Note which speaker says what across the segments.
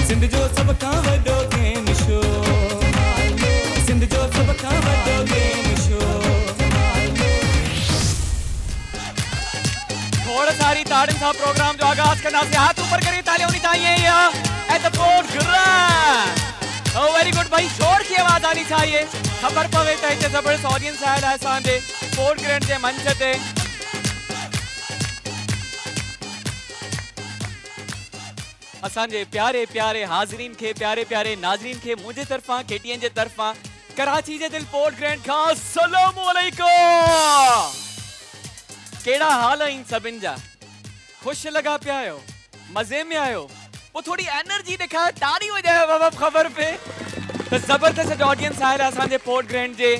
Speaker 1: सिंध जो सब खां वॾो गेम शो, सिंध जो सब खां वॾो गेम शो।
Speaker 2: थोड़ा सारी ताड़न सां प्रोग्राम जो आगाज कंदासीं। हाथ ऊपर करे तालियां होनी चाहिए at the Port Grand. Oh very good भाई, शोर की आवाज आनी चाहिए। खबर पवे त हिते जबरदस्त ऑडियंस आयल आहे असांजे पोर्ट ग्रांड जे मंच ते। असांजे प्यारे प्यारे हाज़रीन खे, प्यारे प्यारे नाज़रीन खे मुझे तरफां, केटीएन जे तरफां, कराची जे दिल पोर्ट ग्रांड खां अस्सलाम वालेकुम। केड़ा हाल आहिनि सभिनि जा? खुश लगा पिया आहियो? मज़े में आहियो? वो थोड़ी एनर्जी दिखाओ, ताड़ी हो जाए बाबा खबर पे। तो जबरदस्त ऑडियंस आयल आहे असांजे पोर्ट ग्रांड जे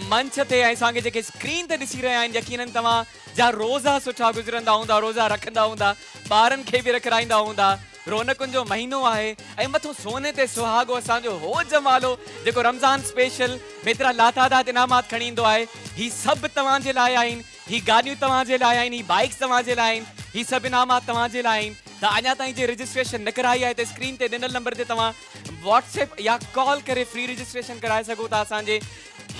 Speaker 2: मंच ते। ऐं असांखे जेके स्क्रीन ते ॾिसी रहिया आहिनि, यकीनन तव्हां जा रोज़ा सुठा गुज़रंदा हूंदा, रोज़ा रखंदा हूंदा, ॿारनि खे बि रखाईंदा हूंदा। रौनकुनि जो महीनो आहे ऐं मथो सोने ते सुहागो असांजो हो जमालो जेको रमज़ान स्पेशल मेतिरा लातादात इनामात खणी ईंदो आहे। ही सभु तव्हांजे लाइ आहिनि, ही गाॾियूं तव्हांजे लाइ आहिनि, ही बाइक्स तव्हांजे लाइ आहिनि, ही सभु इनामात तव्हांजे लाइ आहिनि। त अञा ताईं जे रजिस्ट्रेशन न कराई आहे त स्क्रीन ते ॾिनल नंबर ते तव्हां व्हाट्सएप या कॉल करे फ्री रजिस्ट्रेशन कराए सघो था, असांजे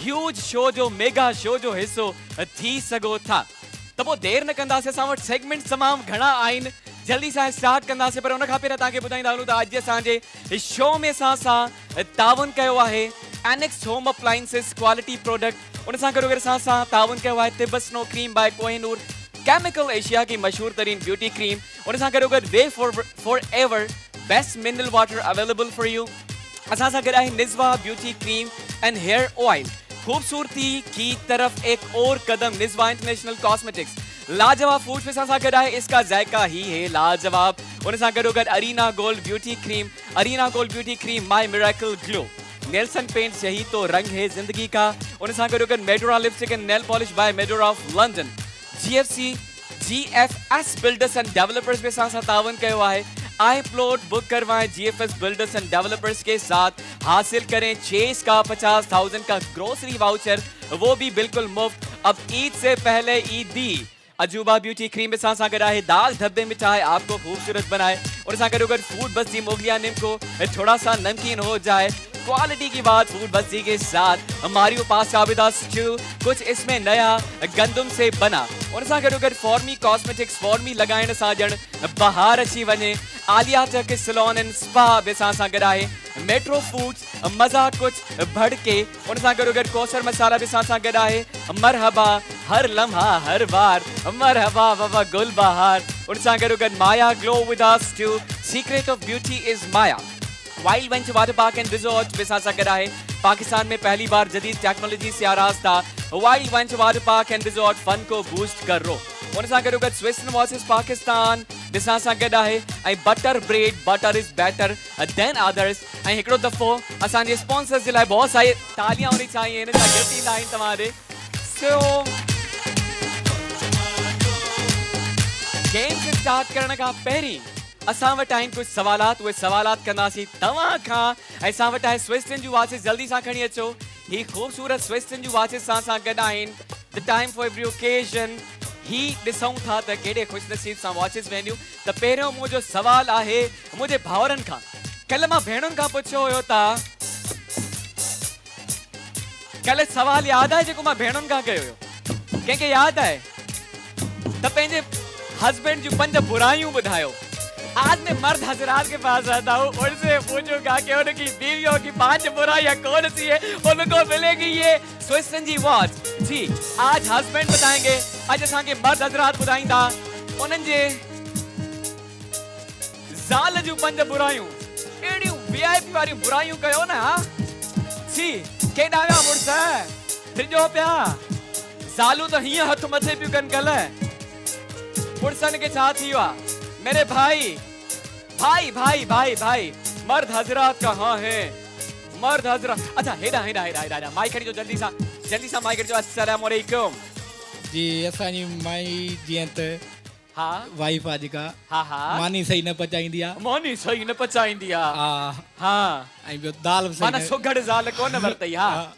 Speaker 2: ह्यूज शो जो, मेगा शो जो हिसो थी सघो था। त पोइ देरि न कंदासीं, असां वटि सेगमेंट तमामु घणा आहिनि, जल्दी सां स्टार्ट कंदासीं। पर उन खां पहिरियों तव्हांखे ॿुधाईंदा हलूं त अॼु असांजे शो में असां सां ताउन कयो आहे annex home appliances quality product. उन सां गॾो गॾु असां सां ताउन कयो आहे Tibet snow cream by Kohinoor, chemical Asia की मशहूर तरीन ब्यूटी क्रीम। उन सां गॾो गॾु way forever best mineral water available for you. असां सां गॾु आहे Nizwa beauty cream and hair oil. खूबसूरती की तरफ एक और कदम, निज़वा इंटरनेशनल कॉस्मेटिक्स। लाजवाब फूड पे सां गॾु आहे, इसका जायका ही है लाजवाब। उन सां गॾो गॾु Arina gold beauty cream, Arina gold beauty cream my miracle glow. Nelson paints, यही तो रंग है जिंदगी का। उन सां गॾो गॾु Medora lipstick and nail polish by Medora of London. GFS builders and developers पे सां ताउन कयो आहे। आई प्लॉट बुक करवाएं GFS बिल्डर्स एंड डेवलपर्स के साथ, हासिल करें चेस का 50,000 का ग्रोसरी वाउचर, वो भी बिल्कुल मुफ्त। अब ईद से पहले ईदी अजूबा ब्यूटी क्रीम पे सां गॾु आहे दाग धब्बे मिटाए आपको खूबसूरत बनाए। और सां गॾो गॾु फूड बस्ती मोगलिया निम्को थोड़ा सा नमकीन हो जाए। क्वालिटी की बात फूड बस्ती के साथ मारियो पास्ता आबिदा स्ट्यू, कुछ इसमें नया गंदम से बना। उन सां गॾो गॾु फॉर्मी कॉस्मेटिक्स, फॉर्मी लगाइण सां ॼण बहार अची वञे। आलिया टक सलोन एंड स्पा बि सां गॾु आहे। मेट्रो फूड्स, मज़ा कुछ बढ़ के। उन सां गॾो गॾु कौसर मसाला बि सां गॾु आहे। मरहबा हर लम्हा हर बार, मरहबा बाबा गुल बहार। उन सां गॾो गॾु Maya glow with us too, secret of beauty is Maya. Wild venture water park and resort बि सां गॾु आहे। पाकिस्तान में पहली बार जदीद टेक्नोलॉजी से आरास्ता wild venture water park and resort, fun को बूस्ट करो। उन सां गॾो गॾु स्विस इन्वॉइसिस पाकिस्तान ॾिसां सां गॾु आहे। ऐं butter bread, butter is better than others. ऐं हिकिड़ो दफ़ो असांजे स्पॉन्सर्स जे लाइ बहुत सारी तालियां होनी चाहिए, हिन सां गॾु ईंदा आहिनि तव्हांजे। सो गेम स्टार्ट करण खां पहिरीं असां वटि आहिनि कुछ सवालात, उहे सवालात कंदासीं तव्हां खां। ऐं असां वटि आहे स्विस्टन जूं वॉचिस, जल्दी सां खणी अचो। ही खूबसूरत स्विस्टन जूं वॉचिस सां गॾु आहिनि। The time for every occasion. ही ॾिसूं था त केॾे ख़ुशनसीब सां वॉचिस वेंदियूं। त पहिरियों मुंहिंजो सवाल आहे मुंहिंजे भाउरनि खां। कल्ह मां भेणुनि खां पुछियो हुयो त कल्ह सवाल यादि आहे जेको मां भेणुनि खां कयो हुयो? कंहिंखे यादि आहे? त पंहिंजे हस्बैंड जूं 5 बुराइयूं ॿुधायो। आज मैं मर्द हजरात के पास आता हूँ, उनसे पूछूंगा कि उनकी बीवियों की 5 बुराइयां कौन सी है, उनको मिलेगी ये स्विस्टन जी वॉच। जी आज हस्बैंड बताएंगे, आज असांखे मर्द हजरात ॿुधाईंदा उन्हनि जे ज़ाल जूं 5 बुराइयूं। अहिड़ियूं VIP वारियूं बुराइयूं कयो न। हा जी केॾा विया मुड़ुस, टिजो पिया। ज़ालूं त हीअं हथ मथे पियूं कनि। कल्ह मुड़ुसनि खे छा थी वियो आहे? मेरे भाई भाई भाई भाई भाई मर्द हजरात कहाँ है? मर्द हजरात, अच्छा हेडा हेडा हेडा हेडा माइक खड़ी जो जल्दी सा माइक खड़ी जो। अस्सलाम वालेकुम
Speaker 3: जी। असांजी माई जीअं त
Speaker 2: हाँ
Speaker 3: वाइफ आहे जेका,
Speaker 2: हाँ हाँ
Speaker 3: मानी सही न पचाईंदी आहे।
Speaker 2: मानी सही न पचाईंदी आहे।
Speaker 3: हा
Speaker 2: हाँ
Speaker 3: ऐं ॿियो दाल बि
Speaker 2: माना
Speaker 3: सही
Speaker 2: सुघड़ ज़ाल कोन वरतई। हाँ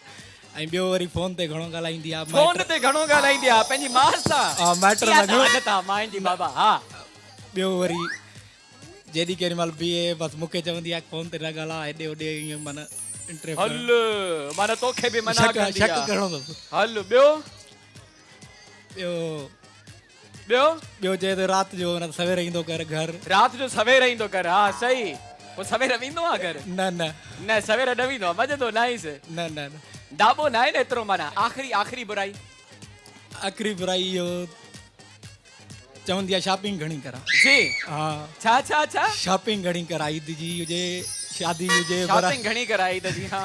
Speaker 3: ऐं ॿियो वरी फोन ते घणो ॻाल्हाईंदी आहे।
Speaker 2: फोन ते घणो ॻाल्हाईंदी आहे पंहिंजी माउ सां।
Speaker 3: मैटर में घणो।
Speaker 2: मां जी बाबा। हाँ
Speaker 3: ॿियो वरी जेॾी केॾी महिल बीहे बसि मूंखे चवंदी आहे फोन ते न ॻाल्हा हेॾे होॾे ईअं माना इंटरव्यू
Speaker 2: हल माना तोखे बि मना कंदी
Speaker 3: शक
Speaker 2: आहे।
Speaker 3: करिणो अथसि।
Speaker 2: हल ॿियो
Speaker 3: ॿियो
Speaker 2: ॿियो
Speaker 3: ॿियो चए थो राति जो माना सवेर ईंदो कर घर।
Speaker 2: राति जो सवेर ईंदो कर। हा सही। पोइ सवेर वेंदो आहे घर?
Speaker 3: न न
Speaker 2: न सवेर न वेंदो आहे। मज़े तो नाइस।
Speaker 3: न न न
Speaker 2: दाबो न आहे न एतिरो माना। आखिरी बुराई
Speaker 3: आख़िरी बुराई इहो चवंदी आहे शॉपिंग घणी करा।
Speaker 2: जी
Speaker 3: हा
Speaker 2: छा
Speaker 3: शॉपिंग घणी करा ईद जी हुजे शादी हुजे
Speaker 2: शॉपिंग घणी कराई ईद जी। हा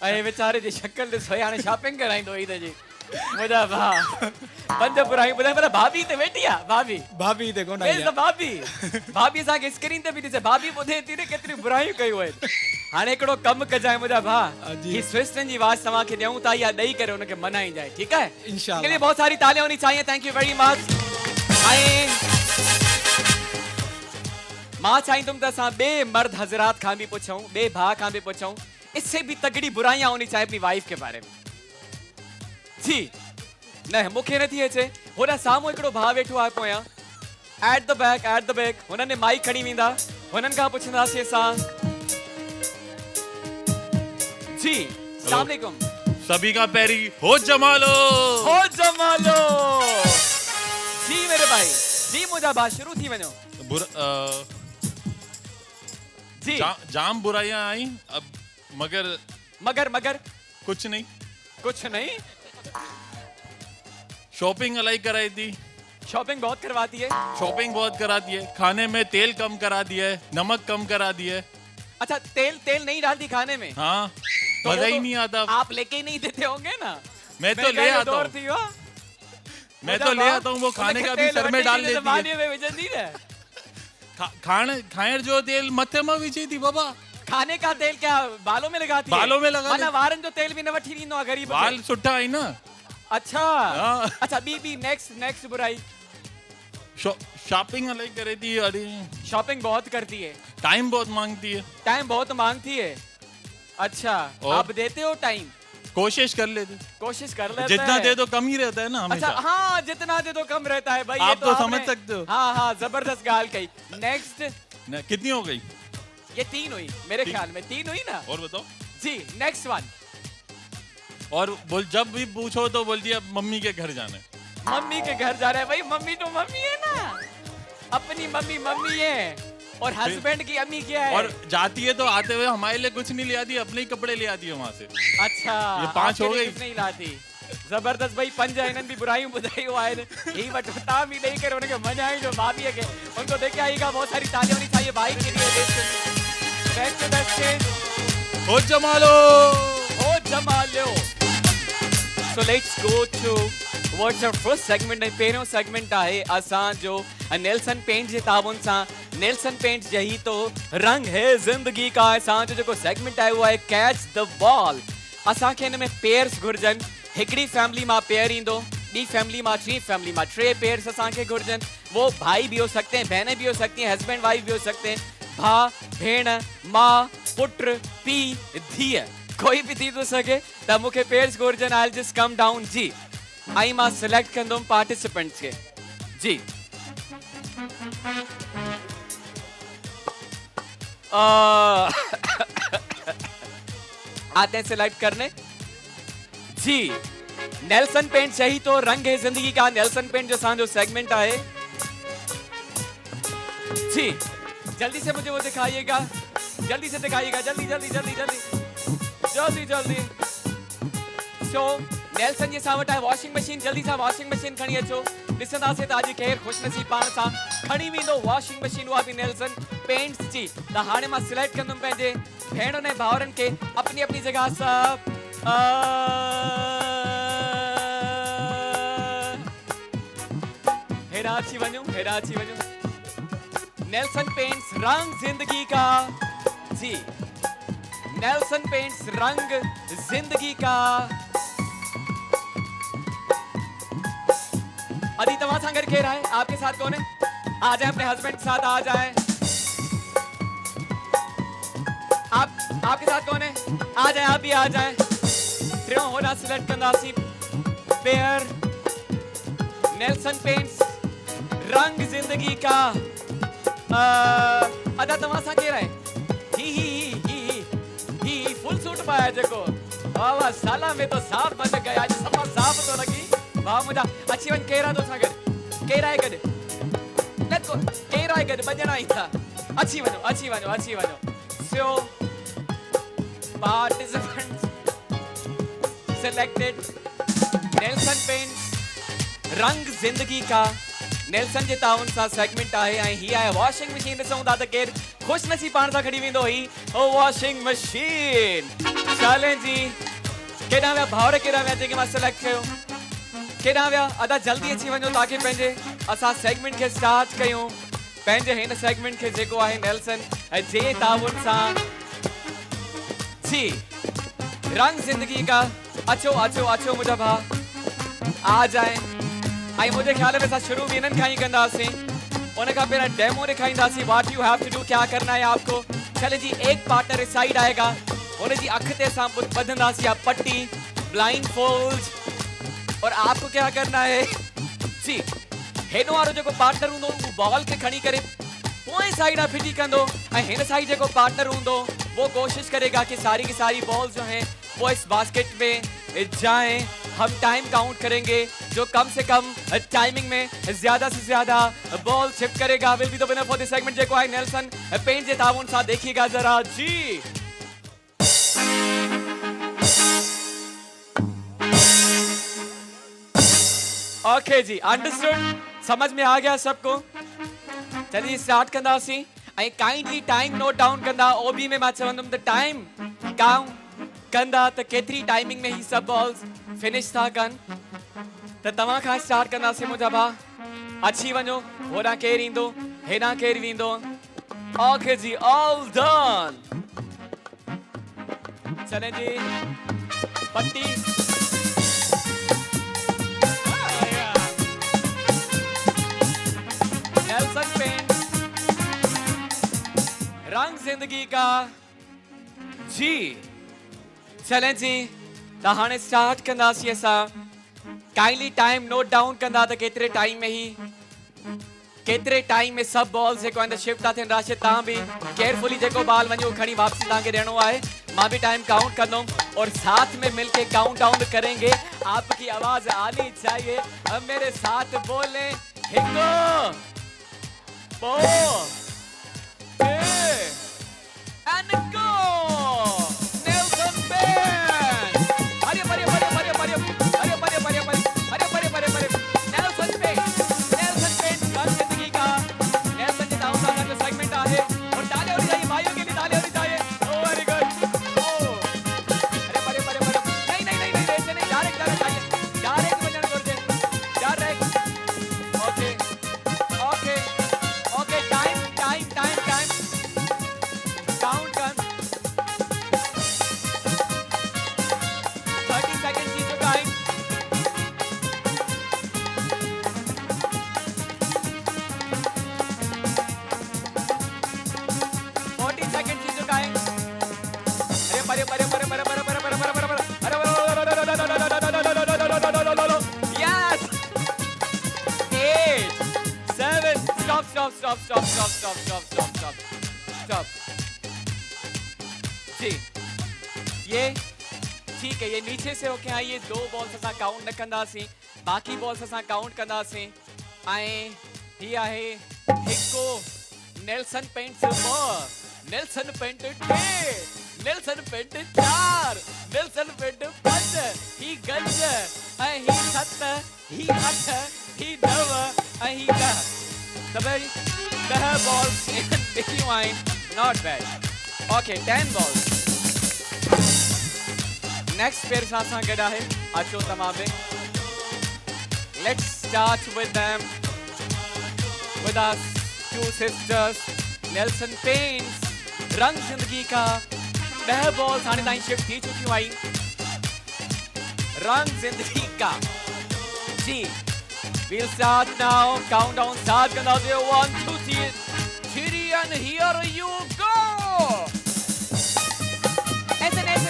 Speaker 2: ऐं वीचारे जी शक्ल ॾिसो हाणे शॉपिंग कराईंदो ईद जी। मुंहिंजा भाउ पंज बुरायूं ॿुधाए पर भाभी ते वेठी आहे।
Speaker 3: भाभी ते कोन आई
Speaker 2: Where's the भाभी असांखे स्क्रीन ते बि ॾिसे। भाभी ॿुधे थी न केतिरी बुरायूं कयूं आहिनि। हाणे हिकिड़ो कमु कजांइ मुंहिंजा भाउ
Speaker 3: जी।
Speaker 2: ही स्विस्टन जी वाच तव्हांखे ॾियूं था या ॾेई करे हुनखे मनाइजांइ। ठीकु आहे?
Speaker 3: इंशाल्लाह।
Speaker 2: इसके लिए बहुत सारी तालियां होनी चाहिए। Thank you very much. ऐं मां चाहींदुमि त असां ॿिए मर्द हज़रात खां बि पुछूं, ॿिए भाउ खां बि पुछूं, इससे भी तगड़ी बुराइयां होनी चाहिए अपनी वाइफ के बारे में। जी न मूंखे नथी अचे। होॾा साम्हूं हिकिड़ो भाउ वेठो आहे पोयां एट द बैक हुननि माइक खणी वेंदा। हुननि खां पुछंदासीं असां। जी अस्सलाम वालेकुम।
Speaker 4: सभी का पैरी हो जमालो।
Speaker 2: जी मेरे भाई जी मुंहिंजा भाउ शुरू थी वञो। जी
Speaker 4: जाम बुराइयां आई अब मगर कुछ नहीं। शॉपिंग अलाई कराई थी।
Speaker 2: शॉपिंग बहुत करवाती है।
Speaker 4: खाने में तेल कम करा दिया है, नमक कम करा दिया है।
Speaker 2: अच्छा तेल नहीं डालती खाने में?
Speaker 4: हाँ
Speaker 2: तो
Speaker 4: मजा
Speaker 2: वो
Speaker 4: ही
Speaker 2: तो
Speaker 4: नहीं आता।
Speaker 2: आप लेके ही नहीं देते होंगे ना।
Speaker 4: मैं तो ले आता हूँ। मैं तो ले आता हूँ। वो खाने का भी सर में डाल देती है। खाने जो तेल मथे में विझी थी बाबा।
Speaker 2: खाने का तेल क्या बालों में लगाती है?
Speaker 4: बालों में लगा
Speaker 2: माना वारन जो तेल भी न वठी ॾींदो आहे गरीब खे।
Speaker 4: बाल सुठा आई ना।
Speaker 2: अच्छा
Speaker 4: हाँ।
Speaker 2: अच्छा बी नेक्स्ट बुराई।
Speaker 4: शॉपिंग अलाई करे थी। अरे
Speaker 2: शॉपिंग बहुत करती है।
Speaker 4: टाइम बहुत मांगती है।
Speaker 2: अच्छा आप देते हो टाइम?
Speaker 4: कोशिश कर लेते। जितना दे तो कम ही रहता है ना हमेशा।
Speaker 2: अच्छा हाँ जितना दे तो कम रहता है भाई।
Speaker 4: आप
Speaker 2: ये
Speaker 4: तो
Speaker 2: आपने-
Speaker 4: समझ सकते हो।
Speaker 2: हाँ जबरदस्त गाल कही। नेक्स्ट
Speaker 4: कितनी हो गई?
Speaker 2: ये 3 हुई मेरे ख्याल में। 3 हुई ना।
Speaker 4: और बताओ।
Speaker 2: जी नेक्स्ट वन।
Speaker 4: और जब भी पूछो तो बोलती है मम्मी के घर जाना है।
Speaker 2: मम्मी के घर जा रहा है भाई। मम्मी तो मम्मी है ना। अपनी मम्मी है और हस्बैंड की अम्मी क्या है?
Speaker 4: और जाती है तो आते हुए हमारे लिए कुछ नहीं ले आती, अपने ही कपड़े ले आती है वहाँ से।
Speaker 2: अच्छा
Speaker 4: ये 5 हो गई।
Speaker 2: नहीं लाती। जबरदस्त भाई। पंज इन्हनि भी बुराइयूं ॿुधायूं आहिनि। ही वटो तव्हां बि ॾेई करे हुनखे मञाइजो भाभीअ खे। उनको देखे आइएगा। बहुत सारी तालियां होनी चाहिए भाई के लिए। Back to the stage.
Speaker 4: Ho Jamalo.
Speaker 2: So let's go to what's our first segment. पहिरियों सेगमेंट आहे असांजो नेल्सन पेंट जे ताबुन सां। नेल्सन पेंट यही तो रंग है जिंदगी का। असांजो जेको सेगमेंट आहे उहो आहे कैच द बॉल। असांखे हिन में पेयर्स घुर्जनि। हिकिड़ी फैमिली मां पेयर ईंदो, ॿी फैमिली मां टी फैमिली मां 3 पेयर्स असांखे घुर्जनि। वो भाई भी हो सकते हैं, बहनें भी हो सकती हैं, हस्बैंड वाइफ भी हो सकते हैं, भाउ भेण मां पुट पीउ धीअ कोई भी थी तो सके। त मूंखे पेयर्स घुर्जनि। आई जस्ट कम डाउन जी। ऐं मां सिलेक्ट कंदुमि पार्टिसिपेंट्स खे। जी आते हैं सिलेक्ट करने। जी नेल्सन पेंट सही तो रंग है जिंदगी का। नेल्सन पेंट जो असांजो सेगमेंट आहे। जी जल्दी से मुझे वो दिखाइएगा। जल्दी से दिखाइएगा। जल्दी। सो नेल्सन जे सां वटि आहे वॉशिंग मशीन। जल्दी सां वॉशिंग मशीन खणी अचो। ॾिसंदासीं त अॼु केरु ख़ुशनसीब पाण सां खणी वेंदो वॉशिंग मशीन। उहा बि नेल्सन पेंट्स जी। त हाणे मां सिलेक्ट कंदुमि पंहिंजे भेणुनि ऐं भाउरनि खे अपनी अपनी जगह सां। हेॾा अची वञो। नेल्सन पेंट्स रंग जिंदगी का। जी नेल्सन पेंट्स रंग जिंदगी का। अदी तमाम संगर खेल रहा है। आपके साथ कौन है? आ जाए अपने हस्बैंड के साथ। आ जाए। आपके साथ कौन है? आ जाए। आप भी आ जाए। त्रियों होना सिलेक्ट कंदासी पेयर नेल्सन पेंट्स रंग जिंदगी का। अदा तव्हां सां केरु आहे ही फुल सूट पाया जेको वाह वाह साला में तो साफ बंद गया अॼु सफ़ा साफ तो लगी वाह मुंहिंजा अची वञ केरु आहे तोसां गॾु केरु आहे गॾु लेट्स गो केरु आहे गॾु ॿ ॼणा ई था अची वञो सो participants selected नेल्सन पेंट्स रंग जिंदगी का नेल्सन जे ताउन सां सेगमेंट आहे ऐं ही आहे वॉशिंग मशीन ॾिसूं था त केरु ख़ुशि नसीब पाण सां खणी वेंदो ही वॉशिंग मशीन चाले जी केॾां विया भाउर केॾां विया जेके मां सिलेक्ट कयो केॾां विया अदा जल्दी अची वञो ताकी पंहिंजे असां सेगमेंट खे स्टार्ट कयूं पंहिंजे हिन सेगमेंट खे जेको आहे नेल्सन जे ताउन सां जी रंग जिंदगी का अचो मुंहिंजा भाउ आ जाए आई मुझे ख्याल में असां शुरू भी इन्हनि खां ई कंदासीं उन खां पहिरियों डेमो ॾेखारींदासीं what you have to do क्या करना है आपको चले जी एक पार्टनर इस साइड आएगा उन जी अख ते असां ॿधंदासीं पट्टी ब्लाइंड फोल्ड और आपको क्या करना है जी हेॾो वारो जेको पार्टनर हूंदो उहो बॉल खे खणी करे पोएं साइड में फिटी कंदो ऐं हिन साइड जेको पार्टनर हूंदो वो कोशिश करेगा कि सारी की सारी बॉल जो हैं वो इस बास्केट में जाएं हम टाइम काउंट करेंगे जो कम से कम टाइमिंग में ज्यादा से ज्यादा बॉल शिफ्ट करेगा will be the winner for this segment जेको है नेल्सन पेंट जे ताउन सां देखिएगा जरा जी ओके जी अंडरस्टूड समझ में आ गया सबको चलिए स्टार्ट कंदासीं ऐं काइंडली टाइम नोट डाउन कंदा ओबी में मां चवंदुमि त टाइम काउंट कंदा त केतिरी टाइमिंग में ही सब बॉल्स फिनिश था कनि त तव्हां खां स्टार्ट कंदासीं मुंहिंजा भाउ अची वञो होॾां केरु ईंदो हेॾां केरु वेंदो ओके जी ऑल डन चले जी पट्टी नेल्सन पेंट रंग जिंदगी का जी चलें जी त हाणे स्टार्ट कंदासीं असां काइंडली टाइम नोट डाउन कंदा त केतिरे टाइम में सब बॉल्स जेको आहिनि शिफ्ट था थियनि राशिद तव्हां बि केयरफुली जेको बॉल वञो खणी वापसी तव्हांखे ॾियणो आहे मां भी टाइम काउंट कंदुमि और साथ में मिलके काउंट डाउन करेंगे आपकी आवाज आनी चाहिए अब मेरे साथ बोले हिको बो and go नेल्सन पेंट अरे नेल्सन पेंट रंग जिंदगी का नेल्सन के ताउन सां सेगमेंट आहे और ताली होनी चाहिए भाइयों के लिए ताली होनी चाहिए ओ वेरी गुड ओ अरे नहीं ऐसे नहीं डायरेक्ट बजाना करते डायरेक्ट ओके टाइम काउंट कर 30 सेकंड की जो टाइम 40 सेकंड की जो टाइम यस 8 7 स्टॉप जी ये ठीक है ये नीचे से होके आई ये दो बॉल्स असां काउंट न कंदासीं बाकी बॉल्स असां काउंट कंदासीं ऐं ही आहे हिकु Nelson paint silver Nelson paint 2 Nelson paint 4 Nelson paint 5 ही गंज ऐं ही 7 ही 8 ही 9 ऐं ही 10 सभई 10 बॉल्स लिखियूं आहिनि not bad okay 10 balls next pair सां गॾु आहे अचो तमाम let's start with them with our two sisters Nelson paints रंग जिंदगी का 10 बॉल्स हाणे ताईं शिफ्ट थी चुकियूं आई रंग जिंदगी का जी we'll start now countdown start कंदासीं 1 2 3 and here you go ऐसे नहीं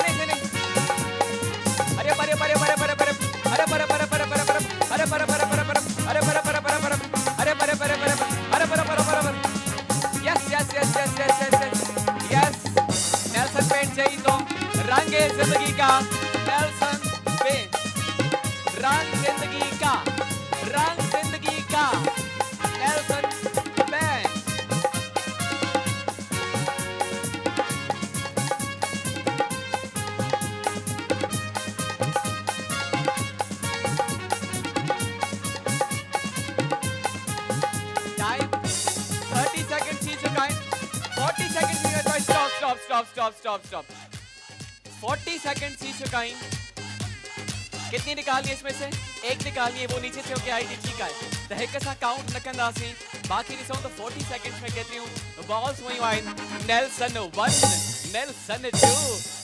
Speaker 2: yes चाहिए तो रंग है जिंदगी का नेल्सन पेंट्स, रंग जिंदगी का नेल्सन पेंट्स। टाइम 30 सेकंड ही चुका है। 40 सेकंड ही है। स्टॉप 40 सेकंड ही चुका है। कितनी निकालनी है इसमें से? एक निकालनी है, वो नीचे से होके आई थी, ठीक है। तहक सा काउंट न कंदासी, बाकी ॾिसूं तो 40 सेकंड्स में केतिरियूं बॉल्स हुयूं आहिनि। Nelson 1, Nelson 2,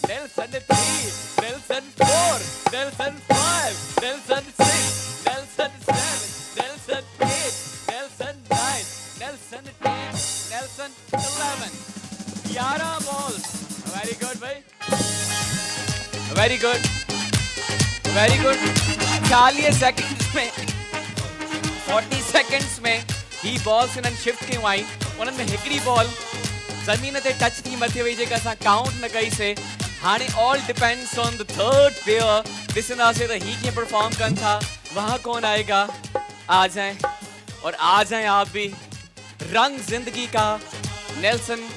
Speaker 2: Nelson 3, Nelson 4, Nelson 5, Nelson 6, Nelson 7, Nelson 8, Nelson 9, Nelson 10, Nelson 11। 11 balls. Very good भाई, very good, very good. 40 seconds में 40 सेकंड्स में ही बॉल्स इन्हनि शिफ्ट कयूं आई। उन्हनि में हिकिड़ी बॉल ज़मीन ते टच थी मथे वई जेका असां काउंट न कईसीं। हाणे all depends on the third player. ॾिसंदासीं त ही कीअं परफॉर्म कनि था। वहाँ कौन आएगा? आ जाएं और आ जाएं आप भी। रंग जिंदगी का नेल्सन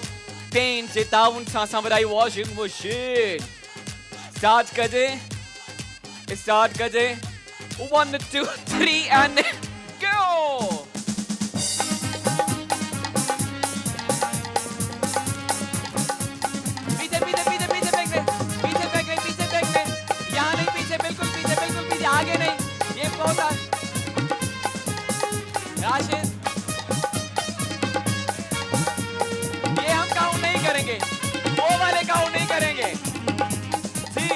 Speaker 2: पेंट जे ताउन सां असां वॾाई वॉशिंग मशीन। स्टार्ट कजे, स्टार्ट कजे। 1 2 3 and go। पीछे पीछे पीछे पीछे फेंक ले, पीछे फेंक ले, पीछे फेंक ले। यहाँ नहीं, पीछे बिल्कुल पीछे, बिल्कुल पीछे, आगे नहीं। ये बहुत राशिद, ये हम काउंट नहीं करेंगे, वो वाले काउंट नहीं करेंगे। जी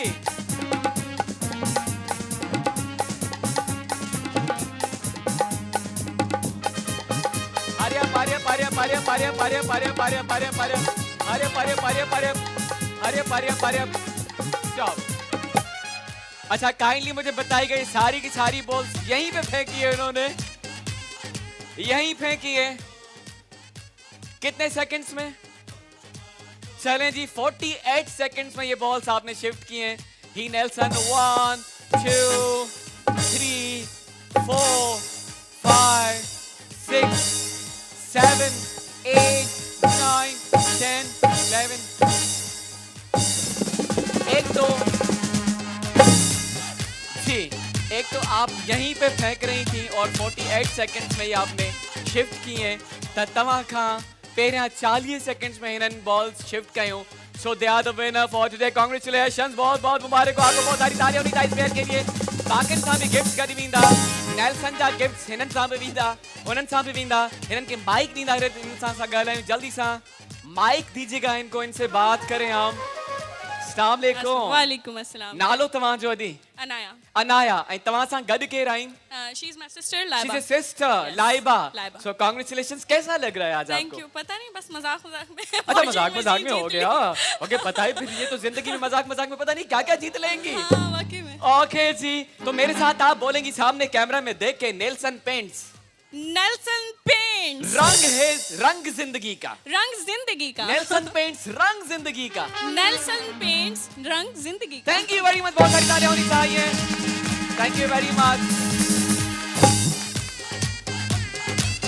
Speaker 2: अच्छा, काइंडली मुझे बताई गई सारी की सारी बॉल्स यहीं पे फेंकी है इन्होंने, यहीं फेंकी है। कितने सेकंड्स में? चलें जी, 48 सेकंड्स में ये बॉल्स आपने शिफ्ट किए हैं। ही नेल्सन 1 2 3 4 5 6 7 8 9 10 11। एक तो आप यहीं पे फेंक रही थी और 48 सेकंड्स में ही आपने शिफ्ट किए। त तव्हां खां पहिरियां 40 सेकंड्स में हिननि बॉल्स शिफ्ट कयूं। So they are the winner for today. Congratulations, बहुत बहुत मुबारक हो आपको। बहुत सारी तालियां होनी चाहिए प्लेयर के लिए। बाकियुनि सां बि गिफ्ट्स गॾु वेंदा। नेल्सन जा गिफ्ट्स हिननि सां बि वेंदा, हुननि सां बि वेंदा। हिननि खे माइक ॾींदा, हिननि सां ॻाल्हायूं जल्दी सां। माइक दीजिएगा इनको, इनसे बात करें हम। अस्सलाम वालेकुम।
Speaker 5: वालेकुम अस्सलाम।
Speaker 2: नालो तव्हांजो अदी?
Speaker 5: अनाया।
Speaker 2: अनाया। ऐं तव्हां सां गॾु केरु आहिनि?
Speaker 5: She is my sister Laiba.
Speaker 2: She is sister Laiba.
Speaker 5: Laiba.
Speaker 2: So congratulations. कैसा लग रहा है आज आपको?
Speaker 5: Thank you. पता नहीं, बस मजाक मजाक में।
Speaker 2: अच्छा, मजाक मजाक में हो गया। ओके, पता है फिर ये तो जिंदगी में मजाक मजाक में पता नहीं क्या क्या जीत लेंगी।
Speaker 5: हाँ, वाकई में।
Speaker 2: ओके जी, तो मेरे साथ आप बोलेंगी सामने कैमरा में देख के, नेल्सन पेंट्स।
Speaker 5: नेल्सन पेंट्स
Speaker 2: रंग है, रंग जिंदगी का।
Speaker 5: रंग जिंदगी का।
Speaker 2: नेल्सन पेंट्स रंग जिंदगी का।
Speaker 5: नेल्सन पेंट्स रंग जिंदगी का।
Speaker 2: Thank you very much. बहुत सारी तालियां होनी चाहिए। Thank you very much.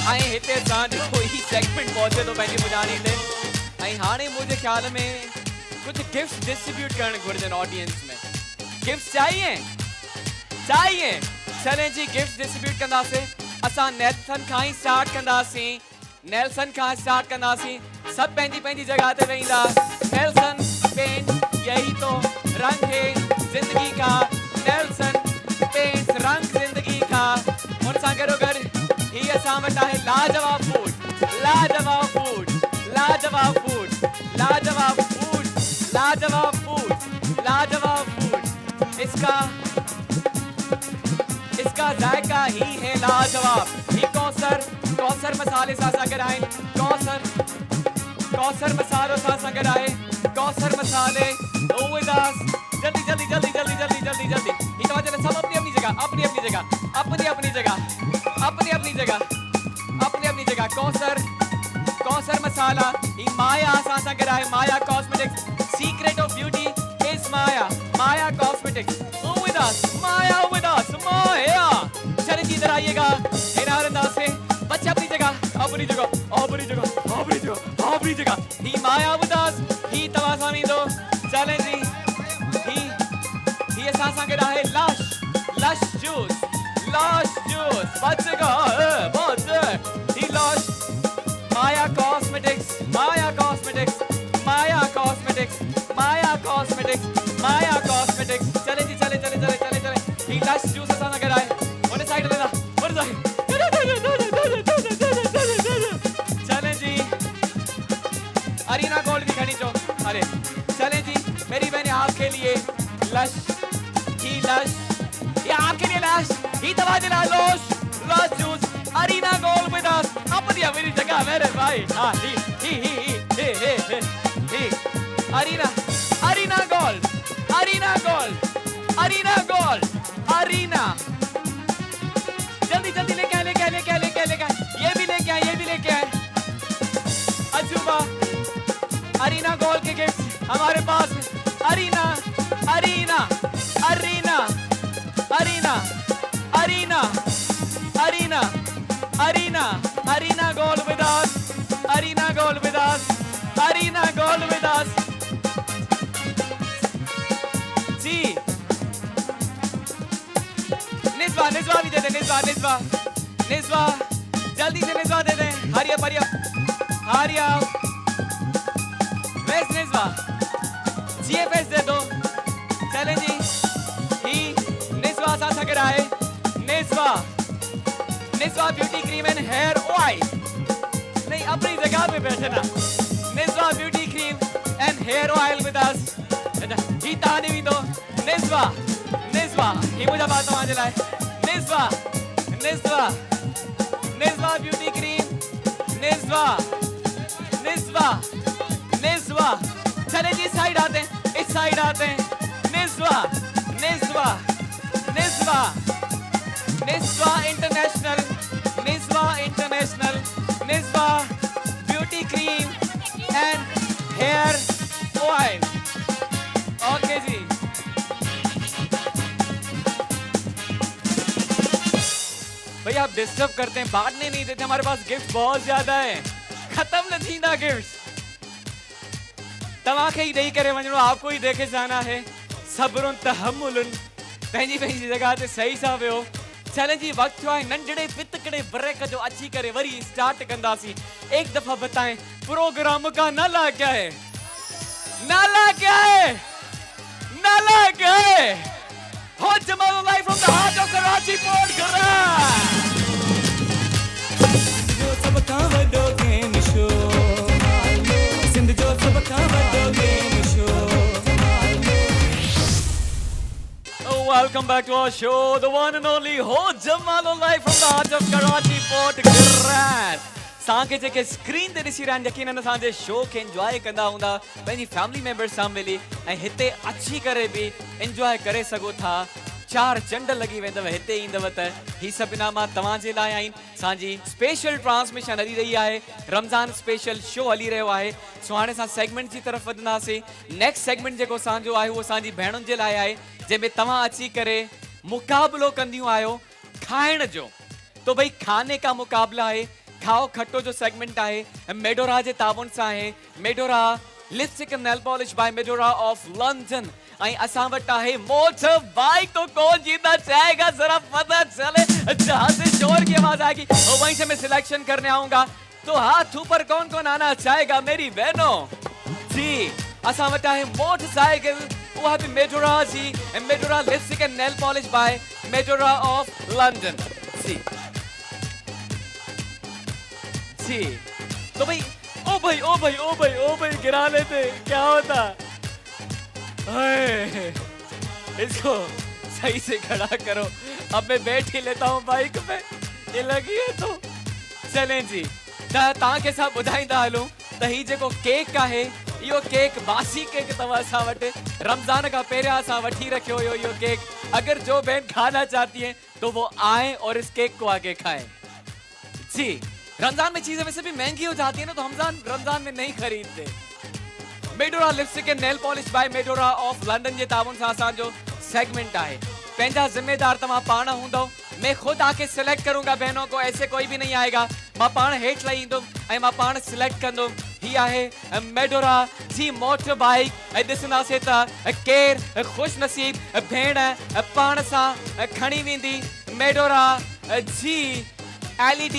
Speaker 2: ऐं हिते असांजो ही सेगमेंट पहुचे तो पंहिंजी ॿुधाणी ते। ऐं हाणे मुंहिंजे ख्याल में कुछ गिफ्ट्स डिस्ट्रीब्यूट करण घुरिजनि ऑडियंस में। गिफ्ट्स चाहिए? चाहिए। चलें जी, गिफ्ट्स डिस्ट्रीब्यूट कंदासीं। असां नेल्सन खां ही स्टार्ट कंदासीं। नेल्सन खां स्टार्ट कंदासीं। सब पंहिंजी पंहिंजी जगह ते वेंदा। नेल्सन पेंट, यही तो रंग है जिंदगी का। नेल्सन पेंट रंग जिंदगी का। उन सां गॾोगॾु ही असां वटि आहे लाजवाब फूड, लाजवाब फूड, लाजवाब फूड, लाजवाब फूड, लाजवाब फूड, लाजवाब फूड। इसका जायका ही है लाजवाब। ही कौसर मसाले सां गॾु आहिनि। कौसर मसालो सां गॾु आहे। कौसर मसाले with us। जल्दी जल्दी जल्दी जल्दी जल्दी जल्दी जल्दी। ही तव्हां जन सब अपनी अपनी जगह, अपनी अपनी जगह, अपनी अपनी जगह, अपनी अपनी जगह, अपनी अपनी जगह। कौसर मसाला ही माया सां गॾु आहे। माया कॉस्मेटिक्स, सीक्रेट ऑफ ब्यूटी असां खे आहे लश जूस बच गो बहुत ही लश माया कॉस्मेटिक्स चले जी चले ही लश जूस असां खे आहे उन साइड लेना उन साइड चले जी अरीना गोल्ड भी खड़ी चो अरे चले जी मेरी बहन आपके लिए लश ये आपके लिए लश ही दवा दिला लश juice arena gold with us अब दिया मेरी जगह मेरे भाई हाँ ही अरीना गोल्ड जल्दी लेके आए ये भी लेके आए अजूबा अरीना गोल्ड के गिफ्ट हमारे पास अरीना गोल्ड विद अस जी निस्वा भी दे दे निस्वा जल्दी से निस्वा दे दे हरिया वेस्ट निस्वा जीएफएस दे दो चले जी ही निस्वा सा सकर आए Niswa beauty cream and hair oil नहीं अपनी जगह पे बैठे ना Niswa beauty cream and hair oil with us ही ताने भी दो निस्वा ही मुझे बात समझ लाए निस्वा ब्यूटी क्रीम निस्वा चले जी इस साइड आते हैं Niswa international beauty cream and hair oil okay जी भैया आप डिस्टर्ब करते हैं बांटने नहीं देते हमारे पास गिफ्ट बहुत ज्यादा है खत्म न थींदा गिफ्ट तव्हांखे ही ॾेई करे वञणो आपको ही देखे जाना है सब्रुन तहम्मुलन पंहिंजी जगह ते सही सां वियो चले जी वक्त है नंढड़े पितकड़े ब्रेक जो अच्छी करे वरी स्टार्ट कंदासी एक दफा बताएं प्रोग्राम का नाला क्या है हो Jamal live from the heart of Karachi port grand
Speaker 1: जो सबका वडो गेम शो सिंध जो सबका वडो game show
Speaker 2: Welcome back to our show, the one and only Ho Jamal live from the heart of Karachi Port Grand. सांखे जेके स्क्रीन ते ॾिसी रहिया यकीनन असांजे शो खे एंजॉय कंदा हूंदा पंहिंजी फैमिली मेंबर्स सां मिली ऐं हिते अची करे बि एंजॉय करे सघो था 4 चंड लगी वेंदव हिते ईंदव त ही सभु इनाम तव्हांजे लाइ आहिनि असांजी स्पेशल ट्रांसमिशन हली रही आहे रमज़ान स्पेशल शो हली रहियो आहे सो हाणे असां सेगमेंट जी तरफ़ वधंदासीं नेक्स्ट सेगमेंट जेको असांजो आहे उहो असांजी भेणुनि जे लाइ आहे जंहिंमें तव्हां अची करे मुक़ाबिलो कंदियूं आहियो खाइण जो तो भाई खाने का मुक़ाबला आहे खाओ खट्टो जो सेगमेंट है मेडोरा जे ताबुन सां है Medora lipstick and nail polish by Medora of London आई असां वटि है मोटर बाइक तो कौन जीतना चाहेगा जरा पता चले जहां से शोर की आवाज आएगी और वहीं से मैं सिलेक्शन करने आऊंगा तो हाथ ऊपर कौन कौन आना चाहेगा मेरी बहनों जी असां वटि है मोटरसाइकिल वो है मेडोरा जी Medora lipstick and nail polish by Medora of London जी तो भाई ओ भाई गिरा लेते क्या होता इसको सही से खड़ा करो अब मैं बैठ ही लेता हूँ बाइक पे ये लगी है तो चलें जी तव्हांखे सां ॿुधाईंदा हलूं त ही जेको केक आहे इहो केक बासी केक अथव असां वटि रमज़ान का पहिरियां असां वठी रखियो हुयो इहो केक अगर जो बहन खाना चाहती है तो वो आए और इस केक को आके खाए जी रमजान में चीजें वैसे भी महंगी हो जाती है ना तो हम रमजान में नहीं खरीदते Medora lipstick and nail polish by Medora of London जे ताबुन सां असांजो सेगमेंट आहे पंहिंजा जिम्मेदार तव्हां पाण हूंदव मैं खुद आके सिलेक्ट करूंगा बहनों को ऐसे कोई भी नहीं आएगा मां पाण हेठ लही ईंदुमि ऐं मां पाण सिलेक्ट कंदुमि ही आहे मेडोरा जी मोटर बाइक ॾिसंदासीं त केरु ख़ुशि नसीब भेण पाण सां खणी वेंदी मेडोरा जी LED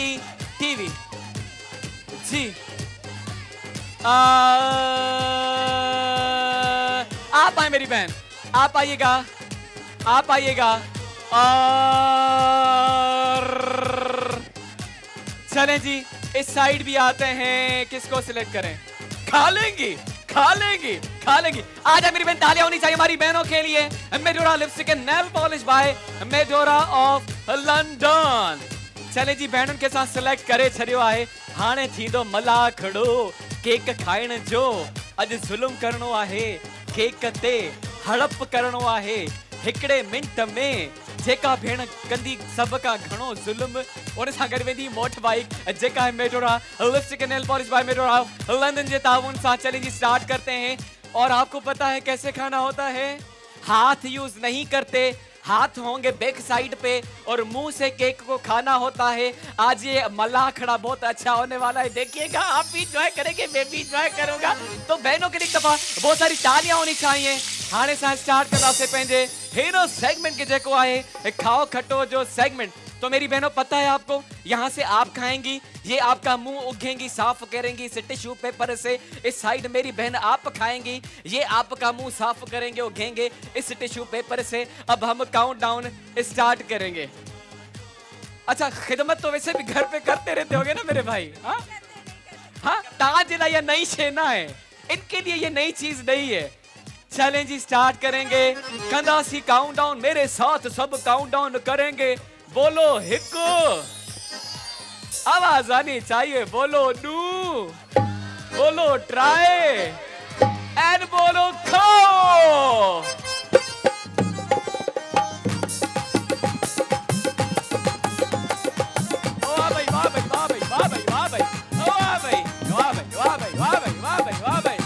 Speaker 2: TV जी आप आए मेरी बहन, आप आइएगा, आप आइएगा और चलें जी इस साइड भी आते हैं। किसको सिलेक्ट करें? खा लेंगी, खा लेंगी, खा लेंगी। आजा मेरी बहन, तालियां होनी चाहिए हमारी बहनों के लिए। Medora lipstick and nail polish by Medora of London. चले जी बहनों के साथ सिलेक्ट करे छड़ियो आहे। हाणे थींदो मला खड़ो केक खाइण जो। अज जुल्म करणो आहे केक ते, हड़प करणो आहे हिकड़े मिंट में। जेका भेण कंदी सब का घणो जुल्म, उन सां गॾु वेंदी मोट बाइक जेका है Medora lipstick and nail polish by Medora London के ताउन साथ। चलिए जी स्टार्ट करते हैं। और आपको पता है कैसे खाना होता है? हाथ यूज नहीं करते, हाथ होंगे बैक साइड पे और मुंह से केक को खाना होता है। आज ये मलाखड़ा बहुत अच्छा होने वाला है, देखिएगा। आप भी एंजॉय करेंगे, मैं भी एंजॉय करूंगा। तो बहनों के लिए एक दफा बहुत सारी तालियां होनी चाहिए। हाणे सां स्टार्ट करना से पहले हीरो सेगमेंट के जेको आहे खाओ खटो जो सेगमेंट। तो मेरी बहनों पता है आपको, यहाँ से आप खाएंगी, ये आपका मुंह उगेंगी, साफ करेंगी इस टिश्यू पेपर से। इस साइड मेरी बहन आप खाएंगी, ये आपका मुंह साफ करेंगे, उगेंगे इस टिश्यू पेपर से। अब हम काउंटडाउन स्टार्ट करेंगे। अच्छा, खिदमत तो वैसे भी घर पे करते रहते होगे ना मेरे भाई? हाँ हाँ, ताज ये नई शेना है, इनके लिए ये नई चीज नहीं है। चलें जी स्टार्ट करेंगे। कंदासी काउंटडाउन, मेरे साथ सब काउंटडाउन करेंगे। बोलो हिकु, आवाज आनी चाहिए। बोलो डू, बोलो ट्राई एंड बोलो खो। वाह भाई, वाह भाई, वाह भाई, वाह भाई, वाह भाई, वाह भाई, वाह भाई, वाह भाई, वाह भाई, वाह भाई, वाह भाई,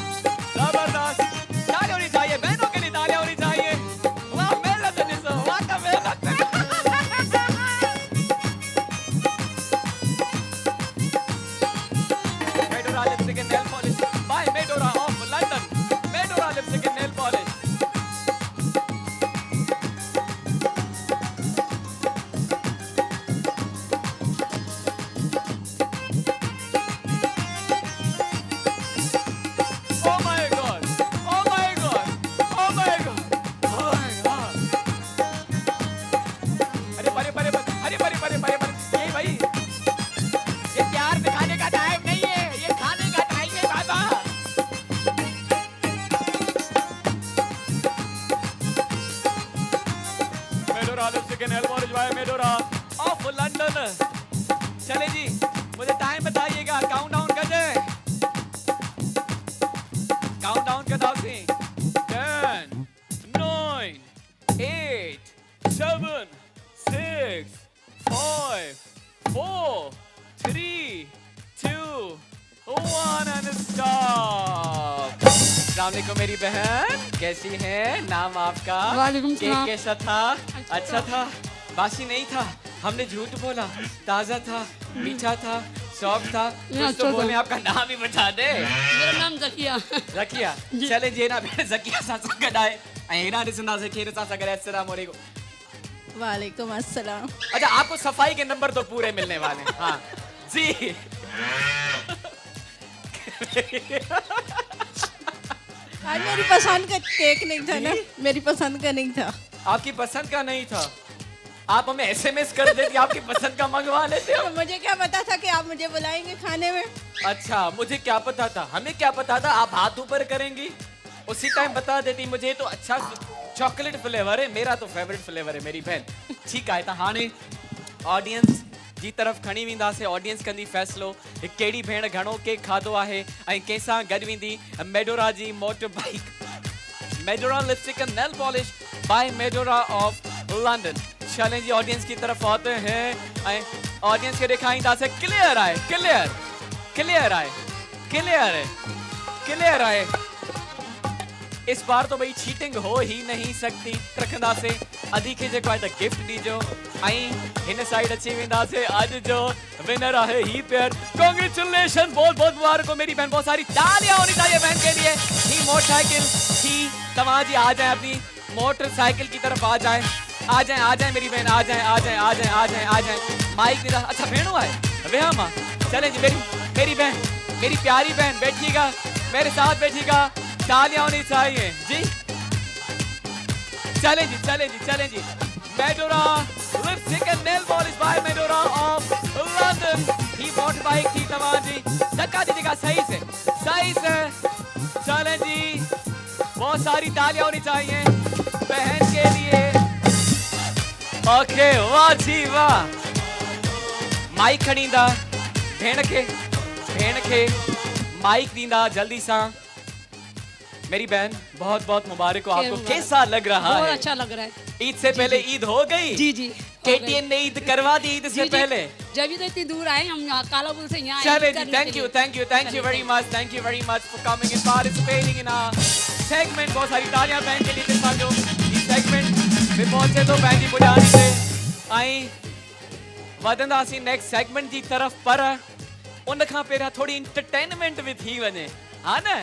Speaker 2: जबरदस्त। तालियां होनी चाहिए बहनों के लिए, तालियां होनी चाहिए। वाह मेहनत है, वाह का मेहनत है। Medora lipstick and nail polish by Medora of London. Medora lipstick and nail polish. Oh my God! Oh my God! Oh my God! Oh my God! अरे परे परे परे, अरे परे परे परे परे, ये भाई, ये प्यार दिखाने का टाइम नहीं है, ये खाने का टाइम है बाबा। Medora lipstick and nail polish by Medora of London. चले जी, मुझे टाइम बताइएगा, काउंटडाउन कर दे। काउंटडाउन कर दाओ सी। 10 9 8 7 6 5 4 3 2 1 एंड स्टॉप। अस्सलाम वालेकुम मेरी बहन, कैसी हैं? नाम आपका?
Speaker 6: वालेकुम
Speaker 2: केक
Speaker 6: सलाम।
Speaker 2: कैसा था? अच्छा था? बासी नहीं था? हमने झूठ बोला? ताजा था, मीठा था, सॉफ्ट था? कुछ
Speaker 6: अच्छा
Speaker 2: तो
Speaker 6: था।
Speaker 2: बोले, आपका नाम ही बता दे।
Speaker 6: मेरा नाम ज़किया।
Speaker 2: रखिया। चले जी ना भेण ज़किया सां सां गॾाए ऐं हेॾां ॾिसंदासीं केर सां सां गॾाए। अस्सलाम वालेकुम।
Speaker 5: वालेकुम अस्सलाम।
Speaker 2: अच्छा, आपको सफाई के नंबर तो पूरे मिलने वाले हैं। हाँ जी।
Speaker 5: आज मेरी पसंद का केक नहीं था ना, मेरी पसंद का नहीं था।
Speaker 2: आपकी पसंद का नहीं था? आप हमें SMS कर देती, आपकी पसंद का मंगवा लेते हो।
Speaker 5: तो मुझे क्या पता था कि आप मुझे बुलाएंगे खाने में?
Speaker 2: अच्छा, मुझे क्या पता था? हमें क्या पता था आप हाथ ऊपर करेंगी? उसी टाइम बता देती। मुझे तो अच्छा चॉकलेट फ्लेवर है, मेरा तो फेवरेट फ्लेवर है मेरी बहन। ठीक आहे, त हाणे ऑडियंस जी तरफ़ खणी वेंदासीं। ऑडियंस कंदी फ़ैसिलो कहिड़ी भेण घणो केक खाधो आहे ऐं कंहिंसां गॾु वेंदी मेडोरा जी motor bike. Medora lipstick and nail polish by Medora of London. चलें जी ऑडियंस की तरफ आते हैं ऐं ऑडियंस खे ॾेखारींदासीं। क्लियर आहे, क्लियर क्लियर आहे, क्लियर आहे, क्लियर आहे। इस बार तो भाई चीटिंग हो ही नहीं सकती रखंदा से अधी के जेको है गिफ्ट दीजो आई इन साइड अची वेंदा से आज जो विनर है ही पेयर कांग्रेचुलेशन बहुत बहुत मुबारक हो मेरी बहन बहुत सारी तालियां होनी चाहिए बहन के लिए ही मोटरसाइकिल ही तमाम जी आ जाए अपनी मोटरसाइकिल की तरफ आ जाए मेरी बहन आ जाए माइक दे अच्छा भेणो है वे मां चले जी मेरी बहन मेरी प्यारी बहन बैठिएगा मेरे साथ बैठिएगा तालियां होनी चाहिए जी चले जी Medora lipstick and nail polish by Medora of London ही मोटरबाइक की तमाम जी धक्का दीजिएगा सही से चले जी बहुत सारी तालियां होनी चाहिए बहन के लिए ओके वाह जी वाह माइक खणींदा भेण खे माइक दींदा जल्दी सा मेरी बहन बहुत बहुत मुबारक हो आपको कैसा लग रहा है
Speaker 5: बहुत अच्छा लग रहा है
Speaker 2: ईद से पहले ईद हो गई
Speaker 5: जी
Speaker 2: केटीएन ने ईद करवा दी ईद से पहले
Speaker 5: जब भी तो इतनी दूर आए हम कालापुर से यहाँ
Speaker 2: चले जी thank you very much for coming and participating in our segment बहुत सारी तालियां बहन के लिए समझो इस सेगमेंट में पहुंचे तो बहन जी बुझानी से आई वधंदासीं नेक्स्ट सेगमेंट की तरफ पर उन खां पहिरियां थोड़ी एंटरटेनमेंट भी थी वने हाँ ना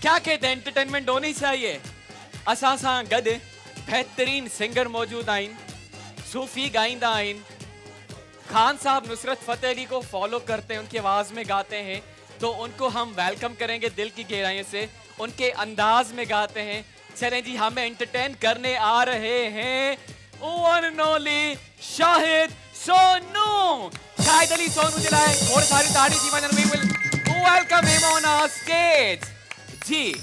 Speaker 2: क्या कहते हैं एंटरटेनमेंट होनी चाहिए असां सां गॾु बेहतरीन सिंगर मौजूद आइन सूफी गाइंदा आइन खान साहब नुसरत फतेह अली को फॉलो करते हैं उनकी आवाज में गाते हैं तो उनको हम वेलकम करेंगे दिल की गहराइयों से उनके अंदाज में गाते हैं चलें जी हमें एंटरटेन करने आ रहे हैं one and only Shahid Sonu Shahid Ali Sonu जिलाए और सारी ताड़ी जी वजन we will welcome him on our stage जी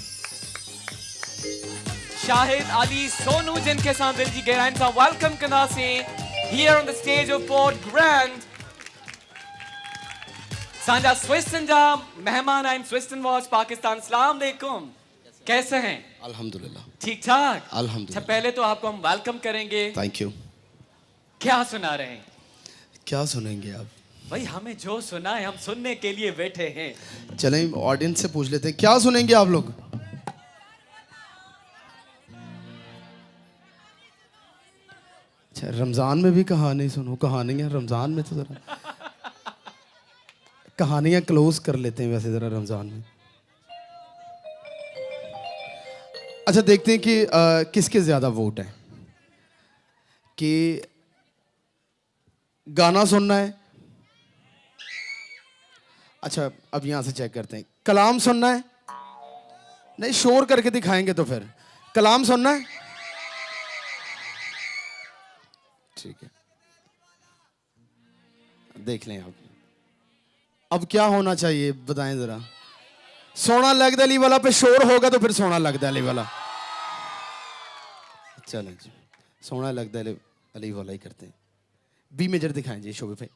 Speaker 2: शाहिद अली सोनू जिनके साथ दिल जी गहराइन सां वेलकम कंदासीं here on the stage of Port Grand सांजा स्विस्टन जा मेहमान आइन स्विस्टन वॉच पाकिस्तान अस्सलाम वालेकुम कैसे हैं
Speaker 6: अल्हम्दुलिल्लाह
Speaker 2: ठीक ठाक
Speaker 6: अल्हम्दुलिल्लाह
Speaker 2: अच्छा पहले तो आपको हम वेलकम करेंगे
Speaker 6: थैंक यू
Speaker 2: क्या सुना रहे हैं
Speaker 6: क्या सुनेंगे आप
Speaker 2: भाई हमें जो सुना है हम सुनने के लिए बैठे हैं
Speaker 6: चलें ऑडियंस से पूछ लेते हैं क्या सुनेंगे आप लोग अच्छा रमजान में भी कहानी सुनो कहानियां रमजान में तो जरा कहानियां क्लोज कर लेते हैं वैसे जरा रमजान में अच्छा देखते हैं कि किसके ज्यादा वोट हैं कि गाना सुनना है अच्छा अब यहां से चेक करते हैं कलाम सुनना है नहीं शोर करके दिखाएंगे तो फिर कलाम सुनना है ठीक है देख लें आप अब क्या होना चाहिए बताएं जरा सोना लगदा अली वाला पे शोर होगा तो फिर सोना लगदा अली वाला चलें जी सोना लगदा अली वाला ही करते हैं बी मेजर दिखाएं जी शोभे भाई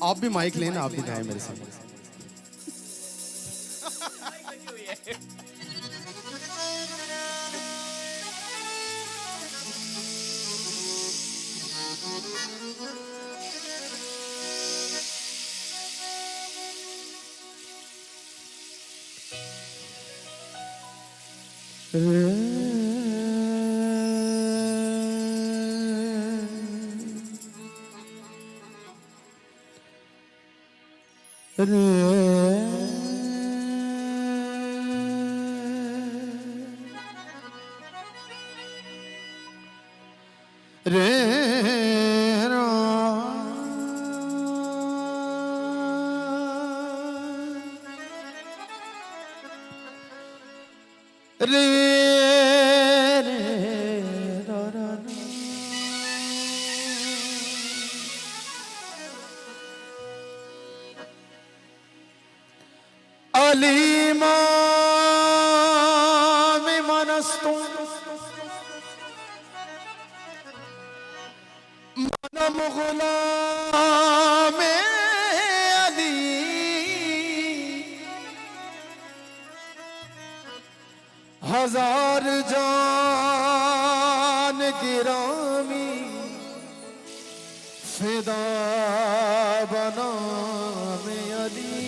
Speaker 6: आप भी माइक लेना आप भी गाएं मेरे साथ हजार जान गिरामी फिदा बना में अली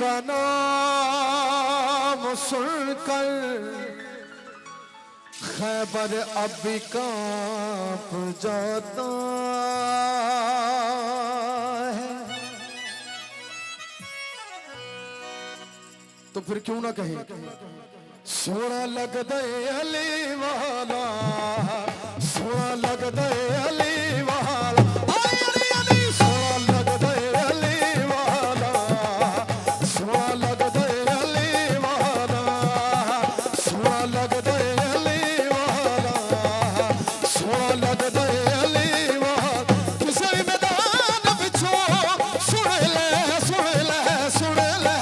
Speaker 6: का नाम सुनकर खैबर अब भी कांप जाता है। तो फिर क्यों ना कहें सोना लगदा है अली वाला, सोना लगदा है अली वाला, आय अली अली सोना लगदा है अली वाला, सोना लगदा है अली वाला, सोना लगदा है अली वाला, सोना लगदा है अली वाला। किसी भी मैदान विचों सुन ले सुन ले सुन ले।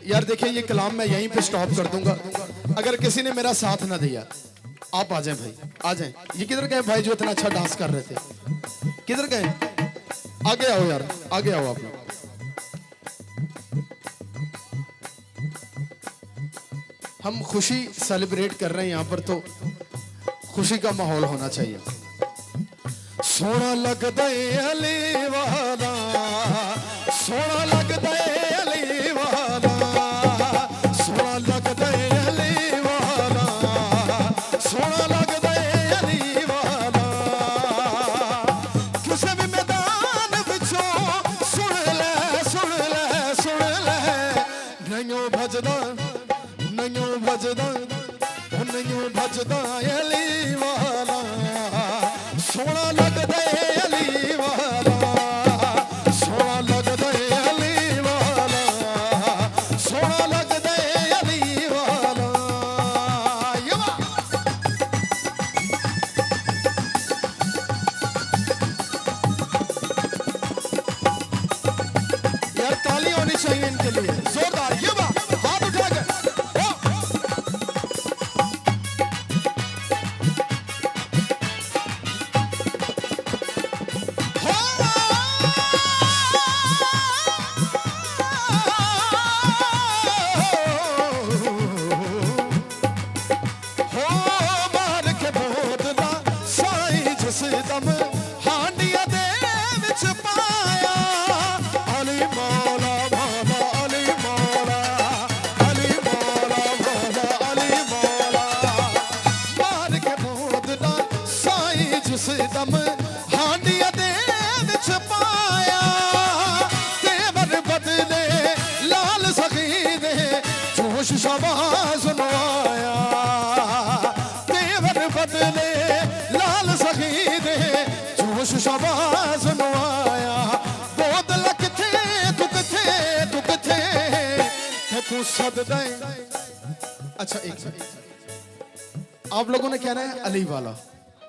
Speaker 6: यार देखिए ये कलाम मैं यहीं पे स्टॉप कर दूंगा। अगर किसी ने मेरा साथ ना दिया आप आ जाएं भाई, आ जाएं। ये किधर गए भाई जो इतना अच्छा डांस कर रहे थे, किधर गए? आगे आओ यार, आगे आओ आप लोग। हम खुशी सेलिब्रेट कर रहे हैं यहाँ पर, तो खुशी का माहौल होना चाहिए। सोना लगदा है अली वाला, सोना लगदा है अली वाला, सोना लगदा है अली वाला, सोना लगदा है अली वाला। किसी भी मैदान विचों सुन ले सुन ले सुन ले। नैयों भजदा नैयों भजदा नैयों भजदा अली वाला, सोना लगदा है अली वाला, सोना लगदा है अली वाला, सोना लगदा है अली वाला। यार ताली होनी चाहिए इनके लिए जोरदार। ये बात हाथ उठा के शाबाश नवाया तेवर बदले लाल सखी दे जोश शाबाश नवाया। बोतल किथे तू किथे तू किथे तू सद दे। अच्छा एक मिनट, आप लोगों ने कहना है अली वाला,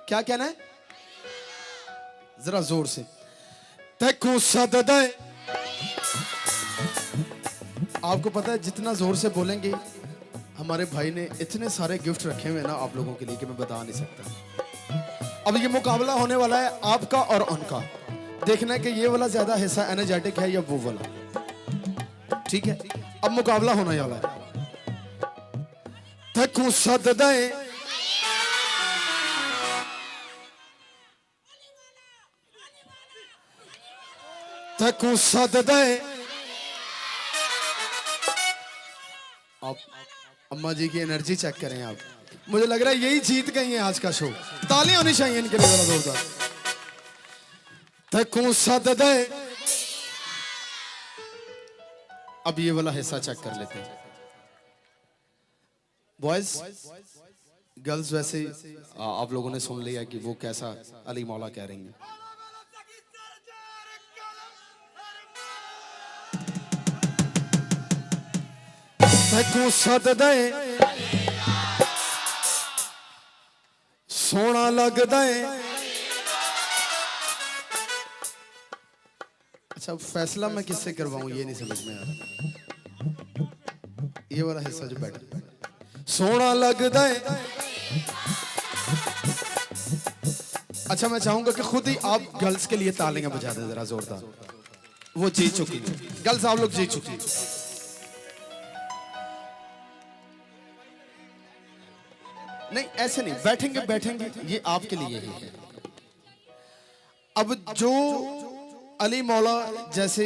Speaker 6: क्या कहना है जरा जोर से। तेकू सद दे। आपको पता है जितना जोर से बोलेंगे, हमारे भाई ने इतने सारे गिफ्ट रखे हुए हैं ना आप लोगों के लिए कि मैं बता नहीं सकता। अब ये मुकाबला होने वाला है आपका और उनका। देखना है कि ये वाला ज्यादा हिस्सा एनर्जेटिक है या वो वाला, ठीक है? अब मुकाबला होने वाला है। तकू सद दे तकू सद दे। आप अम्मा जी की एनर्जी चेक करें आप। मुझे लग रहा है यही जीत गई है आज का शो। ताली होनी चाहिए इनके लिए जरा जोरदार। तकू सद दे। अब ये वाला हिस्सा चेक कर लेते हैं। बॉयज गर्ल्स वैसे आप लोगों ने सुन लिया कि वो कैसा अली मौला कह रही हैं। तकू सद दे सोना लगदा है। अच्छा फैसला मैं किससे करवाऊं ये नहीं समझ में आ रहा। ये वाला हिस्सा जो बैठा सोना लगदा है। अच्छा मैं चाहूंगा कि खुद ही आप गर्ल्स के लिए तालियां बजा दें जरा जोरदार। वो जीत चुकी है गर्ल्स, आप लोग जीत चुकी है। नहीं ऐसे नहीं, बैठेंगे बैठेंगे, ये आपके लिए ही है। अब जो अली मौला जैसे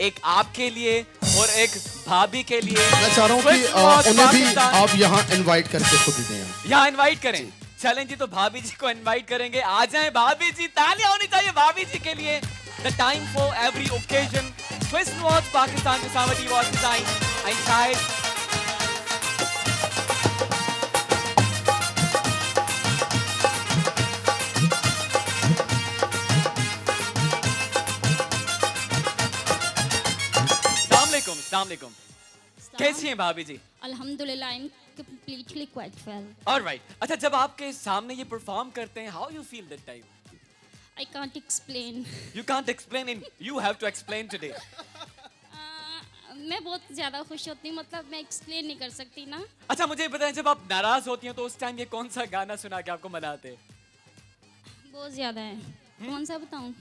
Speaker 2: एक आपके लिए और एक भाभी के लिए।
Speaker 6: मैं चाह रहा हूँ कि
Speaker 2: Swiss Watch
Speaker 6: उन्हें भी
Speaker 2: पाकिस्तान।
Speaker 6: आप यहाँ इनवाइट करके खुद ही दें।
Speaker 2: यहाँ इनवाइट करें। चलें जी, तो भाभी जी को इनवाइट करेंगे। आ जाएं भाभी जी, तालियां होनी चाहिए भाभी जी के लिए। The time for every occasion. Swiss Watch Pakistan Samati Watch Design. And शायद अस्सलाम वालेकुम। कैसी हैं भाभी जी?
Speaker 5: अल्हम्दुलिल्लाह, I'm completely quite well.
Speaker 2: Alright. अच्छा, जब आपके सामने ये परफॉर्म करते हैं, how you feel that time?
Speaker 5: I can't explain.
Speaker 2: You can't explain and you have to explain today.
Speaker 5: मैं बहुत ज़्यादा खुश होती हूँ, मतलब मैं एक्सप्लेन नहीं कर सकती ना।
Speaker 2: अच्छा, मुझे बताएं, जब आप नाराज होती हैं तो उस टाइम ये कौन सा गाना सुना के आपको मनाते हैं?
Speaker 5: बहुत ज़्यादा है। कौन सा बताऊँ?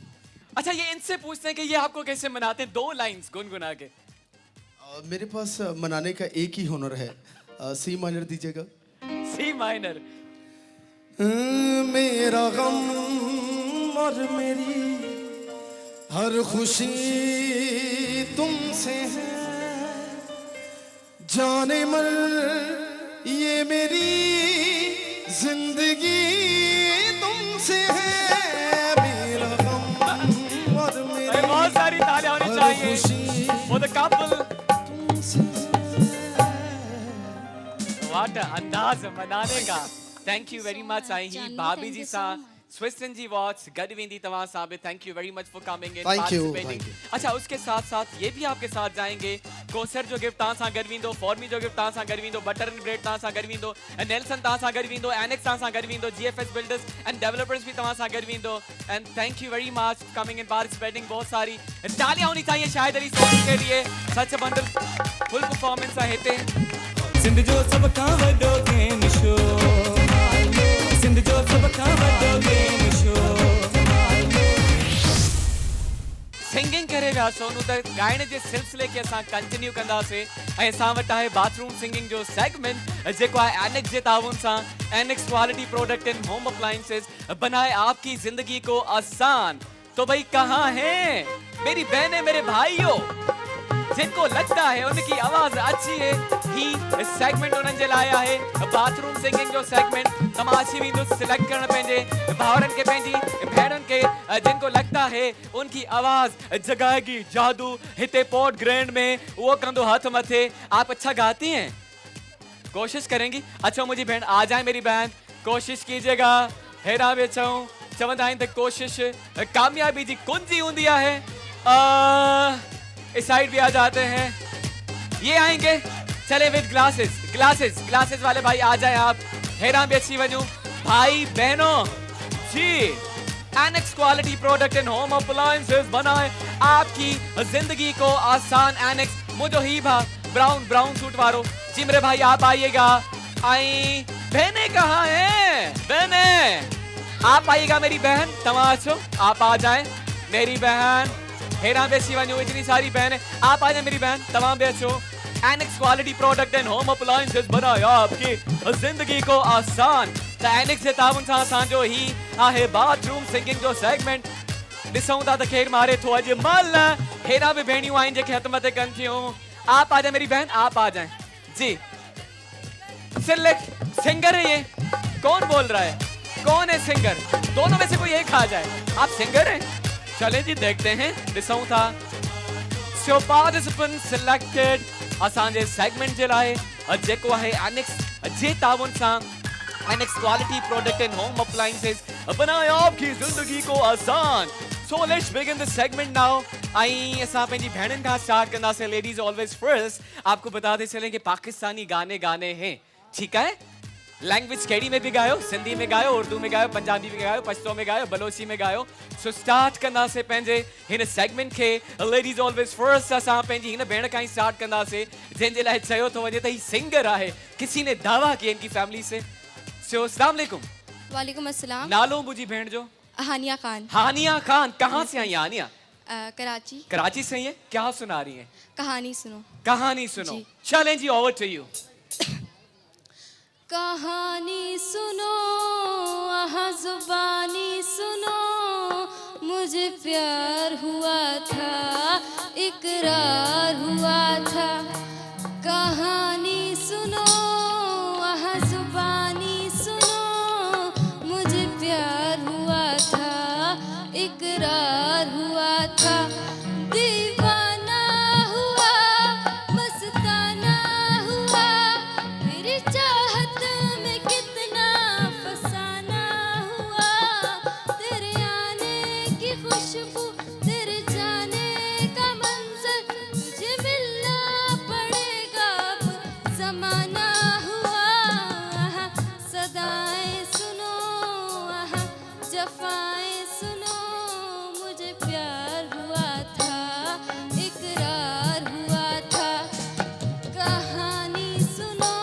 Speaker 2: अच्छा, ये इनसे पूछते हैं कि ये आपको कैसे मनाते हैं, 2 लाइंस गुनगुना के।
Speaker 6: मेरे पास मनाने का एक ही हुनर है। सी माइनर दीजिएगा।
Speaker 2: C minor.
Speaker 6: मेरा गम और मेरी हर खुशी तुमसे है, जाने मन ये मेरी जिंदगी तुमसे है। मेरा गम और मेरी
Speaker 2: बहुत सारी तालियां होनी
Speaker 6: हर
Speaker 2: चाहिए
Speaker 6: खुशी
Speaker 2: for the couple.
Speaker 6: तुमसे
Speaker 2: What a अंदाज मनाने का। Thank you very much I he
Speaker 5: Jannu,
Speaker 2: भाभी
Speaker 5: thank
Speaker 2: जी
Speaker 5: you
Speaker 2: सा
Speaker 5: so much.
Speaker 2: स्विसन जी वॉच गडविंदी तवा साहब, thank you very much for coming in
Speaker 6: Thank you,
Speaker 2: participating.
Speaker 6: thank you.
Speaker 2: अच्छा, उसके साथ साथ ये भी आपके साथ जाएंगे। कोसर जो गिफ्ट ता सा गडविंदो, फॉर्मी जो गिफ्ट ता सा गडविंदो, बटर एंड ब्रेड ता सा गडविंदो, नेल्सन ता सा गडविंदो, एनेक्स ता सा गडविंदो, जीएफएस बिल्डर्स एंड डेवलपर्स भी तवा सा गडविंदो। And thank you very much coming in participating. बहुत सारी तालियां होनी चाहिए शाहिद अली सोनी के लिए। सच बंडल फुल परफॉर्मेंस आहे
Speaker 1: सिंध जो सब खां वॾो गेम शो, सिंध जो सब खां वॾो गेम शो।
Speaker 2: सिंगिंग करेगा सोनू त गाइण जे सिलसिले के असां कंटिन्यू कंदासीं। ऐं असां वटि आहे बाथरूम सिंगिंग जो सेगमेंट, जेको आहे एनेक्स जे ताउन सां। Annex quality product in home appliances बनाए आपकी जिंदगी को आसान। तो भाई कहाँ हैं मेरी बहनें, मेरे भाइयों, जिनको लगता है उनकी आवाज अच्छी है, ही सेगमेंट उन्हनि जे लाइ आहे। बाथरूम सिंगिंग जो सेगमेंट तमाशी वेंदो सिलेक्ट करण पंहिंजे भाउरनि खे, पंहिंजी भेणनि खे, जिनको लगता है उनकी आवाज जगाएगी जादू। हिते पोर्ट ग्रैंड में वो कंदो हाथ मथे। आप अच्छा गाती हैं, कोशिश करेंगी? अच्छा मुझी बहन आ जाए, मेरी बहन कोशिश कीजिएगा। हेरा बि अचूं, चवंदा आहिनि त कोशिश कामयाबी जी कुंजी हूंदी आहे। इस साइड भी आ जाते हैं, ये आएंगे। चले विद ग्लासेस, ग्लासेस ग्लासेस वाले भाई आ जाए आप। हेरा भी अच्छी वजू भाई बहनों जी। Annex quality product in home appliances बनाए आपकी जिंदगी को आसान। एनेक्स मुझो ही भा ब्राउन ब्राउन सूट वालो जी, मेरे भाई आप आइएगा। आई बहने कहाँ हैं? बहने आप आइएगा, मेरी बहन तमाशो आप आ जाए। मेरी बहन हेरा बेसी वनू, इतनी सारी बहन है, आप आ जाए मेरी बहन तमाम बेचो। Annex quality product and home appliances बनाया आपकी जिंदगी को आसान। त एनेक्स जे ताउन सां असांजो ही आहे बाथरूम सिंगिंग जो सेगमेंट। ॾिसूं था त केरु मारे थो अॼु मल। हेरा भी भेणियूं आहिनि जेके हथ मथे कनि थियूं। आप आ जाए मेरी बहन, आप आ जाए जी। सिलेक्ट सिंगर है ये, कौन बोल रहा है? कौन है सिंगर? दोनों में से कोई एक आ जाए। आप सिंगर हैं? चले जी देखते हैं, ॾिसूं था। सो पार्टिसिपेंट सिलेक्टेड असांजे सेगमेंट जे लाइ जेको आहे एनेक्स जे ताउन सां। Annex quality product in home appliances बनाए आपकी जिंदगी को आसान। So let's begin the segment now. आई असां पंहिंजी भेणनि खां स्टार्ट कंदासीं। Ladies always first. आपको बताते चलें कि पाकिस्तानी गाने गाने हैं, ठीक है? लैंग्वेज कहिड़ी में भी गायो, सिंधी में गायो, उर्दू में गायो, पंजाबी में गायो, पश्तो में गायो, बलोची में गायो। सो स्टार्ट कंदासीं पंहिंजे हिन सेगमेंट खे। लेडीज ऑलवेज फर्स्ट असां पंहिंजी हिन भेण खां ई स्टार्ट कंदासीं जंहिंजे लाइ चयो थो वञे त ही सिंगर आहे। किसी ने दावा किया इनकी फैमिली से। सो अस्सलाम वालेकुम।
Speaker 7: वालेकुम अस्सलाम।
Speaker 2: नालो मुझी भेण जो?
Speaker 7: हानिया खान।
Speaker 2: हानिया खान। कहाँ से आई हानिया?
Speaker 7: कराची।
Speaker 2: कराची से ही है। क्या सुना रही हैं?
Speaker 7: कहानी सुनो।
Speaker 2: कहानी सुनो।
Speaker 7: जी।
Speaker 2: चलें जी, ओवर टू यू।
Speaker 7: कहानी सुनो, आहा जुबानी सुनो, मुझे प्यार हुआ था इकरार हुआ था। कहानी सुनो आहा जुबानी सुनो, मुझे प्यार हुआ था, इकरार हुआ था। दीवाना हुआ मस्ताना हुआ, तेरी चाहत में कितना फसाना हुआ। तेरे आने की खुशबू, तेरे जाने का मंजर, तुझे मिलना पड़ेगा अब जमाना हुआ। आहा, सदाएं सुनो आहा जफाएं सुनो, मुझे प्यार हुआ था, इकरार हुआ था। कहानी सुनो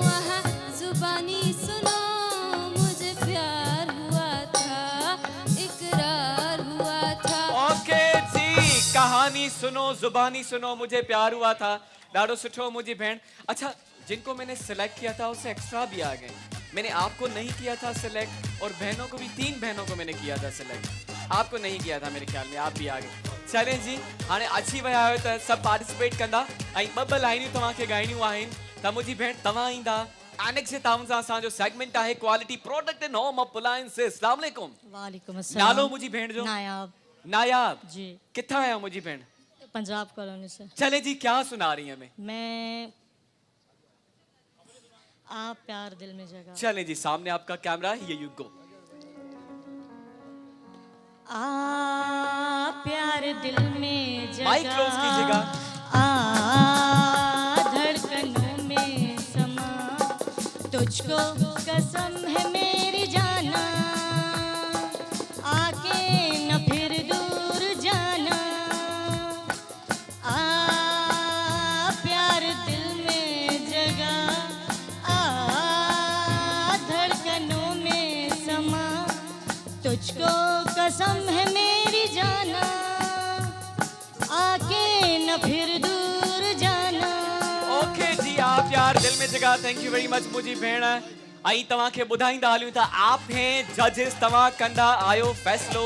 Speaker 7: आहा जुबानी सुनो, मुझे प्यार हुआ था, इकरार हुआ था।
Speaker 2: ओके जी, कहानी सुनो जुबानी सुनो, मुझे प्यार हुआ था। ॾाढो सुठो मुझी भेण। अच्छा, जिनको मैंने सिलेक्ट किया था उससे एक्स्ट्रा भी आ गए। मैंने आपको नहीं किया था सिलेक्ट, और बहनों को भी, 3 बहनों को मैंने किया था सिलेक्ट, आपको नहीं किया था मेरे ख्याल में, आप भी आ गए। चलें जी, हाणे अची विया आहियो त सभु पार्टिसिपेट कंदा ऐं ॿ लाइनियूं तव्हांखे ॻाइणियूं आहिनि। त मुंहिंजी भेण तव्हां ईंदा। एनेक्स जे ताउन सां असांजो सेगमेंट आहे quality product and home appliances. अस्सलाम वालेकुम।
Speaker 5: वालेकुम अस्सलाम।
Speaker 2: नालो मुंहिंजी भेण जो?
Speaker 5: नायाब
Speaker 2: नायाब
Speaker 5: जी,
Speaker 2: किथां आहियो मुंहिंजी भेण?
Speaker 5: पंजाब कॉलोनी से।
Speaker 2: चले जी, क्या सुना रही हैं हमें?
Speaker 5: मैं आप प्यार दिल में जगह।
Speaker 2: चले जी, सामने आपका कैमरा है, ये यू गो।
Speaker 5: आ प्यार दिल में जगह,
Speaker 2: माइक क्लोज कीजिएगा।
Speaker 5: आ धड़कनों में समा, तुझको कसम है मेरी जाना, आके न फिर दूर जाना। आ प्यार दिल में जगह, आ धड़कनों में समा, तुझको कसम है मेरी जाना, आके न फिर दूर जाना।
Speaker 2: ओके जी, आप यार दिल में जगह। थैंक यू वेरी मच मुंहिंजी भेण। ऐं तव्हांखे ॿुधाईंदा हलियूं था, आप हैं जजिस, तव्हां कंदा आहियो फ़ैसिलो।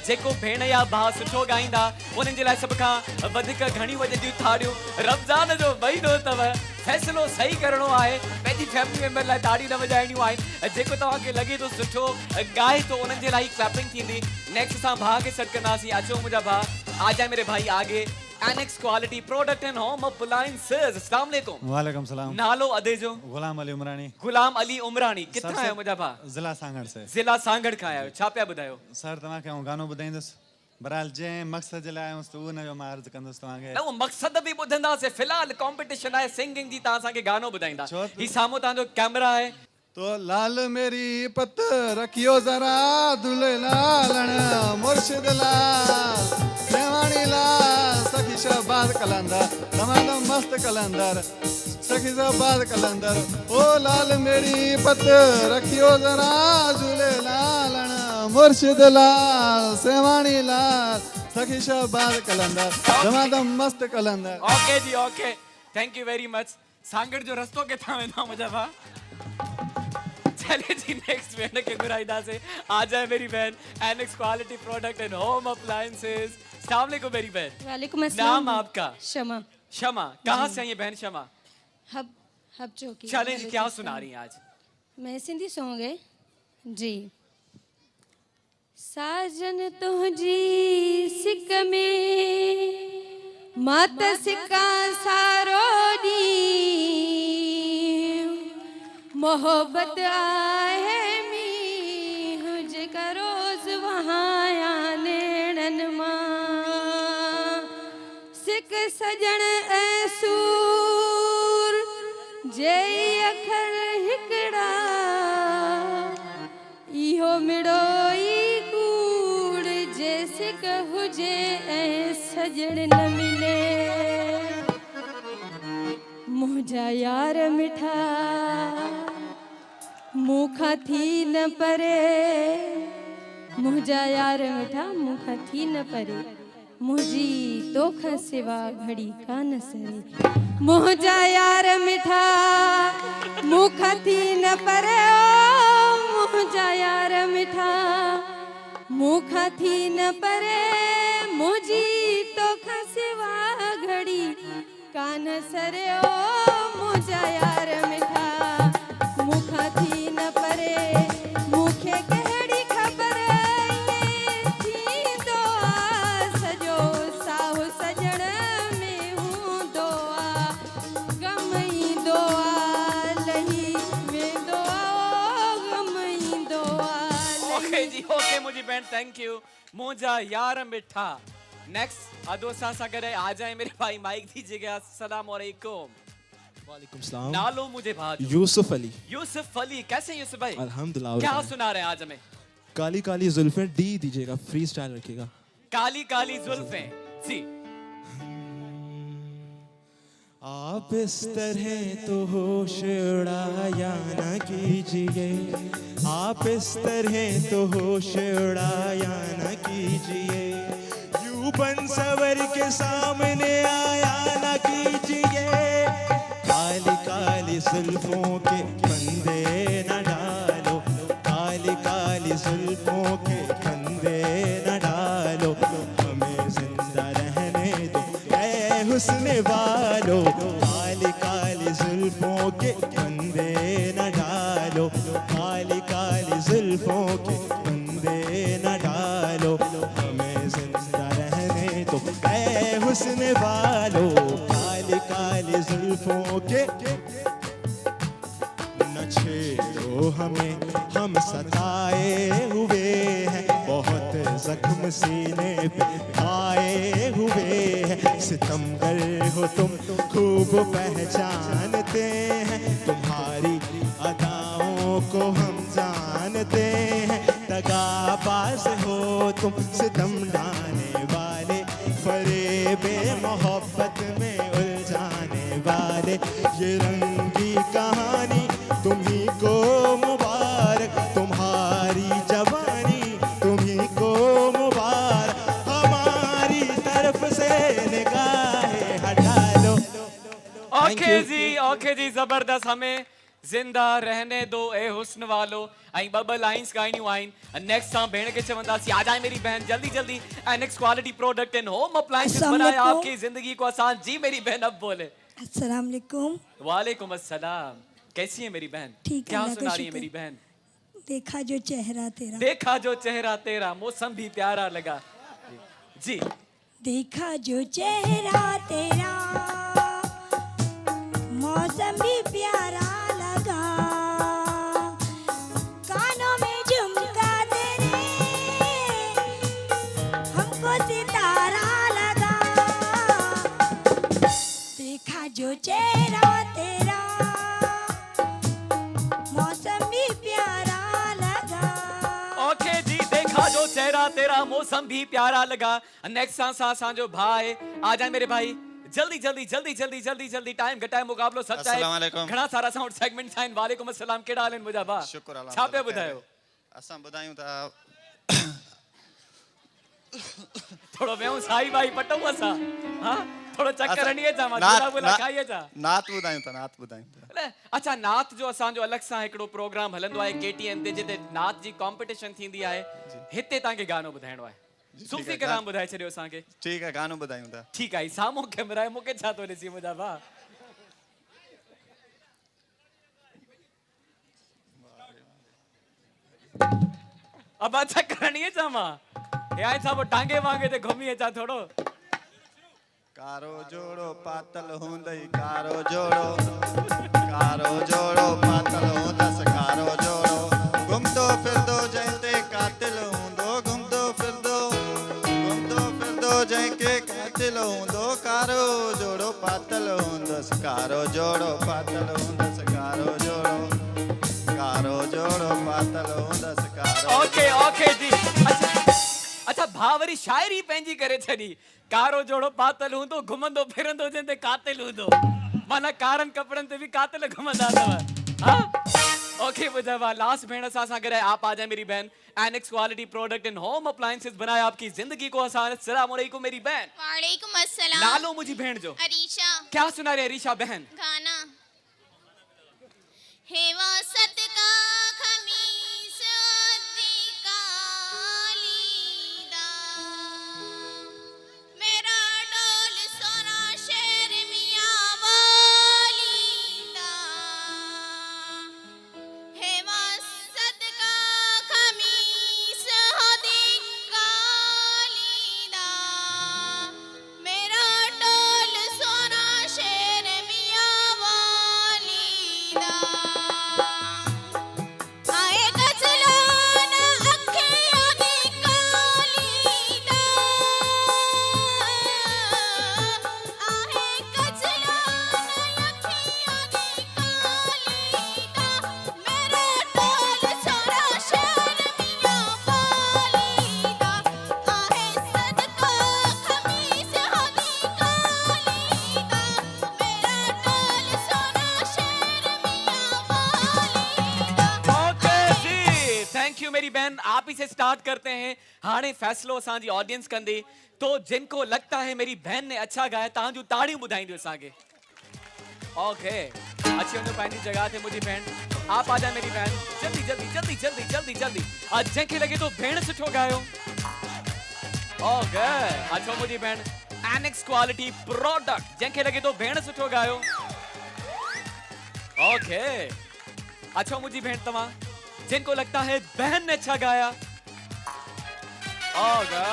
Speaker 2: जेको भेण या भाउ सुठो ॻाईंदा उन्हनि जे लाइ सभ खां वधीक घणी वॼंदियूं ताड़ियूं। रमज़ान जो महीनो अथव, फ़ैसिलो सही करिणो आहे, पंहिंजी फैमिली मेंबर लाइ ताड़ियूं न वॼाइणियूं आहिनि। जेको तव्हांखे लॻे थो सुठो ॻाए थो, उन्हनि जे लाइ क्लैपिंग थींदी। नेक्स्ट असां भाउ खे सॾु कंदासीं। अचो मुंहिंजा भाउ, आ जाए मेरे भाई आगे। Annex quality product and home appliances. अस्सलाम वालेकुम।
Speaker 8: वालेकुम सलाम।
Speaker 2: नालो अदे जो?
Speaker 8: गुलाम अली उमरानी।
Speaker 2: गुलाम अली उमरानी किथां आहियो मुंहिंजा भाउ?
Speaker 8: ज़िला सांगड़ से।
Speaker 2: ज़िला सांगड़ खां आहियो। छा पिया ॿुधायो?
Speaker 8: सर तव्हांखे आउं गानो ॿुधाईंदुसि, बहरहाल जंहिं मक़सद जे लाइ आयुसि त उन जो मां अर्ज़ु कंदुसि तव्हांखे।
Speaker 2: न उहो मक़सद बि ॿुधंदासीं। फ़िलहाल कॉम्पिटिशन आहे सिंगिंग जी, तव्हां असांखे गानो ॿुधाईंदा। ही साम्हूं तव्हांजो कैमरा आहे।
Speaker 6: तो लाल मेरी पत रखियो जरा, दुल्हे लालण मुर्शिद लाल, सेवाणी लाल, सखी शहबाज कलंदर, दमादम मस्त कलंदर, सखी शहबाज कलंदर। ओ लाल मेरी पत रखियो जरा, दुल्हे लालण मुर्शिद लाल, सेवाणी लाल, सखी शहबाज कलंदर, दमादम मस्त कलंदर।
Speaker 2: ओके जी, okay, thank you very much. Sanghar जो रस्तो किथां वेंदा मुंहिंजा भाउ? चले जी, नेक्स्ट भेण खे घुराईंदासीं। आ जाए मेरी बहन, annex quality product and home appliances. अस्सलाम वालेकुम मेरी बहन।
Speaker 5: वालेकुम अस्सलाम।
Speaker 2: नाम आपका?
Speaker 5: शमा।
Speaker 2: शमा, कहाँ से आई है बहन शमा?
Speaker 5: हब चौकी।
Speaker 2: चले जी, क्या सुना रही हैं आज?
Speaker 5: मैं सिंधी सॉन्ग है जी। साजन तुझी सिक में मात सिका सारो दी, मोहब्बत आहे मी हुज का रोज वहाँ नेड़न मां, सिक सजन ऐसूर जे अखर हिकड़ा, इहो मिड़ोई कूड़ जे सिक हुजे ऐं सजण न मिले। मुंहिंजा यार मिठा मूंखां थी न परे, मुंहिंजा यार मिठा मूंखां थी न परे, मुंहिंजी तोखां सिवा घड़ी कान सरे। मुंहिंजा यार मिठा मूंखां थी न परे, ओ मुंहिंजा यार मिठा मूंखां थी न परे, मुंहिंजी तोखां सिवा घड़ी कान सरे ओ मुझा यार मिठा मुखा थी न परे मुखे कहड़ी खबर ये थी दुआ सजो साहु सजण में हूँ दुआ गमई दुआ लही में दुआ ओ गमई दुआ
Speaker 2: ओके जी ओके मुझी बहन थैंक यू मुझा यार मिठा नेक्स्ट अदोसा सागर है आ जाए मेरे भाई माइक दीजिएगा अस्सलाम वालेकुम
Speaker 9: वालेकुम सलाम
Speaker 2: नालो मुझे भाई
Speaker 9: यूसुफ अली
Speaker 2: यूसुफ अली कैसे हैं यूसुफ भाई
Speaker 9: अल्हम्दुलिल्लाह
Speaker 2: क्या सुना रहे हैं आज हमें
Speaker 9: काली काली जुल्फें डी दीजिएगा फ्री स्टाइल रखिएगा
Speaker 2: काली काली जुल्फें जी
Speaker 9: आप इस तरह तो होश उड़ाया न कीजिए आप इस तरह तो होश उड़ाया न कीजिए यूं बन सवर के सामने आया न कीजिए काली काली जुल्फों के फंदे न डालो काली काली जुल्फों के फंदे न डालो हमें जिंदा रहने दो ऐ हुस्न वालो काली काली जुल्फों के फंदे न डालो काली काली जुल्फों के फंदे न डालो हमें जिंदा रहने दो ऐ हुस्न वालो काली काली जुल्फों के न छेड़ो हमें हम सताए हुए हैं बहुत जख्म सीने पे आए हुए हैं सितमगर हो तुम खूब पहचानते हैं तुम्हारी अदाओं को हम जानते हैं दगाबाज हो तुम सितम डालने वाले फरेबे मोहब्बत में उलझाने वाले ये रंगी कहानी तुम्ही को मुबारक तुम्हारी जवानी तुम्ही को मुबारक हमारी तरफ से निगाहें हटा लो
Speaker 2: ओके जी जबरदस्त हमें जिंदा रहने दो ए हुस्न वालो आई ॿ लाइंस ॻाइणियूं आहिनि नेक्स्ट सां भेण खे चवंदासीं आ जाए मेरी बहन जल्दी जल्दी annex quality product in home appliances बनाए आपकी जिंदगी को आसान जी मेरी बहन अब बोले
Speaker 10: अस्सलाम वालेकुम
Speaker 2: वालेकुम अस्सलाम कैसी है मेरी बहन
Speaker 10: ठीक है,
Speaker 2: क्या
Speaker 10: अल्लाह का
Speaker 2: सुना रही है
Speaker 10: शुक्र।
Speaker 2: मेरी बहन
Speaker 10: देखा जो चेहरा तेरा
Speaker 2: देखा जो चेहरा तेरा मौसम भी प्यारा लगा जी
Speaker 10: देखा जो चेहरा तेरा मौसम भी प्यारा लगा कानों में झुमका तेरे हमको सितारा लगा देखा जो चेहरा तेरा मौसम भी प्यारा लगा
Speaker 2: ओके जी देखा जो चेहरा तेरा मौसम भी प्यारा लगा नेक्स्ट सा जो भाई आ जाए मेरे भाई जल्दी जल्दी जल्दी जल्दी जल्दी जल्दी टाइम घटाए मुकाबलो सच्चा
Speaker 8: अस्सलाम
Speaker 2: है
Speaker 8: वालेकुम।
Speaker 2: घणा सारा साउंड सेगमेंट आहिनि वालेकुम अस्सलाम केड़ा हाल आहिनि मुंहिंजा भाउ
Speaker 8: शुक्र अल्लाह
Speaker 2: छा पिया ॿुधायो
Speaker 8: असां ॿुधायूं था
Speaker 2: थोड़ो वेहूं साई भाई पटूं असां हां थोड़ो चक्कर हणीअ जा मां
Speaker 8: नात-
Speaker 2: झूला वूला खाईअ जा
Speaker 8: नात ॿुधायूं था नात ॿुधायूं था
Speaker 2: अच्छा नात जो असांजो अलॻि सां हिकिड़ो प्रोग्राम हलंदो आहे KTN ते जिते नात जी कॉम्पिटिशन थींदी आहे हिते तव्हांखे गानो ॿुधाइणो आहे सूफ़ी कलाम ॿुधाए छॾियो असांखे
Speaker 8: ठीक है गानो ॿुधायूं था
Speaker 2: ठीकु आहे साम्हूं कैमरा आहे मूंखे छा थो ॾिसी मुंहिंजा भाउ अब अच्छा करणी है मां हे आई था वो टांगे वांगे ते घुमी अचा थोड़ो
Speaker 8: कारो जोड़ो पातल हूंदई कारो जोड़ो पातल हूंदस कारो जोड़ो घुमदो फिरदो जंहिंते कातिल हूंदो घुमदो फिरदो जंहिंखे कातिल हूंदो कारो जोड़ो पातल हूंदस कारो जोड़ो पातल हूंदस कारो जोड़ो पातल हूंदस कारो
Speaker 2: ओके जी अच्छा भावरी शायरी पंहिंजी करे छॾी कारो जोड़ो पातल हूंदो घुमंदो फिरंदो जंहिंते कातिल हूंदो माना कारनि कपड़नि ते बि कातिल घुमंदा अथव हाँ ओके बुझावा लास्ट भेण सां गए आप आ जाए मेरी बहन annex quality product in home appliances बनाए आपकी जिंदगी को आसान अस्सलाम वालेकुम मेरी बहन
Speaker 7: वालेकुम अस्सलाम
Speaker 2: नालो मुझी बहन जो
Speaker 7: अरीशा
Speaker 2: क्या सुना रहे अरीशा बहन
Speaker 7: गाना हेवा सत का खमीस अद्दी काली दा मेरा डोल सोना शे
Speaker 2: बहन आप ही से स्टार्ट करते हैं हाणे फैसलो असांजी ऑडियंस कंदी तो जिनको लगता है मेरी बहन ने अच्छा गाया तव्हां ताड़ियों ॿुधाईंदियूं असांखे ओके अच्छी वञो पंहिंजी जगह थे मुंहिंजी बहन आप आ जा मेरी बहन जल्दी जल्दी जल्दी जल्दी जल्दी जल्दी आज जंहिंखे लगे तो भेण सुठो गायो ओके अच्छा मुंहिंजी बहन एनेक्स क्वालिटी प्रोडक्ट जंहिंखे लगे तो भेण सुठो गायो ओके अच्छा मुझी बहन तमा जिनको लगता है बहन ने अच्छा गाया ओगा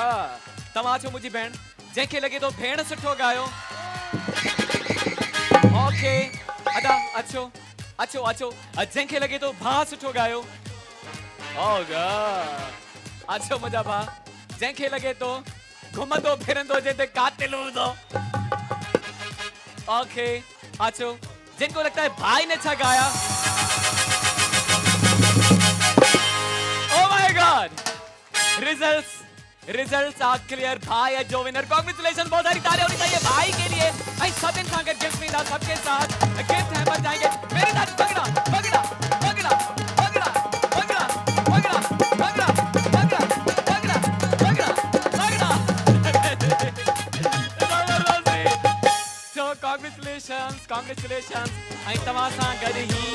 Speaker 2: तमा अच्छा मुझी बहन जंहिंखे लगे तो भेण सुठो गायो ओके अदा अच्छो अच्छो अच्छो जंहिंखे लगे तो भा सुठो गायो ओगा अच्छो मुझा भा जंहिंखे लगे तो घुमंदो फिरंदो जेते कातिल हूंदो ओके अच्छो जिनको लगता है भाई ने अच्छा गाया Oh my God! Results are clear. भाई है जो विनर. Congratulations. बहुत सारी तालियां होनी चाहिए भाई के लिए. भाई सब इंसान का गिफ्ट मिला सबके साथ. गिफ्ट है बच जाएंगे. मेरे साथ पकड़ा पकड़ा पकड़ा पकड़ा पकड़ा पकड़ा पकड़ा पकड़ा पकड़ा पकड़ा पकड़ा. So congratulations. ऐं तव्हां सां गॾु ही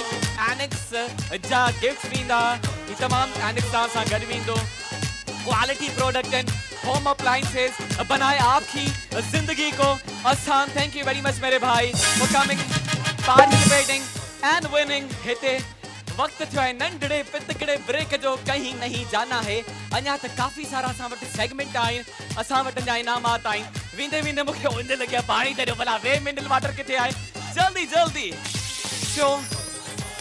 Speaker 2: एनेक्स जा गिफ्ट वींदा. ही तमाम एनेक्स सां गॾु वींदो. Quality product and home appliances बनाए आपकी जिंदगी को आसान. थैंक यू वेरी मच मेरे भाई for coming participating and winning. हिते वक्त थियो है नंढड़े पितकड़े ब्रेक जो कहीं नहीं जाना है. अञा त काफ़ी सारा असां वटि सेगमेंट आहिनि असां वटि जा इनामात आहिनि. वेंदे वेंदे मूंखे उंज लॻिया पाणी तरियो भला वे मिनरल वाटर किथे आहे. जल्दी जल्दी छो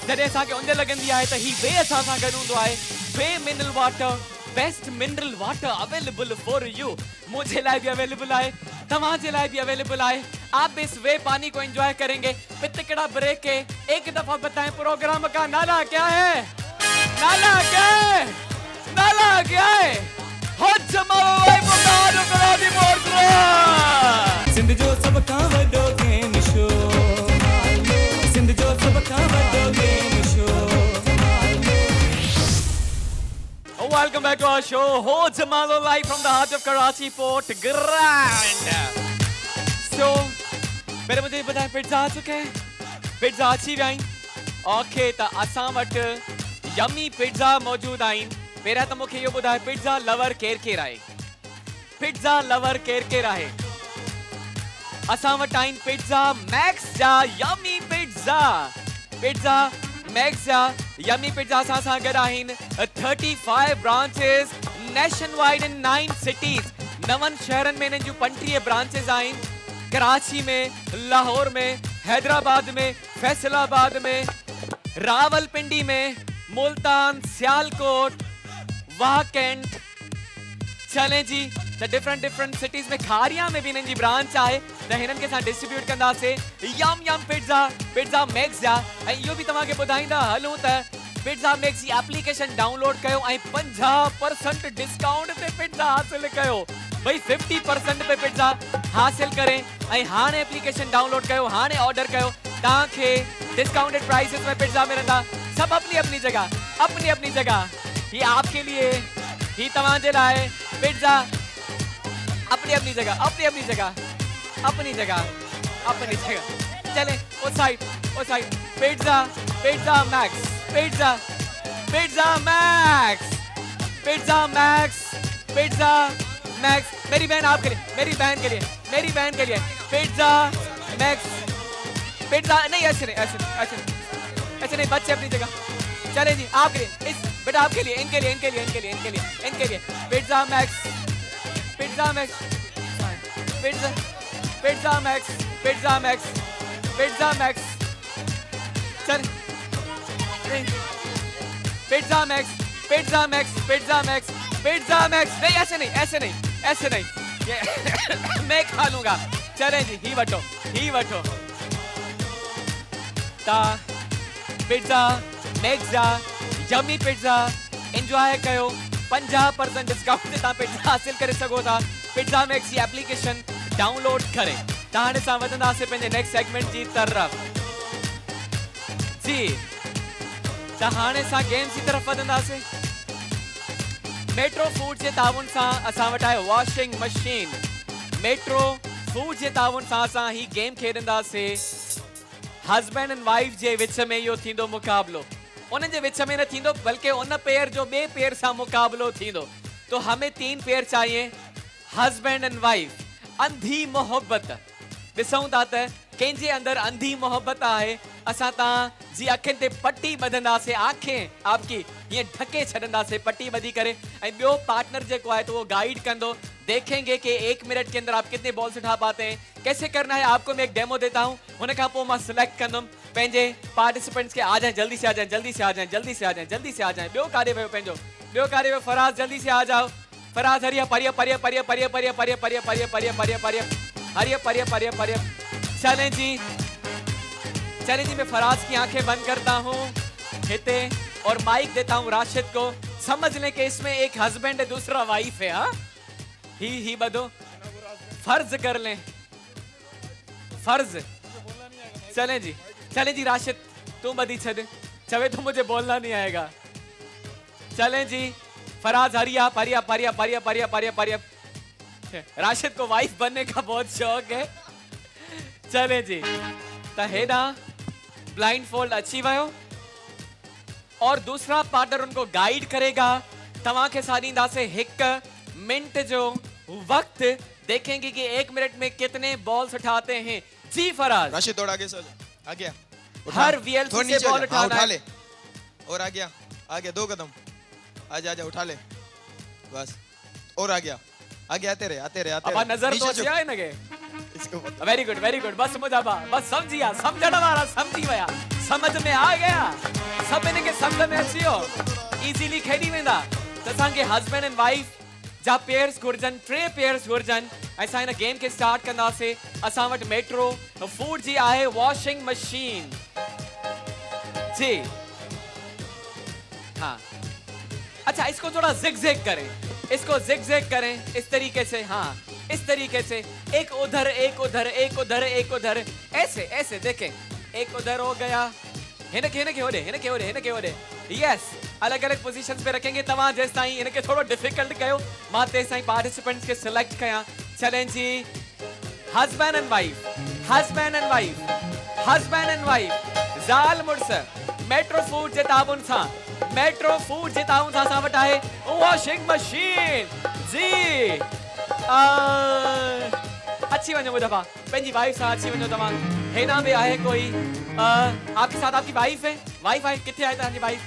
Speaker 2: जॾहिं असांखे उंज लॻंदी आहे त ही वे असां सां गॾु हूंदो आहे. Way mineral water best mineral water available for you. मुझे लिए भी अवेलेबल है तमाजे लिए भी अवेलेबल है. आप इस वे पानी को एंजॉय करेंगे. पितकड़ा ब्रेक के एक दफा बताएं प्रोग्राम का नाला क्या है. नाला क्या है. नाला क्या है. हो जमाओ भाई मुकाबला करा दी मोर
Speaker 1: सिंध जो सब का वडो गेम शो. सिंध जो सब का वडो game show.
Speaker 2: Welcome back to our show. Ho Jamalo live from the heart of Karachi Port Grand. So, मेरे मुझे बताएं पिज़्ज़ा आ चुके हैं. पिज़्ज़ा अच्छी भी आई. ओके तो असां वटि यमी पिज़्ज़ा मौजूद आहिनि. पहिरियां त मूंखे इहो ॿुधाए पिज़्ज़ा लवर केरु आहे. पिज़्ज़ा लवर केरु आहे. असां वटि आहिनि पिज़्ज़ा मैक्स जा यमी पिज़्ज़ा. पिज़्ज़ा मैक्स जा यमी पिज़्ज़ा सां गॾु आहिनि. 35 branches nation wide in 9 cities. 9 शहरनि में इन्हनि जूं 35 ब्रांचेस आहिनि. कराची में, लाहौर में, हैदराबाद में, फैसलाबाद में, रावलपिंडी में, मुल्तान, सियालकोट, वाकेंट. चलें जी त डिफरेंट सिटीज़ में खारिया में भी इन्हनि जी ब्रांच आहे त हिननि खे असां डिस्ट्रीब्यूट कंदासीं. यम पिज़्ज़ा मैक्स जा. ऐं इहो बि तव्हांखे ॿुधाईंदा हलूं त पिज़्ज़ा मैक्स जी एप्लीकेशन डाउनलोड कयो ऐं 50% डिस्काउंट ते पिज़्ज़ा हासिल कयो. भाई 50% पे पिज़्ज़ा हासिल करें ऐं हाणे एप्लीकेशन डाउनलोड कयो. हाणे ऑर्डर कयो. तव्हांखे डिस्काउंटेड प्राइसेस में पिज़्ज़ा मिलंदा. सब अपनी अपनी जगह. ये आपके लिए ही तव्हांजे लाइ पिज़्ज़ा अपनी जगह. चले उस साइड पिज़्ज़ा मैक्स. मेरी बहन आपके लिए मेरी बहन के लिए पिज़्ज़ा मैक्स. पिज़्ज़ा नहीं ऐसे नहीं बच्चे अपनी जगह. चले जी आपके लिए बेटा आपके लिए इनके लिए पिज़्ज़ा मैक्स. चल पिज़्ज़ा मैक्स. नहीं ऐसे नहीं ये मैं खा लूंगा. चले जी ही वठो ता पिज़्ज़ा मैक्स जा यमी पिज़्ज़ा एंजॉय कयो. 50% डिस्काउंट ते तव्हां पिज़्ज़ा हासिल करे सघो था. पिज़्ज़ा मैक्स जी एप्लीकेशन डाउनलोड करें. त हाणे असां वधंदासीं पंहिंजे नेक्स्ट सेगमेंट जी तरफ़. जी त हाणे असां गेम्स जी तरफ़ वधंदासीं. मेट्रो फूड जे ताउन सां असां वटि आहे वॉशिंग मशीन। मेट्रो फूड जे ताउन सां असां ही गेम खेॾंदासीं। हस्बैंड एंड वाइफ जे विच में इहो थींदो मुकाबलो। उन जे विच में न थींदो बल्कि उन पेयर जो ॿिए पेयर सां मुकाबलो थींदो। तो हमें 3 पेयर चाहिए, हस्बैंड एंड वाइफ। अंधी मोहब्बत ॾिसूं था त कंहिंजे अंदरि अंधी मोहब्बत आहे। असां तव्हां जी अखियुनि ते पट्टी ॿधंदासीं, आंखें आपकी हीअं ढके छॾंदासीं पट्टी ॿधी करे। ऐं ॿियो पार्टनर जेको आहे तो वो गाइड कंदो। देखेंगे कि 1 मिनट के अंदर आप कितने बॉल्स उठा पाते हैं। कैसे करना है आपको मैं एक डेमो देता हूँ। उन खां पोइ मां सिलेक्ट कंदुमि पंहिंजे पार्टिसिपेंट्स के। आ जाए, जल्दी से आ जाए, जल्दी से आ जाए, जल्दी से आ जाए, जल्दी से आ जाए। ॿियो काॾे वियो पंहिंजो, ॿियो काॾे वियो? फराज जल्दी से आ जाओ। फराज हरिया परिया परिया परिया परिया परिया परिया परिया परिया परिया परिया परिया हरिया परिया परिया परिया। चलें जी, चलें जी, मैं फराज की आंखें बंद करता हूँ हिते और माइक देता हूँ राशिद को। समझ लें कि इसमें एक हस्बैंड है, दूसरा वाइफ है। हाँ, ही बदो फर्ज कर लें, फर्ज। चलें जी, चलें जी राशिद, तू बदी छद, चवे तो मुझे बोलना नहीं आएगा। चलें जी, फराज हरिया परिया परिया परिया परिया परिया परिया। राशिद को वाइफ बनने का बहुत शौक है। चले जी, त हेडा ब्लाइंड फोल्ड अची वियो और दूसरा पार्टनर उनको गाइड करेगा। तव्हां खे साॾींदासीं 1 मिनट जो वक्त। देखेंगे कि 1 मिनट में कितने बॉल्स उठाते हैं। जी फराज।
Speaker 8: राशिद थोड़ा आगे सो आ गया।
Speaker 2: हर वीएलसी से बॉल उठाना
Speaker 8: उठा
Speaker 2: है।
Speaker 8: ले और आ गया, 2 कदम। आजा आजा, उठा ले बस। और आ गया, आगे आते रहे आते रहे आते
Speaker 2: अब
Speaker 8: रहे।
Speaker 2: नजर तो अच्छी आए नगे।
Speaker 8: इसको
Speaker 2: वेरी गुड वेरी गुड। बस मुझाबा, बस समझिया, समझण वारा समझी वया, समझ में आ गया। सभिनी खे सम्झ में अची वियो, इजीली खेॾी वेंदा। त असांखे हस्बैंड एंड वाइफ जा पेयर्स घुर्जन, 3 पेयर्स घुर्जन। असां हिन गेम खे स्टार्ट कंदासीं। असां वटि मेट्रो फूड जी आहे वॉशिंग मशीन जी। हाँ, अच्छा, इसको थोड़ा जिग-जैग करें, इसको जिग-जैग करें इस तरीके से। हाँ, इस तरीके से, एक उधर एक उधर एक उधर एक उधर, ऐसे ऐसे देखें। एक उधर हो गया, हिनके होड़े। यस, अलग अलग पोजीशंस पे रखेंगे। तव्हां जेस ताईं इनके थोड़ो डिफिकल्ट कयो, मां तेस ताईं पार्टिसिपेंट्स के सिलेक्ट कया। चलें जी, husband and wife, husband and wife, husband and wife, ज़ाल मुड़स, मेट्रो फूड जे ताबुन सां, मेट्रो फूड जे ताबुन सां असां वटि आहे वॉशिंग मशीन जी। अच्छी वञो दफा पंहिंजी वाइफ सां अची वञो। तव्हां हेना में आहे कोई आपके साथ? आपकी वाइफ है? वाइफ है? कितने आए तव्हांजी वाइफ?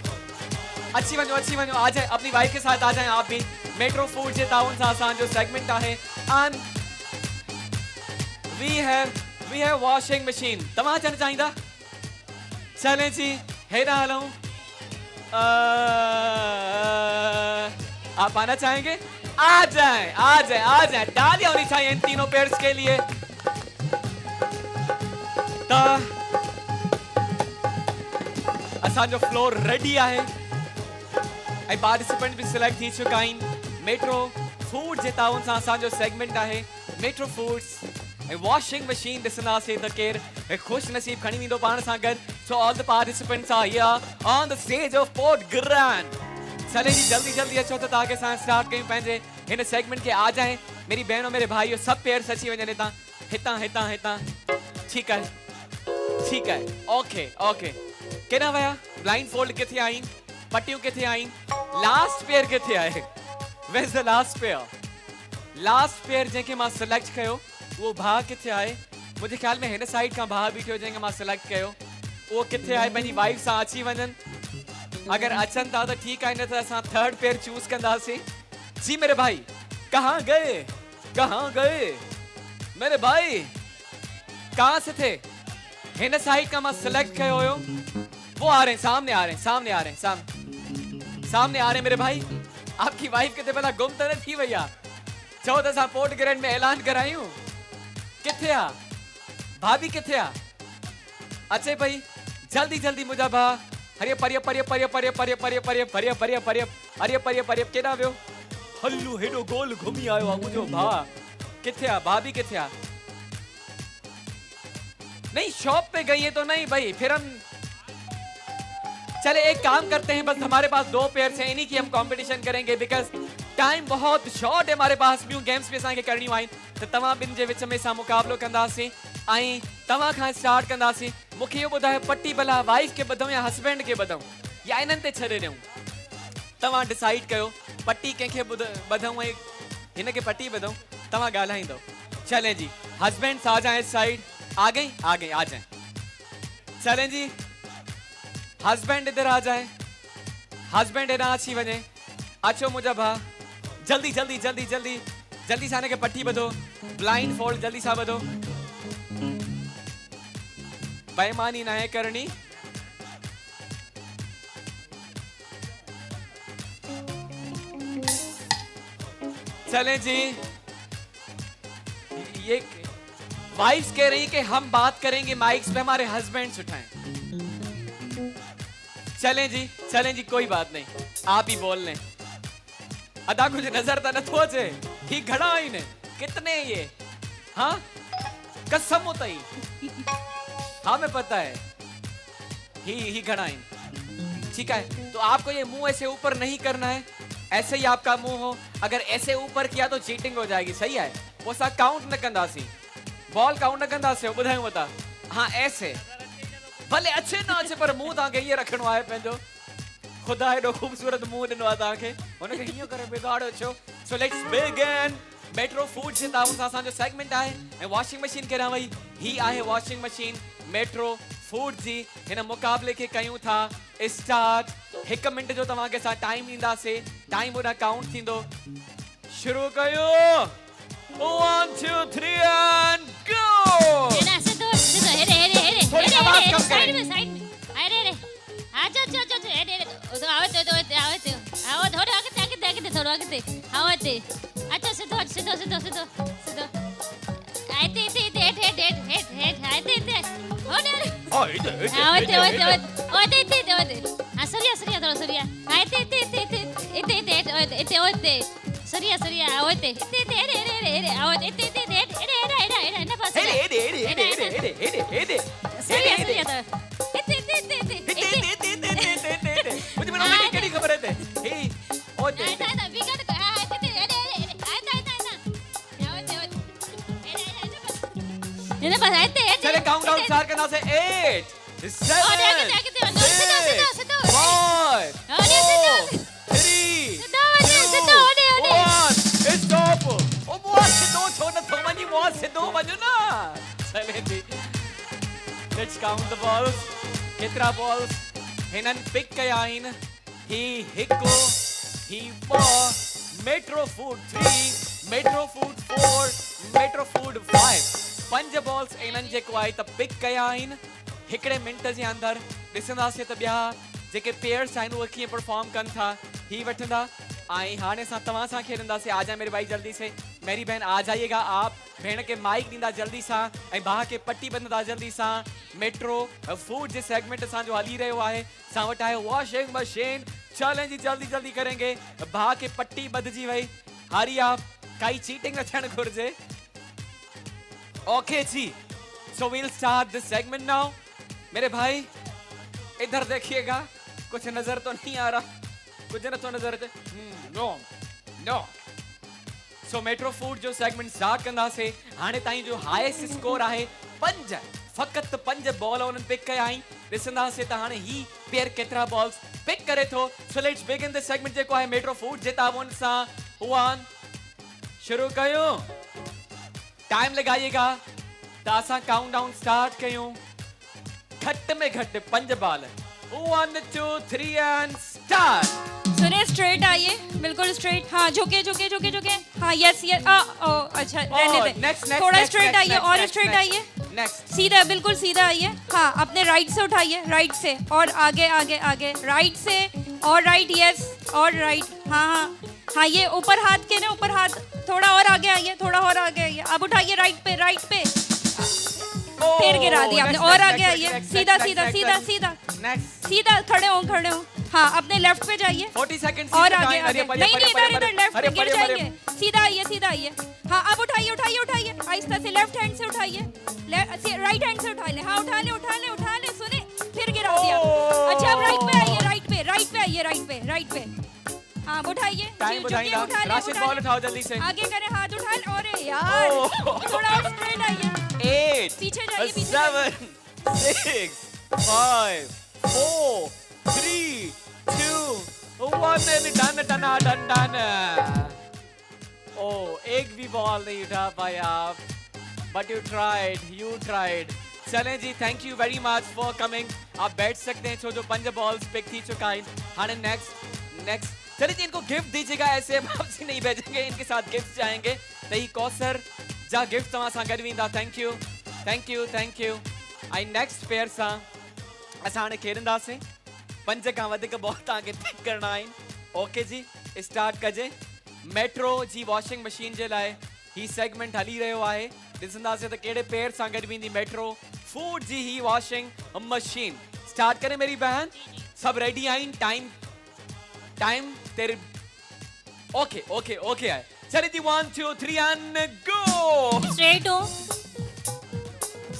Speaker 2: अच्छी वञो आ जाए, अपनी वाइफ के साथ आ जाए आप भी। मेट्रो फूड जे ताउन सां असांजो सेगमेंट आहे and we have washing machine. तव्हां अचणु चाहींदा? चलें जी, हेॾा हलूं। आप आना चाहेंगे? आ जाए आ जाए आ जाए। तालियां होनी चाहिए इन तीनों पेयर्स के लिए। असांजो फ्लोर रेडी आहे ऐं पार्टिसिपेंट भी सिलेक्ट थी चुका आहिनि। मेट्रो फूड जे ताउन सां असांजो सेगमेंट आहे मेट्रो फूड्स ऐं वॉशिंग मशीन। ॾिसंदासीं त केरु ख़ुशि नसीब खणी वेंदो पाण सां गॾु। So all the participants are here on the stage of Port Grand. चले जी, जल्दी जल्दी अचो त ताकि असां स्टार्ट कयूं पंहिंजे हिन सेगमेंट के। आ जाए मेरी बहनों मेरे भाइयों, सब पेयर्स अची वञनि हितां हितां हितां हितां। ठीक है, ओके ओके। केॾा विया? ब्लाइंड फोल्ड किथे आहिनि? पटियूं किथे आहिनि? लास्ट पेयर किथे आहे? Where is the last pair? Last pair जंहिंखे मां सिलेक्ट कयो उहो भाउ किथे आहे? मुझे ख्याल में हिन साइड खां भाउ बीठो जंहिंखे मां सिलेक्ट कयो उहो किथे आहे? पंहिंजी वाइफ सां अची वञनि। अगर अचन था तो ठीक है, न तो असां 3rd पेयर चूज कंदासीं। जी मेरे भाई, कहाँ गए मेरे भाई? कहाँ से थे? हिन साइड का मैं सिलेक्ट कयो हुयो। वो आ रहे हैं, सामने आ रहे हैं, सामने आ रहे हैं, सामने आ रहे हैं मेरे भाई। आपकी वाइफ कितने भला गुम तो नहीं थी भैया? चो तो असां पोर्ट ग्रैंड में ऐलान करायूं। किथे आ भाभी? किथे आ? अचे भाई, जल्दी जल्दी मुझा भा। हरिया परिया परिया परिया परिया परिया परिया परिया परिया परिया परिया हरिया परिया परिया। केॾा वियो? हल्लू हेॾो गोल घुमी आयो आहे मुंहिंजो भाउ। किथे आ भाभी? किथे आ? नहीं, शॉप पे गई है तो नहीं भाई, फिर हम चले एक काम करते हैं, बस हमारे पास 2 पेयर्स हैं, इन्हीं की हम कंपटीशन करेंगे बिकॉज टाइम बहुत शॉर्ट है हमारे पास। ॿियूं गेम्स भी असांखे करणियूं आहिनि, त तव्हां ॿिनि जे विच में असां मुक़ाबिलो कंदासीं ऐं तव्हां खां स्टार्ट कंदासीं। मूंखे इहो ॿुधायो, पट्टी भला वाइफ खे ॿधूं या हस्बैंड खे ॿधूं या इन्हनि ते छॾे ॾियूं? तव्हां डिसाइड कयो, पट्टी कंहिंखे ॿधूं ऐं हिन खे पट्टी ॿधूं, तव्हां ॻाल्हाईंदो। चले जी, हस्बैंड आ जाए साइड, आ गई आ जाए। चलें जी, हस्बैंड इधर आ जाए, हस्बैंड इधर अची वञे। अचो मुंहिंजा भाउ, जल्दी जल्दी जल्दी जल्दी जल्दी सां हिन खे पट्टी ॿधो, ब्लाइंड फोल्ड जल्दी सां ॿधो, बेईमानी न आहे करणी। चलें जी, ये वाइफ्स कह रही कि हम बात करेंगे माइक्स पे, हमारे हस्बैंड्स उठाएं। चलें जी कोई बात नहीं, आप ही बोल लें। अदा कुछ नजर तो न थो अचे, ही घड़ा आहिनि, कितने ये? हाँ कसम होतई, हाँ मैं पता है, ही घड़ा आहिनि। ठीक है, तो आपको ये मुंह ऐसे ऊपर नहीं करना है, ऐसे ही आपका मुंह हो। अगर ऐसे ऊपर किया तो चीटिंग हो जाएगी, सही है? वो सा काउंट न कंदासी, बॉल काउंट न कंदासी, ॿुधायूं बता। हाँ ऐसे भले अच्छे ना अच्छे, पर मुंह तव्हांखे ये रखणो आहे पंहिंजो। खुदा एॾो खूबसूरत मुंह ॾिनो आहे तव्हांखे, हुनखे हीअं करे बिगाड़ो छो? So let's begin. Metro food जे ताउन सां असांजो सेगमेंट आहे ऐं वॉशिंग मशीन केॾां वई? ही आहे वॉशिंग मशीन मेट्रो फूड जी। हिन मुक़ाबले खे कयूं था स्टार्ट। 1 मिंट जो तव्हांखे असां टाइम ॾींदासीं, टाइम होॾां काउंट थींदो। शुरू कयो, 1 2 3 एंड गो। थोड़ी आवाज कम करें।
Speaker 7: साइड में अरे रे आजा अरे तो आओ थोड़ा आगे थोड़ा आगे आओ अच्छा सीधो आते सरिया थोड़ा सरिया आते सरिया आओते अरे आओ
Speaker 2: मुझे बनाने की खबर है हे ओते
Speaker 7: इन्हें बताए थे
Speaker 2: चले काउंटडाउन स्टार्ट करना से 8 7 Let's count the balls. Kitra balls. Hinan pick kaya ahin. He hikko. He four. Metro food 3. Metro food 4. Metro food 5. 5 balls hinan je ko ai ta pick kaya ahin. Hikde minute je andar ॾिसंदासीं त ॿिया जेके pairs आहिनि उहे कीअं perform कनि था। ही वठंदा ऐं हाणे असां तव्हां सां खेॾंदासीं। आ जा मेरे भाई जल्दी से, मेरी बहन आ जाइएगा आप। भेण के माइक ॾींदा जल्दी सां ऐं भाउ खे पट्टी बंधंदा जल्दी सां। मेट्रो फूड जे सेगमेंट असांजो हली रहियो आहे। असां वटि आहे वॉशिंग मशीन। चलें जी जल्दी जल्दी करेंगे। भाउ खे पट्टी ॿधजी वई। हारी आप, काई चीटिंग न थियणु घुरिजे। ओके जी, so we'll start this segment now. मेरे भाई इधर देखिएगा, कुछ नजर तो नहीं आ रहा, कुछ न तो नजर नो नो। सो मेट्रो फूड जो सेगमेंट स्टार्ट कंदासीं। हाणे ताईं जो हाईएस्ट स्कोर आहे 5, फ़क़त 5 बॉल उन्हनि पिक कया आहिनि। ॾिसंदासीं त हाणे ही पेयर केतिरा बॉल्स पिक करे थो। सो लेट्स बिगिन द सेगमेंट जेको आहे मेट्रो फूड जे ताउन सां। 1 शुरू कयूं। टाइम लगाइएगा त असां काउंटडाउन स्टार्ट कयूं। घट में घट 5 बॉल। 1 2 3 and start.
Speaker 5: सुने स्ट्रेट आइए, बिल्कुल स्ट्रेट। हाँ झुके झुके झुके झुके। हाँ यस यस। अच्छा रहने दे। थोड़ा स्ट्रेट आइए और स्ट्रेट आइए। सीधा, बिल्कुल सीधा आइए। हाँ अपने राइट से उठाइए, राइट से और आगे आगे आगे। राइट से और राइट, यस और राइट। हाँ हाँ हाँ ये ऊपर हाथ के ना, ऊपर हाथ। थोड़ा और आगे आइए, थोड़ा और आगे आइए। अब उठाइए राइट पे, राइट पे। फिर गिरा दिया आपने। और आगे आइए, सीधा सीधा सीधा सीधा सीधा। खड़े हो खड़े हो। हाँ अपने लेफ्ट पे जाइए।
Speaker 2: 40 सेकंड्स
Speaker 5: और आगे आगे। नहीं इधर लेफ्ट पे गिर जाएंगे। सीधा आइए, सीधा आइए। हाँ अब उठाइए उठाइए उठाइए आहिस्ता से। लेफ्ट हैंड से उठाइए, राइट हैंड से उठा ले। हाँ उठा ले उठा ले उठा ले। सुने फिर गिरा दिया। अच्छा अब राइट पे आइए, ये राइट पे हाँ उठाइए
Speaker 2: टाइम बताइए राशिद बॉल उठाओ जल्दी से
Speaker 5: आगे करें हाथ उठाएं और यार थोड़ा और स्ट्रेट आइए
Speaker 2: 8
Speaker 5: पीछे जाइए
Speaker 2: 7 6 5 4 3 2 1 डन ओ एक भी बॉल नहीं उठा पाए आप बट यू ट्राइड चलें जी thank you very much for coming आप बैठ सकते हैं जो 5 बॉल्स पिक थी चुका है हाँ नेक्स्ट चलिए जी इनको गिफ्ट दीजिएगा ऐसे वापसी नहीं भेजेंगे इनके साथ गिफ्ट जाएंगे तही कौसर जा गिफ्ट तव्हां सां गॾु वेंदा thank you I next pair सां असां हाणे खेॾंदासीं 5 खां वधीक बॉल तव्हांखे पिक करणा आहिनि ओके जी स्टार्ट कजे मेट्रो जी वॉशिंग मशीन जे लाइ ही सेगमेंट हली रहियो आहे ॾिसंदासीं त कहिड़े पेयर सां गॾु वेंदी मेट्रो फूड जी ही वॉशिंग मशीन स्टार्ट करे मेरी बहन सब रेडी आहिनि टाइम तेरे ओके आए चलिए जी 1 2 3 एंड गो
Speaker 7: स्ट्रेट हो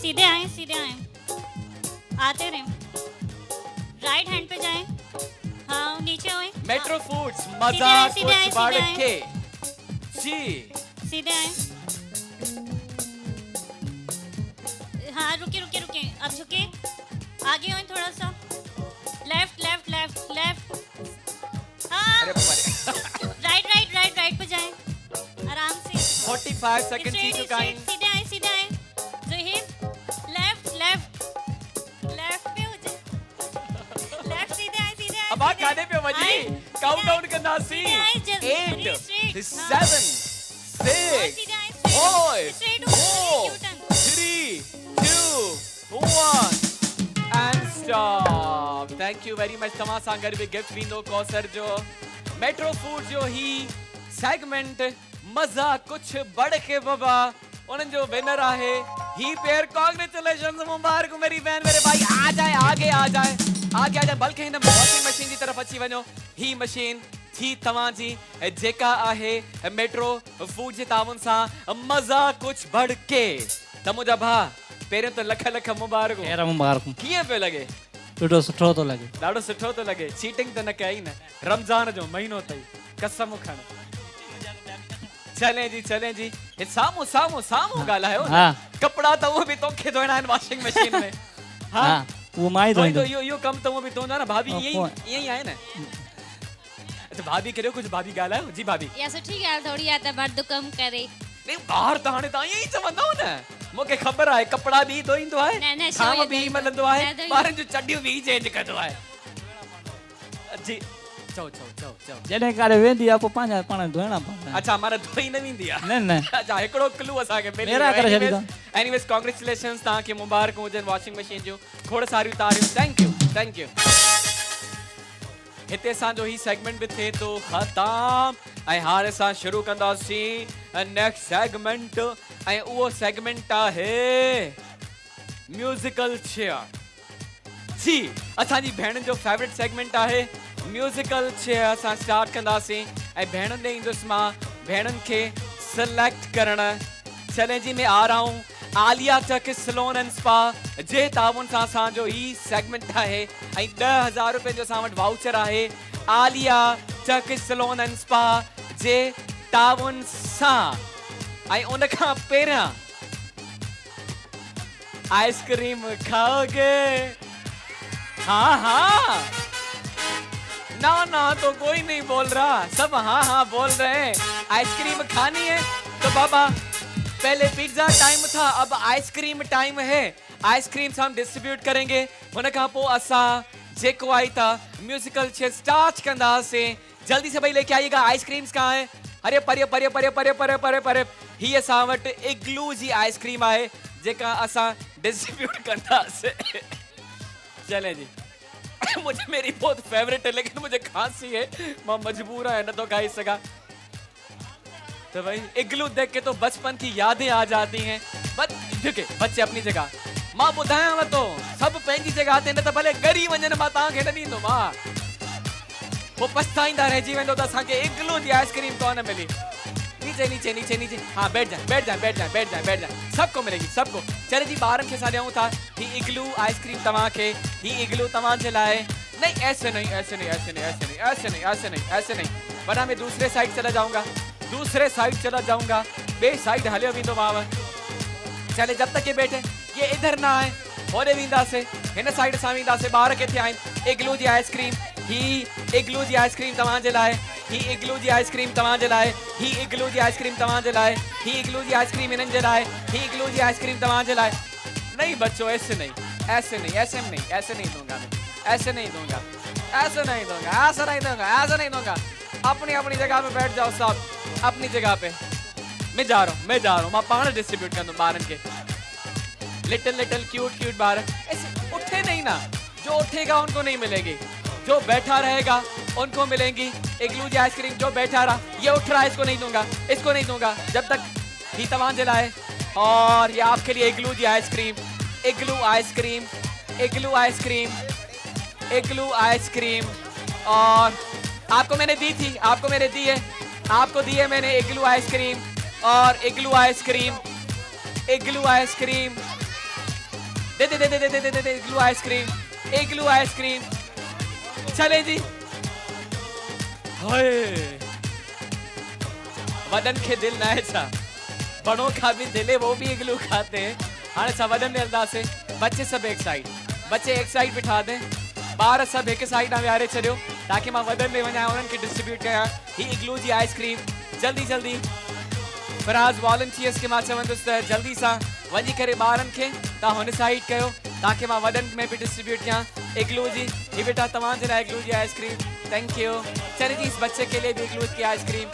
Speaker 7: सीधे आए आते रहे राइट हैंड पे जाएं हाँ नीचे होए
Speaker 2: मेट्रो फूड्स मजा कुछ बढ़ के जी
Speaker 7: सीधे आए हाँ रुके अब झुके आगे होए थोड़ा सा लेफ्ट हाँ राइट पे जाएं आराम से
Speaker 2: 45 सेकंड की चुका है
Speaker 7: सीधे आए जो हिप लेफ्ट पे हो जाए लेफ्ट सीधे आए
Speaker 2: अब आप खाने पे वजी काउंटडाउन करना सी 8 7 6 5 4 3 2 1 and stop thank you very much तव्हां सां गॾु बि गिफ्ट वेंदो कौसर जो मेट्रो फूड जो ही सेगमेंट मजा कुछ बढ़ के बाबा उन्हनि जो विनर आहे ही पेयर कांग्रेचुलेशंस मुबारक मेरी बहन मेरे भाई आ जाए आगे बल्कि हिन वॉशिंग मशीन की तरफ अची वञो ही मशीन थी तव्हां जी जेका आहे मेट्रो फूड जे ताउन सां मजा कुछ बढ़ के त मुंहिंजा भाउ पहिरियों त लख मुबारक कीअं पियो लॻे
Speaker 3: ॾाढो सुठो थो लॻे
Speaker 2: ॾाढो सुठो थो लॻे चीटिंग त न कई न रमज़ान जो महीनो अथई कसम खण चलें जी हे साम्हूं ॻाल्हायो कपिड़ा त उहो बि तोखे धोइणा आहिनि वॉशिंग मशीन में हाँ
Speaker 3: वो मां ई धोईंदो
Speaker 2: इहो कमु त उहो बि धोईंदो न भाभी ईअं ई आहे न अच्छा भाभी करियो कुझु भाभी ॻाल्हायो जी भाभी
Speaker 7: या सुठी ॻाल्हि थोड़ी आहे त मर्द कम करे
Speaker 2: नहीं ॿार त हाणे तव्हां ईअं ई चवंदव न मूंखे ख़बर आहे कपिड़ा बि धोईंदो आहे खाम बि मलंदो आहे ॿारनि जूं चडियूं बि चेंज कंदो आहे जी चओ
Speaker 3: जॾहिं काॾे वेंदी आहे पोइ पंहिंजा पाण धोइणा पवंदा आहिनि
Speaker 2: अच्छा माना धोई न वेंदी आहे
Speaker 3: न
Speaker 2: अच्छा हिकिड़ो क्लू असांखे मिली
Speaker 3: मेरा करे छॾींदा
Speaker 2: एनीवेज कांग्रेचुलेशंस तव्हांखे मुबारक हुजनि वॉशिंग मशीन जूं खोड़ सारियूं तारियूं थैंक यू हिते असांजो ही सेगमेंट बि थिए थो ख़तम ऐं हाणे असां शुरू कंदासीं नेक्स्ट सेगमेंट ऐं उहो सेगमेंट आहे म्यूजिकल चेयर जी असांजी भेणनि जो फेवरेट सेगमेंट आहे म्यूजिकल चेयर असां स्टार्ट कंदासीं ऐं भेणुनि ॾे ईंदुसि मां भेणुनि खे सिलेक्ट करणु चैलेंज में आ रहा हूं आलिया टक सलोन एंड स्पा जे ताउन सां असांजो ही सेगमेंट आहे ऐं 10,000 रुपए जो असां वटि वाउचर आहे आलिया टक सलोन एंड स्पा जे ताउन सां ऐं उन खां पहिरियां आइसक्रीम खाओगे हाँ ना तो कोई नहीं बोल रहा सब हाँ बोल रहे हैं आइसक्रीम खानी है तो बाबा पहले पिज्जा टाइम था अब आइसक्रीम टाइम है आइसक्रीम हम डिस्ट्रीब्यूट करेंगे उन खां पोइ असां जेको आई था म्यूजिकल चेयर स्टार्ट कंदासीं जल्दी से भाई लेके आइएगा आइसक्रीम्स कहाँ है अरे परे ही असां वटि इग्लू जी आइसक्रीम आहे जेका असां डिस्ट्रीब्यूट कंदासीं चले जी मुझे मेरी बहुत फेवरेट है लेकिन मुझे खांसी है मैं मजबूर है न तो खा ही सका तो भाई इग्लू देख के तो बचपन की यादें आ जाती हैं ठीक है बच्चे अपनी जगह मां बुधाया तो सब पंहिंजी जगह ते न त भले गरी वञनि मां तव्हांखे न ॾींदो मां वो पछताईंदा रहिजी वेंदो त असांखे इग्लू जी आइसक्रीम कोन मिली नीचे हाँ बैठ जा सबको मिलेगी सबको चले जी ॿारनि खे असां ॾियूं था ही इग्लू आइसक्रीम तव्हांखे ही इग्लू तव्हांजे लाइ नहीं ऐसे नहीं ऐसे नहीं ऐसे नहीं ऐसे नहीं ऐसे नहीं ऐसे नहीं ऐसे नहीं, वरना मैं दूसरे साइड चला जाऊंगा, दूसरे साइड चला जाऊंगा, बे साइड हले विंदो माव। चले जब तक ये बैठे ये इधर ना आए होरे विंदा से हिन साइड सां विंदा से ॿार किथे आहिनि। इग्लू जी आइसक्रीम ही इग्लू जी आइसक्रीम तव्हां जे लाइ, ही इग्लू जी आइसक्रीम तव्हां जे लाइ, ही इग्लू जी आइसक्रीम तव्हां जे लाइ, ही इग्लू जी आइसक्रीम इन्हनि जे लाइ, ही इग्लू जी आइसक्रीम तव्हां जे लाइ। नहीं बच्चों ऐसे नहीं ऐसे नहीं ऐसे नहीं ऐसे नहीं दूंगा मैं, ऐसे नहीं दूंगा, ऐसे नहीं दूंगा, ऐसे नहीं दूंगा, ऐसे नहीं दूंगा। अपनी अपनी जगह पे बैठ जाओ साहब, अपनी जगह पे। मैं जा रहा हूँ मैं पान डिस्ट्रीब्यूट कर दूँ बारन के। लिटिल लिटिल क्यूट क्यूट बार ऐसे उठे नहीं ना, जो उठेगा उनको नहीं मिलेगी, जो बैठा रहेगा उनको मिलेंगी इग्लू जी आइसक्रीम। जो बैठा रहा ये उठ रहा है इसको नहीं दूंगा, इसको नहीं दूंगा जब तक ही तवां जलाए। और ये आपके लिए इग्लू जी आइसक्रीम, इग्लू आइसक्रीम, इग्लू आइसक्रीम, इग्लू आइसक्रीम। और आपको मैंने दी थी, आपको मैंने दी है, आपको दी है मैंने इग्लू आइसक्रीम। और इग्लू आइसक्रीम, इग्लू आइसक्रीम दे दे दे दे दे दे दे इग्लू आइसक्रीम, इग्लू आइसक्रीम। चले जी हाय वदन के दिल ना है छा, बड़ों का भी दिल है वो भी इग्लू खाते हैं। हाँ सा वदन में अंदाज से बच्चे सब एक साइड, बच्चे एक साइड बिठा दें, बार सब एक साइड ना विहारे छो ताकि मां वदन में वञा उन्हनि खे डिस्ट्रीब्यूट कया ही इग्लू जी आइसक्रीम। जल्दी जल्दी फराज वॉलंटियर्स के मां चवंदुसि त जल्दी सां वञी करे ॿारनि खे तव्हां हुन साइड कयो ताकि मां वॾनि में भी डिस्ट्रीब्यूट कयां इग्लू जी। ही बेटा तव्हांजे लाइ इग्लू जी आइसक्रीम, थैंक यू। चले जी इस बच्चे के लिए भी इग्लू की आइसक्रीम।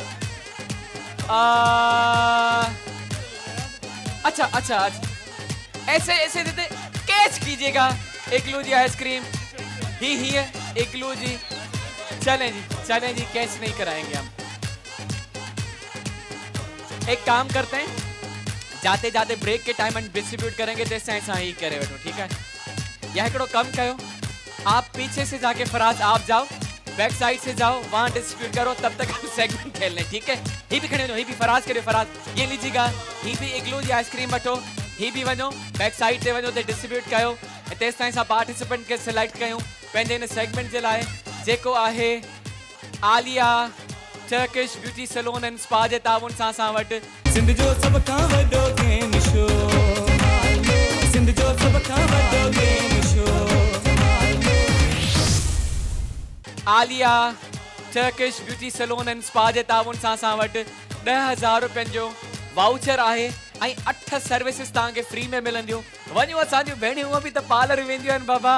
Speaker 2: अच्छा अच्छा अच्छा ऐसे ऐसे देते कैच कीजिएगा इग्लू जी आइसक्रीम। ही है इग्लू जी। चलें जी कैच नहीं कराएंगे हम। एक काम करते हैं, जाते जाते ब्रेक के टाइम डिस्ट्रीब्यूट करेंगे जैसे ऐसा ही करे बैठो, ठीक है। यह एकड़ो कम करो, आप पीछे से जाके फराज आप जाओ, बैक साइड से जाओ, वहां डिस्ट्रीब्यूट करो, तब तक हम सेगमेंट खेल लें, ठीक है। ही भी खड़े हो, ही भी फराज करे, फराज ये लीजिएगा, ही भी इग्लू जी आइसक्रीम वठो, ही भी वञो बैक साइड से वञो ते डिस्ट्रीब्यूट कयो। तेस ताईं असां पार्टिसिपेंट के सिलेक्ट कयूं पंहिंजे इन सेगमेंट जे लाइ जेको आहे Aliya Turkish beauty salon and spa जे ताउन सां असां वटि
Speaker 1: सिंध जो सब खां वॾो गेम शो, सिंध जो सब खां वॾो game show.
Speaker 2: Aliya Turkish beauty salon and spa जे ताउन सां असां वटि 10,000 रुपयनि जो वाउचर आहे ऐं 8 सर्विसिस तव्हांखे फ्री में मिलंदियूं। वञो असांजूं भेणियूं हूअं बि त पार्लर वेंदियूं आहिनि बाबा।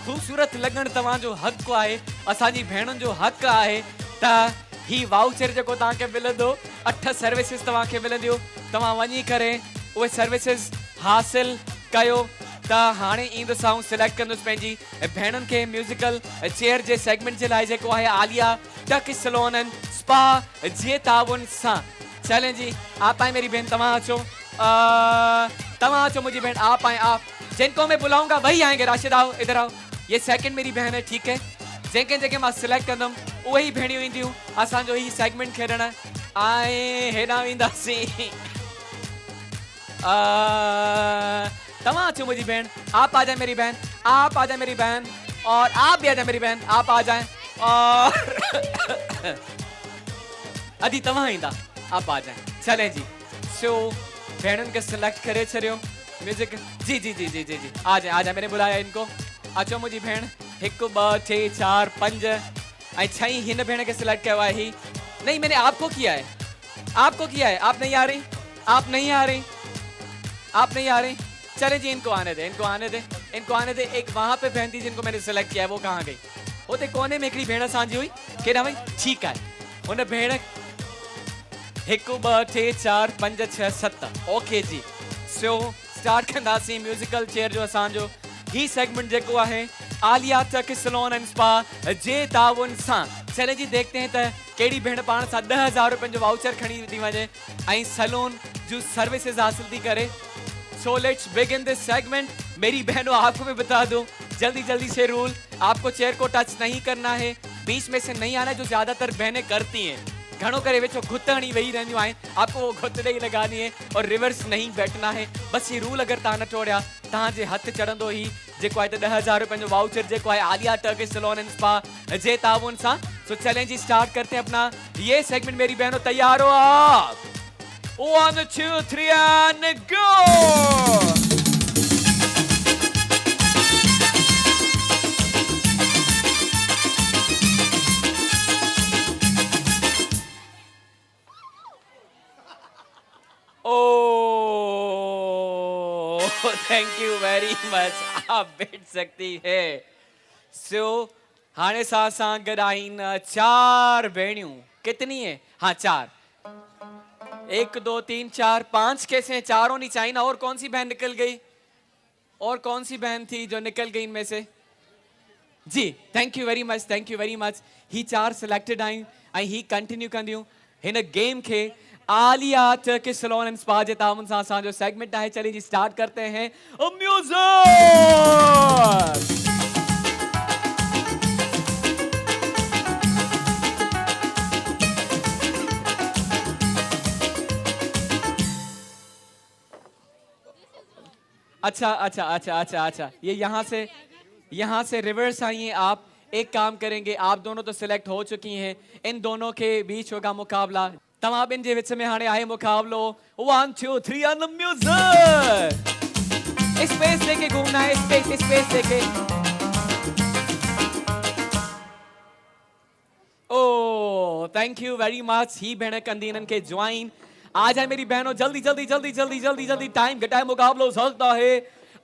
Speaker 2: ख़ूबसूरत लॻणु तव्हांजो हक़ु आहे, असांजी भेणुनि जो हक़ु आहे त ही वाउचर जेको तव्हांखे मिलंदो 8 सर्विसिस तव्हांखे मिलंदियूं। तव्हां वञी करे उहे सर्विसिस हासिल कयो। त हाणे ईंदुसि सिलेक्ट कंदुसि पंहिंजी भेणुनि खे म्यूज़िकल चेयर जे सेगमेंट जे लाइ जेको आहे Aliya Turkish salon and spa जे ताउन सां। चलें जी आप आए मेरी बहन, तव्हां अचो मुझी बहन, आप आए आप। जिनको मैं बुलाऊंगा वही आएंगे। राशिद आओ इधर आओ, ये सेकंड मेरी बहन है, ठीक है। जेके मां सिलेक्ट कंदुमि उहे ही भेणियूं ईंदियूं असांजो ही सेगमेंट खेॾण। ऐं हेॾां वेंदासीं तव्हां अचो मुझी बहन, आप आ जाए मेरी बहन, आप आ जाए मेरी बहन, और आप भी आ जाए मेरी बहन, आप आ जाए। और अदी तव्हां ईंदा, आप आ जाए। चलें जी सो भेणुनि के सिलेक्ट करे छॾियो म्यूजिक। जी जी जी जी जी जी आ जाए मैंने बुलाया इनको। अचो मुझी भेण, 1 2 3 4 5 ऐं 6 हिन भेण के सिलेक्ट किया ही। नहीं मैंने आपको किया है, आपको किया है, आप नहीं आ रही, आप नहीं आ रही, आप नहीं आ रही। चले जी इनको आने दे, इनको आने दे, इनको आने दे। एक वहां पे बहन थी जिनको मैंने सिलेक्ट किया है, वो कहाँ गई? होते कोने में हिकिड़ी भेण सांझी हुई, केॾा वई? ठीकु आहे, हुन भेण 1 2 3 4 5 6 7 ओके जी। सो स्टार्ट कंदासीं म्यूज़िकल चेयर जो असांजो ही सेगमेंट जेको आहे Aliya Turkish salon and spa जे ताउन सां। चले जी देखते हैं त कहिड़ी भेण पाण सां 10,000 रुपयनि जो वाउचर खणी थी वञे ऐं सैलून जो सर्विसेज हासिल थी करे। सो लेट्स बिगिन दिस सेगमेंट। मेरी बहनों आपको मैं बता दूं जल्दी जल्दी से रूल, आपको चेयर को टच नहीं करना है, बीच में से नहीं आना है जो ज्यादातर बहनें करती हैं। घणो करे वेचो घुटणी वही रहंदियूं आहिनि, आपको वो घुटड़ी लगानी है और रिवर्स नहीं बैठना है। बस ये रूल अगर तव्हां न तोड़िया तव्हांजे हथ चढ़ंदो ही जेको आहे 10,000 रुपए जो वाउचर जेको आहे Aliya Turkish salon and spa जे ताउन सां। सो चैलेंज स्टार्ट करते हैं अपना ये सेगमेंट। मेरी बहनों तैयार हो आप? 1 2 3 and go. Thank you very much. आप बैठ सकती है। सो हाणे सां गॾाइन 4 भेणियूं। कितनी है? हाँ 4। 1 2 3 4 5 कैसे हैं? चारों नहीं चाहिए ना। और कौन सी बहन निकल गई? और कौन सी बहन थी जो निकल गई इनमें से? जी thank you very much, thank you very much. ही 4 सिलेक्टेड आहियूं ऐं ही कंटिन्यू कंदियूं हिन गेम के Aliya Turkish salon and spa जे ताउन सां असांजो सेगमेंट है। चलिए जी स्टार्ट करते हैं म्यूजिक। अच्छा ये यहाँ से रिवर्स आई हैं आप। एक काम करेंगे, आप दोनों तो सिलेक्ट हो चुकी हैं, इन दोनों के बीच होगा मुकाबला। तमाम इन जे विच में हाणे आहे मुकाबलो। 1 2 3 एंड म्यूजिक। स्पेस देके घूमना है, स्पेस देके। ओ थैंक यू वेरी मच। ही भेण कंदी इन्हनि के ज्वाइन। आ जाए मेरी बहनों, जल्दी टाइम घटाए। मुकाबलो सकता है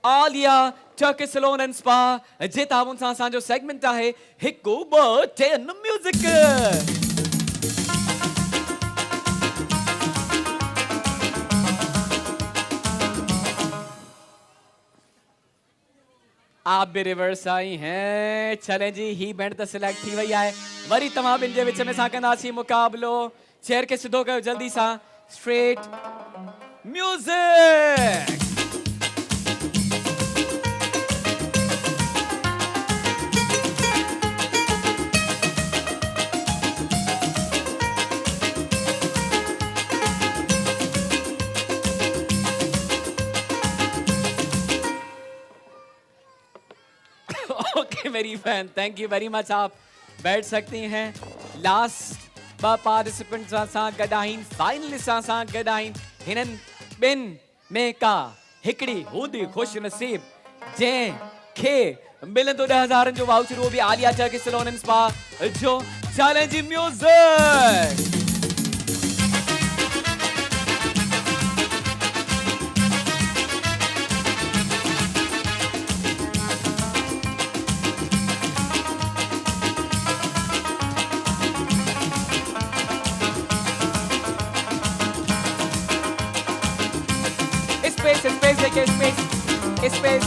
Speaker 2: Aliya Turkish salon and spa जे ताउन सां असांजो सेगमेंट है 1 2 3 म्यूजिक। आप भी रिवर्स आई हैं। चले जी ही बैंड तो सिलेक्ट थी वही है। वरी तमाम इन जे विच में कंदासीं मुकाबलो। चेयर के सिधो कयो जल्दी सा। Straight music. ओके मेरी बहन, थैंक यू वेरी मच। आप बैठ सकती हैं। लास्ट पार्टिसिपेंट सां गॾाइन, फाइनलिस्ट सां गॾाइन हिननि ॿिनि में का हिकिड़ी हूंदी खुश नसीब जंहिंखे मिलंदो 10,000 जो वाउचर, वो भी Aliya Turkish salon and spa जो चैलेंज म्यूजिक। Space देखे, space।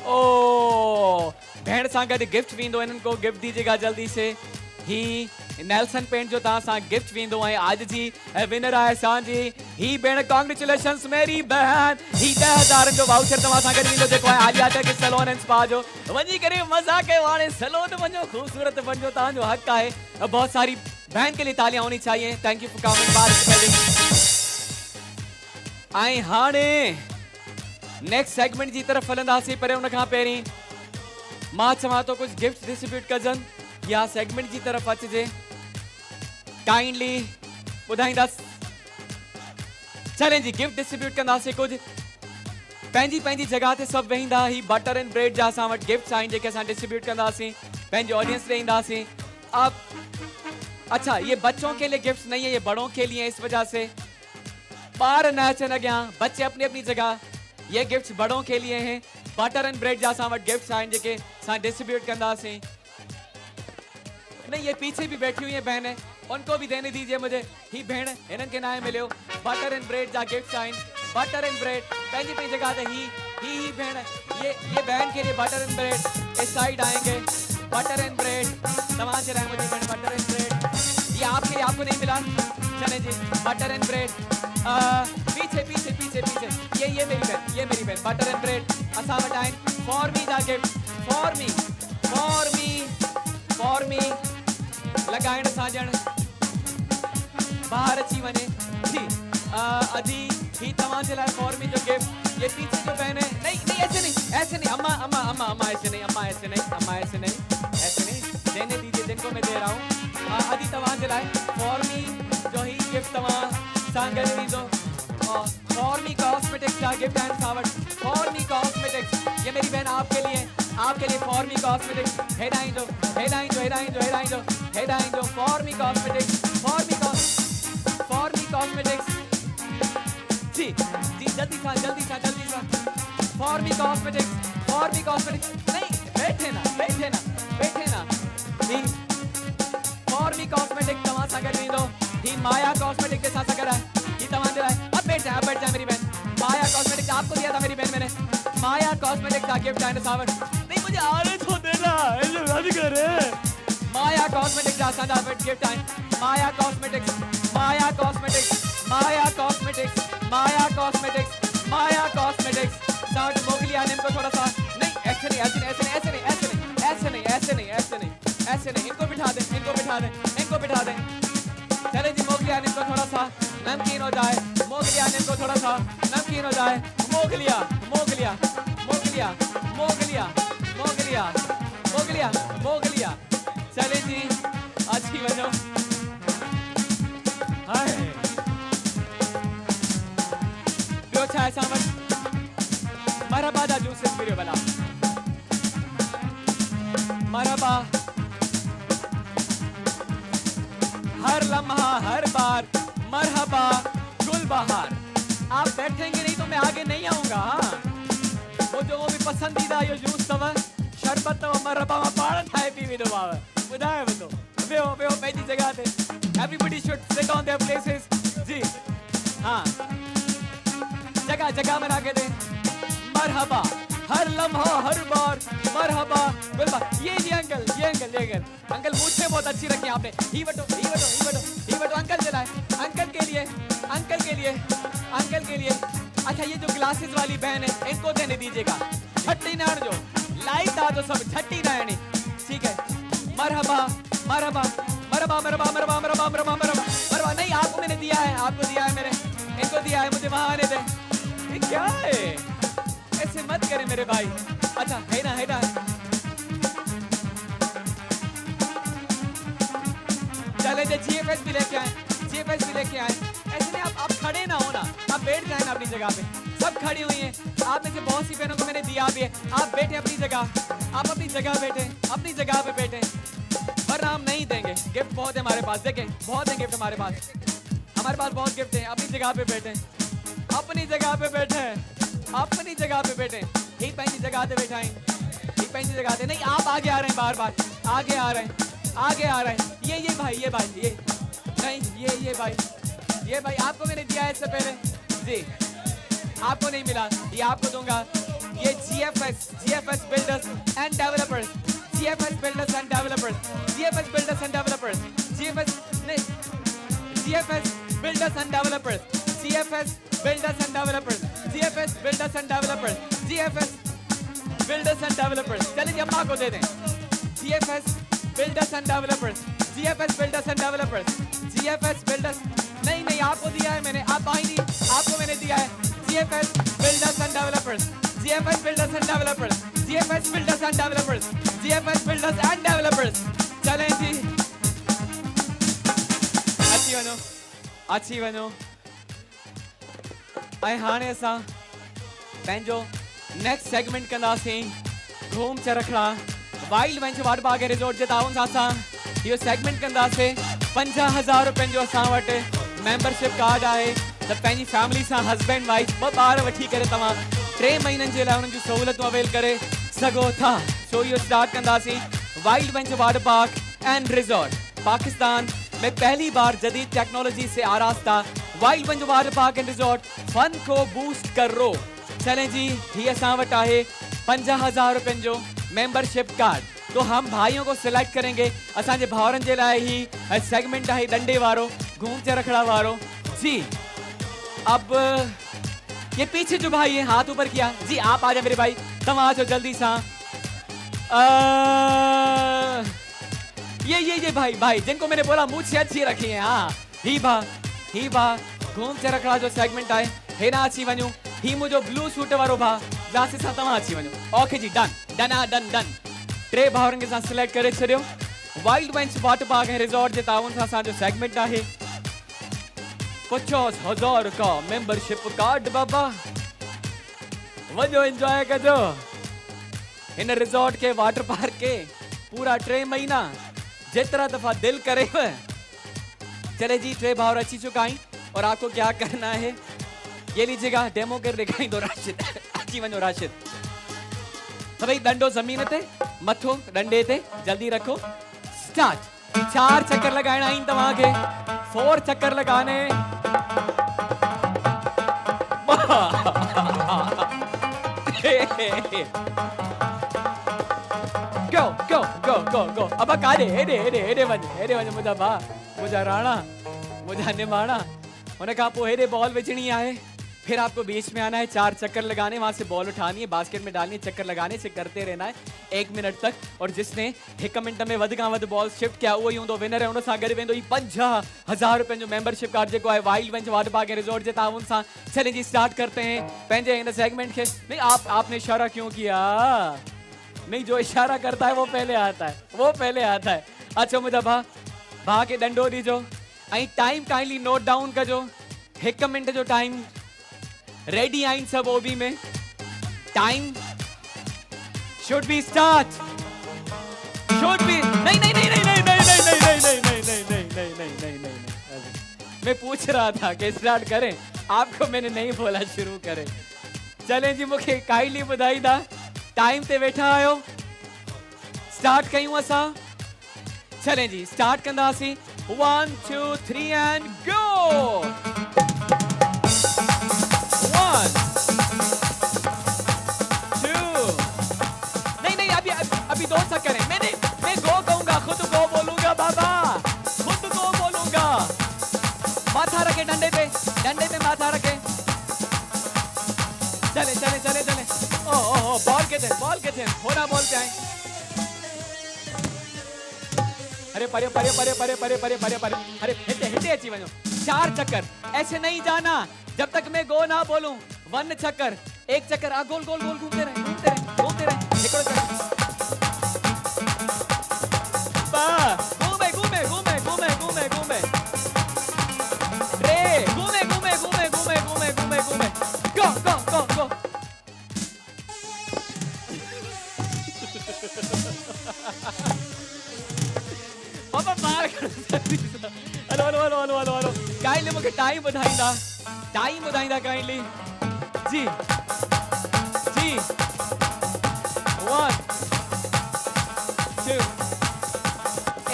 Speaker 2: ओ भेण सां गॾु गिफ्ट वेंदो, इन्हनि को गिफ्ट दीजिएगा जल्दी से। ही नेल्सन पेंट जो तव्हां सां गिफ्ट वेंदो आहे। आज जी विनर आहे असांजी ही भेण। कॉन्ग्रेचुलेशंस मेरी बहन। ही 10,000 जो वाउचर तव्हां सां गॾु वेंदो जेको आहे Aliya Turkish salon and spa जो। वञी करे मज़ा कयो, हाणे सैलून वञो, खूबसूरत बणिजो, तव्हांजो हक़ आहे। बहुत सारी बहन के लिए तालियां होनी चाहिए। Thank you for coming participating. ऐं हाणे नेक्स्ट सेगमेंट जी तरफ़ हलंदासीं, पर उन खां पहिरीं मां चवां तो कुछ गिफ्ट डिस्ट्रीब्यूट कजनि या सेगमेंट जी तरफ़ अचिजे। काइंडली ॿुधाईंदसि। चलें जी गिफ्ट डिस्ट्रीब्यूट कंदासीं। कुछ पंहिंजी जगह ते सब वेंदा। ही बटर एंड ब्रेड जा असां वटि गिफ्ट्स आहिनि जेके असां डिस्ट्रीब्यूट कंदासीं, पंहिंजे ऑडियंस ॾे ईंदासीं। अब अच्छा, ये बच्चों के लिए गिफ्ट नहीं है, ये बड़ों के लिए। इस वजह से बार न अचनि अॻियां, बच्चे अपनी अपनी जगह। ये गिफ्ट्स बड़ों के लिए हैं। बटर एंड ब्रेड जा असां वटि गिफ्ट्स आहिनि जेके असां डिस्ट्रीब्यूट कंदासीं। नहीं, ये पीछे भी बैठी हुई है बहनें, उनको भी देने दीजिए मुझे। ही भेण इन्हनि के नाम मिलियो बटर एंड ब्रेड जा गिफ्ट्स आहिनि। बटर एंड ब्रेड पंहिंजी जगह ते। ही भेण, ये बहन के लिए बटर एंड ब्रेड इस साइड आएंगे। बटर एंड ब्रेड तमाम रहे मुझे भेण, बटर एंड ब्रेड। ये आपके लिए, आपको नहीं मिला। चले जी बटर एंड ब्रेड। पीछे पीछे पीछे पीछे ये मेरी बहन बटर एंड ब्रेड असां वटि आहिनि। फॉर मी जा गिफ्ट, फॉर मी लगाइण साजण बाहर अची वने जी अदी ही तमाजे लाए फॉर्मी जो गिफ्ट ये पीछे जो बहन है नहीं ऐसे नहीं अम्मा अम्मा अम्मा अम्मा ऐसे नहीं अम्मा ऐसे नहीं देने दीजिए जिनको मैं दे रहा हूँ अदी तमाजे लाए फॉर्मी जो ही गिफ्ट तमा सांगल दी दो फॉर्मी कॉस्मेटिक्स का गिफ्ट एंड सावट फॉर्मी कॉस्मेटिक्स ये मेरी बहन आपके लिए फॉर्मी कॉस्मेटिक्स हेडाइन दो फॉर्मी कॉस्मेटिक्स जी जल्दी सा फॉर्मी कॉस्मेटिक्स नहीं बैठे ना जी फॉर्मी कॉस्मेटिक्स तमा सागर दी दो ही माया कॉस्मेटिक के साथ सागर है ही तमा दे रहा है अब बैठ जा मेरी बहन माया कॉस्मेटिक्स आपको दिया था मेरी बहन मैंने माया कॉस्मेटिक्स का गिफ्ट एंड सावट नहीं मुझे आने तो देना ऐसे मत करे माया कॉस्मेटिक्स का सावट गिफ्ट एंड माया कॉस्मेटिक्स सावट मोगली आने को थोड़ा सा नहीं ऐसे नहीं इनको बिठा दे चले जी मोगली आने को थोड़ा सा नमकीन हो जाए मोगलिया चले जी अच्छी वजह हाय जो चाहे सामन मरहबा दा जूस पियो बला मरहबा हर लम्हा हर बार मरहबा गुल बहार आप बैठेंगे नहीं तो मैं आगे नहीं आऊंगा वो भी पसंदीदा यो जूस तव शरबत तव मरहबा मा पाण ठाए पीवी दो बाव बुधाए वतो वेहो पंहिंजी जगह ते everybody should sit on their places जी हां जगह में रखे दे मरहबा हर लम्हा हर बार मरहबा बिल्कुल ये अंकल मुझसे बहुत अच्छी रखी आपने ही बटो अंकल चलाए अंकल के लिए अच्छा ये जो ग्लासेस वाली बहन है इनको देने दीजिएगा छट्टी नान जो लाइट आ जो सब छट्टी नानी ठीक है मरहबा नहीं आपको मैंने दिया है मेरे इनको दिया है मुझे वहां आने दे ये क्या है ऐसे मत करे मेरे भाई अच्छा है ना चले जे जीएफएस भी लेके आए ऐसे नहीं आप खड़े ना हो ना आप बैठ जाए ना अपनी जगह पे सब खड़ी हुई हैं आप में से बहुत सी बहनों को मैंने दिया भी है आप बैठे अपनी जगह पे बैठे वरना हम नहीं देंगे गिफ्ट बहुत है हमारे पास देखें बहुत है गिफ्ट हमारे पास बहुत गिफ्ट है अपनी जगह पे बैठे ही पंहिंजी जगह पे बैठाएं नहीं आप आगे आ रहे हैं बार आगे आ रहे हैं ये भाई ये भाई आपको मैंने दिया है इससे पहले जी आपको नहीं मिला ये आपको दूंगा ये GFS Builders and Developers GFS Builders and Developers चलिए अम्मा को दे दें GFS Builders and Developers नहीं आपको दिया है मैंने आप आई नहीं आपको मैंने दिया है GFS Builders and Developers चलें जी अच्छी वनो ऐं हाणे असां पंहिंजो नेक्स्ट सेगमेंट कंदासीं घूम चरखड़ा वाइल्ड वेंच वाटर पार्क ऐं रिजॉर्ट जे ताउन सां असां इहो सेगमेंट कंदासीं 50,000 रुपयनि जो असां वटि मेंबरशिप कार्ड आहे त पंहिंजी फैमिली सां हस्बैंड वाइफ 2 ॿार वठी करे तव्हां 3 महीननि जे लाइ उन्हनि जूं सहूलियतूं अवेल करे सघो था सो इहो स्टार्ट कंदासीं wild venture water park and resort Pakistan में पहली बार जदीद टेक्नोलॉजी से आरास्ता wild venture water park and resort fun को बूस्ट कर रो चलें जी ये असां वटि आहे 50,000 रुपयनि जो मेंबरशिप कार्ड तो हम भाइयों को सिलेक्ट करेंगे असांजे भावरनि जे लाइ ही सेगमेंट है डंडे वारो घूम चरखड़ा वारो जी अब ये पीछे जो भाई है हाथ ऊपर किया जी आप आ जाए मेरे भाई तुम आ जाओ जल्दी सा ये भाई जिनको मैंने बोला मुझसे अच्छी रखी है। हाँ ही भा घूम से रखड़ा जो सेगमेंट आए हे ना अची वञो ही मुझो ब्लू सूट वारो भा जासे सा तमा अची वञो। ओके जी डन टे भावरन के साथ सिलेक्ट करे छड़ियो। वाइल्ड वेंच वाटर पार्क ऐं रिजॉर्ट जे ताउन सां असांजो सेगमेंट आहे 50,000 का मेंबरशिप कार्ड बाबा वजो एंजॉय कजो इन रिजॉर्ट के वाटर पार्क के पूरा 3 महीना जितना दफा दिल करे। चले जी 3 भावर अच्छी चुका ही और आपको क्या करना है ये लीजिएगा डेमो कर दिखाई दो राशिद अची वनो राशिद। तो भाई डंडो जमीन ते मथो डंडे ते जल्दी रखो स्टार्ट। 4 चक्कर लगाना ही तवा के 4 चक्कर लगाने। go अब कारे हेडे वञ मुझा भा मुझा राणा मुझा निमाणा। उन का पो हेडे बॉल विझणी है फिर आपको बीच में आना है 4 चक्कर लगाने वहां से बॉल उठानी है बास्केट में डालनी है चक्कर लगाने से करते रहना है 1 मिनट तक। और जिसने 1 मिनट में वध का वध बॉल शिफ्ट किया वो ही होंदो विनर है। उन सां गॾु वेंदो 50,000 रुपए जो मेंबरशिप कार्ड जेको है wild venture water park resort जे ताउन सां। चलिए जी स्टार्ट करते हैं पंहिंजे इन सेगमेंट के। नहीं आपने इशारा क्यों किया? नहीं जो इशारा करता है वो पहले आता है अच्छा मुझा भा के डंडो दीजो ऐं टाइम काइंडली नोट डाउन कजो 1 मिनट जो टाइम रेडी आइन सब ओबी में time should be start should be नहीं मैं पूछ रहा था कि स्टार्ट करें आपको मैंने नहीं बोला शुरू करें। चलें जी मुझे काइंडली बुधाई दा टाइम ते वेठा आयो स्टार्ट कयूं असा। चलें जी स्टार्ट कंदासी 1 2 3 एंड गो। 1 2 नहीं अभी 2 चक्कर हैं। मैं गो कहूंगा खुद गो बोलूंगा बाबा खुद गो बोलूंगा। माथा रखे डंडे पे माथा रखे। चले ओ बॉल के थे थोड़ा बॉल पे आए। अरे परे अरे हिटे अची वनो 4 चक्कर ऐसे नहीं जाना जब तक मैं गो ना बोलूं। 1 चक्कर 1 चक्कर गोल घूमते रहे एकड़ो चक्कर बा घूमे रे घूमे go पापा मार हेलो काइंडली मुझे time बुधाईंदा kindly ji 1 2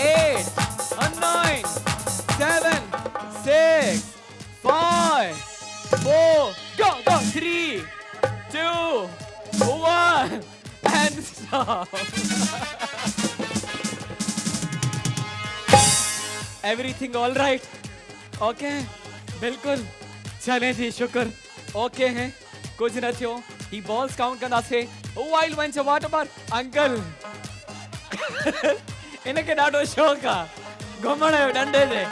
Speaker 2: 8 9 7 6 5 4 go 3 2 1 and stop। Everything all right okay बिल्कुल। चलें जी शुक्र ओके हैं कुछ न थियो ही बॉल्स काउंट कंदासीं। Wild venture water park uncle इनके ॾाढो शौक़ु आहे घुमण जो डंडे ते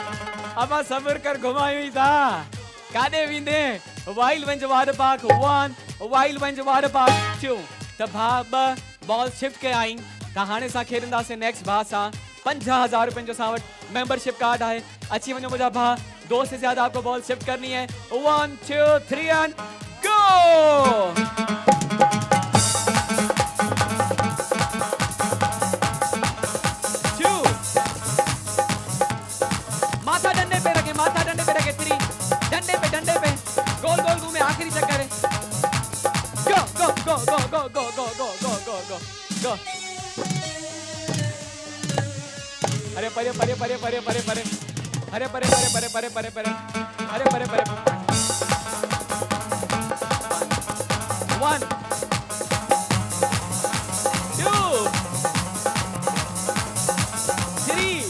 Speaker 2: अमा सब्र कर घुमायूं था काॾे वेंदे। Wild venture water park 1 wild venture water park 2 त भा 2 बॉल शिफ्ट कया आहिनि त हाणे असां खेॾंदासीं नेक्स्ट भा सां 50,000 रुपए जो सां वटि मेंबरशिप कार्ड है। अच्छी वनो मुझा भा 2 से ज्यादा आपको बॉल शिफ्ट करनी है। 1 2 3 एंड गो। माथा डंडे पे रखे 3 डंडे पे गोल घूमे आखिरी चक्कर है। go अरे परे 1 2 3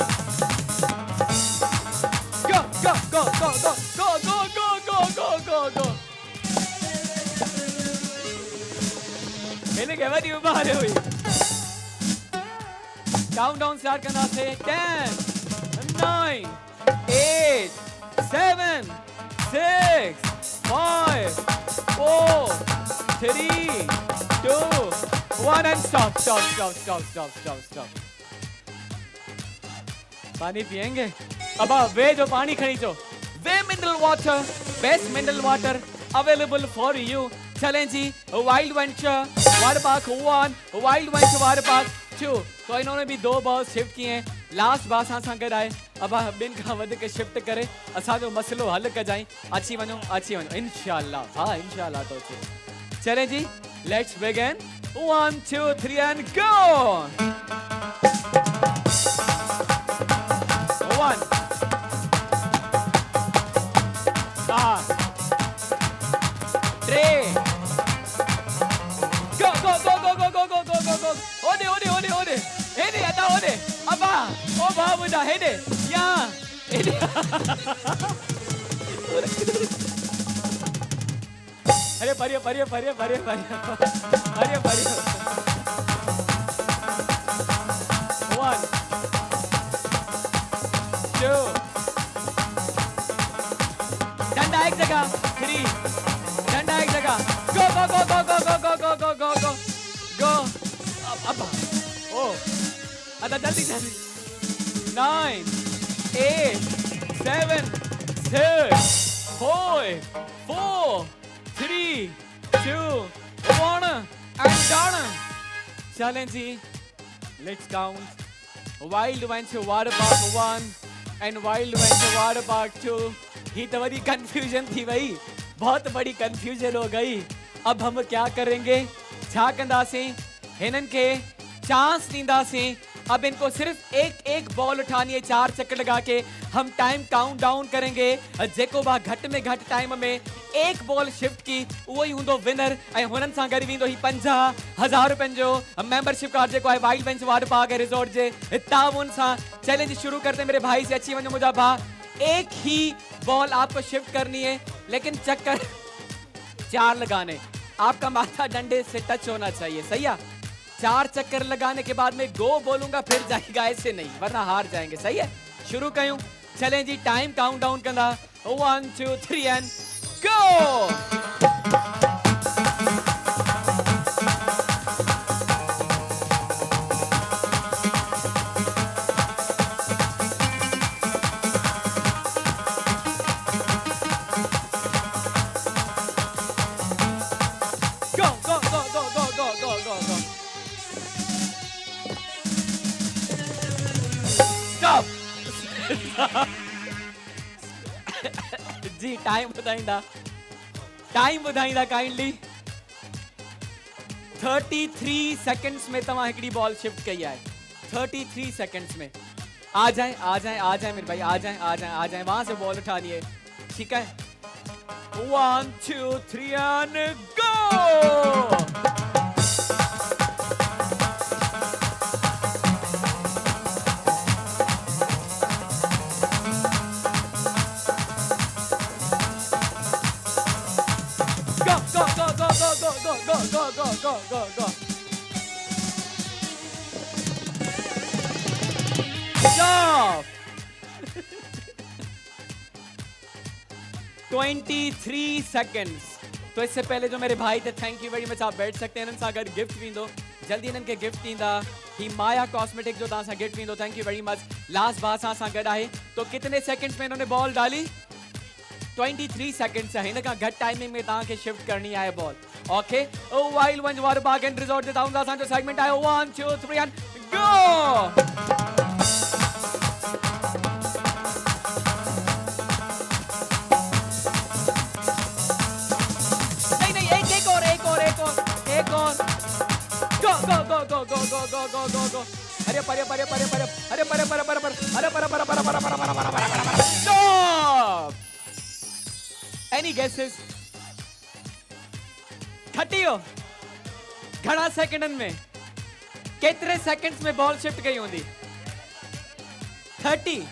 Speaker 2: go मैंने कहा नहीं उबारे हुई काउंटडाउन स्टार्ट करना से 10 9 8 7 6 5 4 3 2 1 and stop. पानी पिएंगे? अब वे जो पानी खरीदो, way mineral water, best mineral water available for you. चलें जी, wild venture water park 1, wild venture water park 2. तो इन्होंने भी 2 बॉल शिफ्ट किए हैं. लास्ट बार सां गॾु आहे. अब ॿिनि खां वधीक शिफ्ट करे असांजो मसलो हल कजाई. अची वञो इंशाल्लाह. हाँ इंशाल्लाह तो अचे. चलें जी, let's begin. 1 2 3 and go. 1 3 go. Ode. Hede ada ode. Abba. Oh babu da hede. Ya. Hede. अरे परियो 1 2 डंडा एक जगह 3 डंडा एक जगह go अब ओ अदा जल्दी 9 8 7 6 5 4 3 2 1 and done. चलें जी, let's count. Wild Venture Water Park 1 and Wild Venture Water Park 2. ही तो बड़ी कंफ्यूजन थी भाई, बहुत बड़ी कंफ्यूजन हो गई. अब हम क्या करेंगे? छा कंदासीं? हिनन के चांस दींदासीं. अब इनको सिर्फ एक बॉल उठानी है. 4 चक्कर लगा के हम टाइम काउंट डाउन करेंगे. जेको बा घट में घट टाइम में 1 बॉल शिफ्ट की वो ही हुंदो विनर. ऐं हुनन सां गॾु वेंदो ही 50,000 रुपयनि जो मेंबरशिप कार्ड जेको आहे wild venture water park resort जे ताउन सां. चैलेंज शुरू करते मेरे भाई से. अची वञो मुंहिंजा भाउ. एक ही बॉल आपको शिफ्ट करनी है, लेकिन चक्कर 4 लगाने. आपका माथा डंडे से टच होना चाहिए. सही है? 4 चक्कर लगाने के बाद में गो बोलूंगा, फिर जाएगा, ऐसे नहीं वरना हार जाएंगे. सही है? शुरू कयूं. चलें जी, टाइम काउंट डाउन करना. 1 2 3 and go. जी टाइम ॿुधाईंदा काइंडली. 33 सेकंड्स में तव्हां हिकिड़ी बॉल शिफ्ट कई आहे. 33 सेकंड्स में. आ जाए मेरे भाई, आ जाए. वहां से बॉल उठानी है. ठीक है? 1 2 3 and go. Go. Stop. 23 seconds. तो इससे पहले जो मेरे भाई थे, थैंक यू वेरी मच. आप बैठ सकते हैं. इन्हनि सां गॾु गिफ्ट वींदो जल्दी. इन्हनि खे गिफ्ट ॾींदा ही माया कॉस्मेटिक जो तव्हां सां गिफ्ट वींदो. Thank you very much. Last बार सां गॾु आहे. तो कितने सेकंड्स में इन्होंने बॉल डाली? 23 सेकंड्स है. हिन खां घटि टाइमिंग में तव्हांखे शिफ्ट करनी आहे ball. Okay. Wild venture water park and resort जे ताउन असांजो सेगमेंट आहे. 1 2 3 and go. नहीं एक और. Go. अरे पर. Stop. Any guesses? खटियो घणा सेकंडन में, केतरे सेकंड्स में बॉल शिफ्ट कई होंदी? 30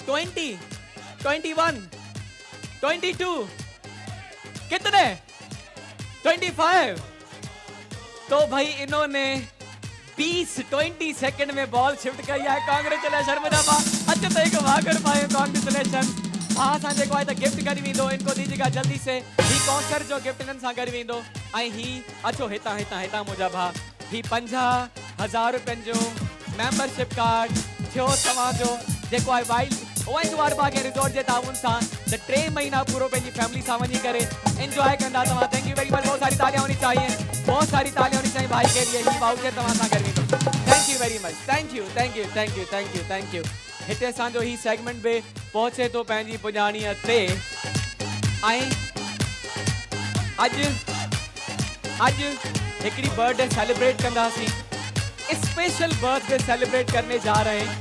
Speaker 2: 20 21 22 कितने? 25. तो भाई इन्होंने 20 सेकंड में बॉल शिफ्ट कई है कांग्रेचुलेशन मुझा अच्छे तो एक वाकर पाए कांग्रेचुलेशन हाँ सा जेको आहे त गिफ्ट करी वेंदो इनको दीजिएगा जल्दी से ही कॉन्सर्ट जो गिफ्ट इनन सा करी वेंदो आई ही अचो हिता हिता हिता मुझा भा ही 50,000 रुपयन जो मेंबरशिप कार्ड थियो तवा जो जेको आहे वाइल्ड ओएन वार बागे रिजॉर्ट जे ताउन सा द 3 महीना पूरो पेंजी फैमिली सा वनी करे एंजॉय कंदा तवा थैंक यू वेरी मच बहुत सारी तालियां होनी चाहिए बहुत सारी तालियां होनी चाहिए भाई के लिए ही वाउचर तवा सा कर वेंदो thank you very much thank you thank you thank you thank you thank you हिते सांजो ही सेगमेंट बे पहुंचे तो पेंजी पुजानी ते आई आज एकड़ी बर्थडे सेलिब्रेट कंदासी स्पेशल बर्थडे सेलिब्रेट करने जा रहे हैं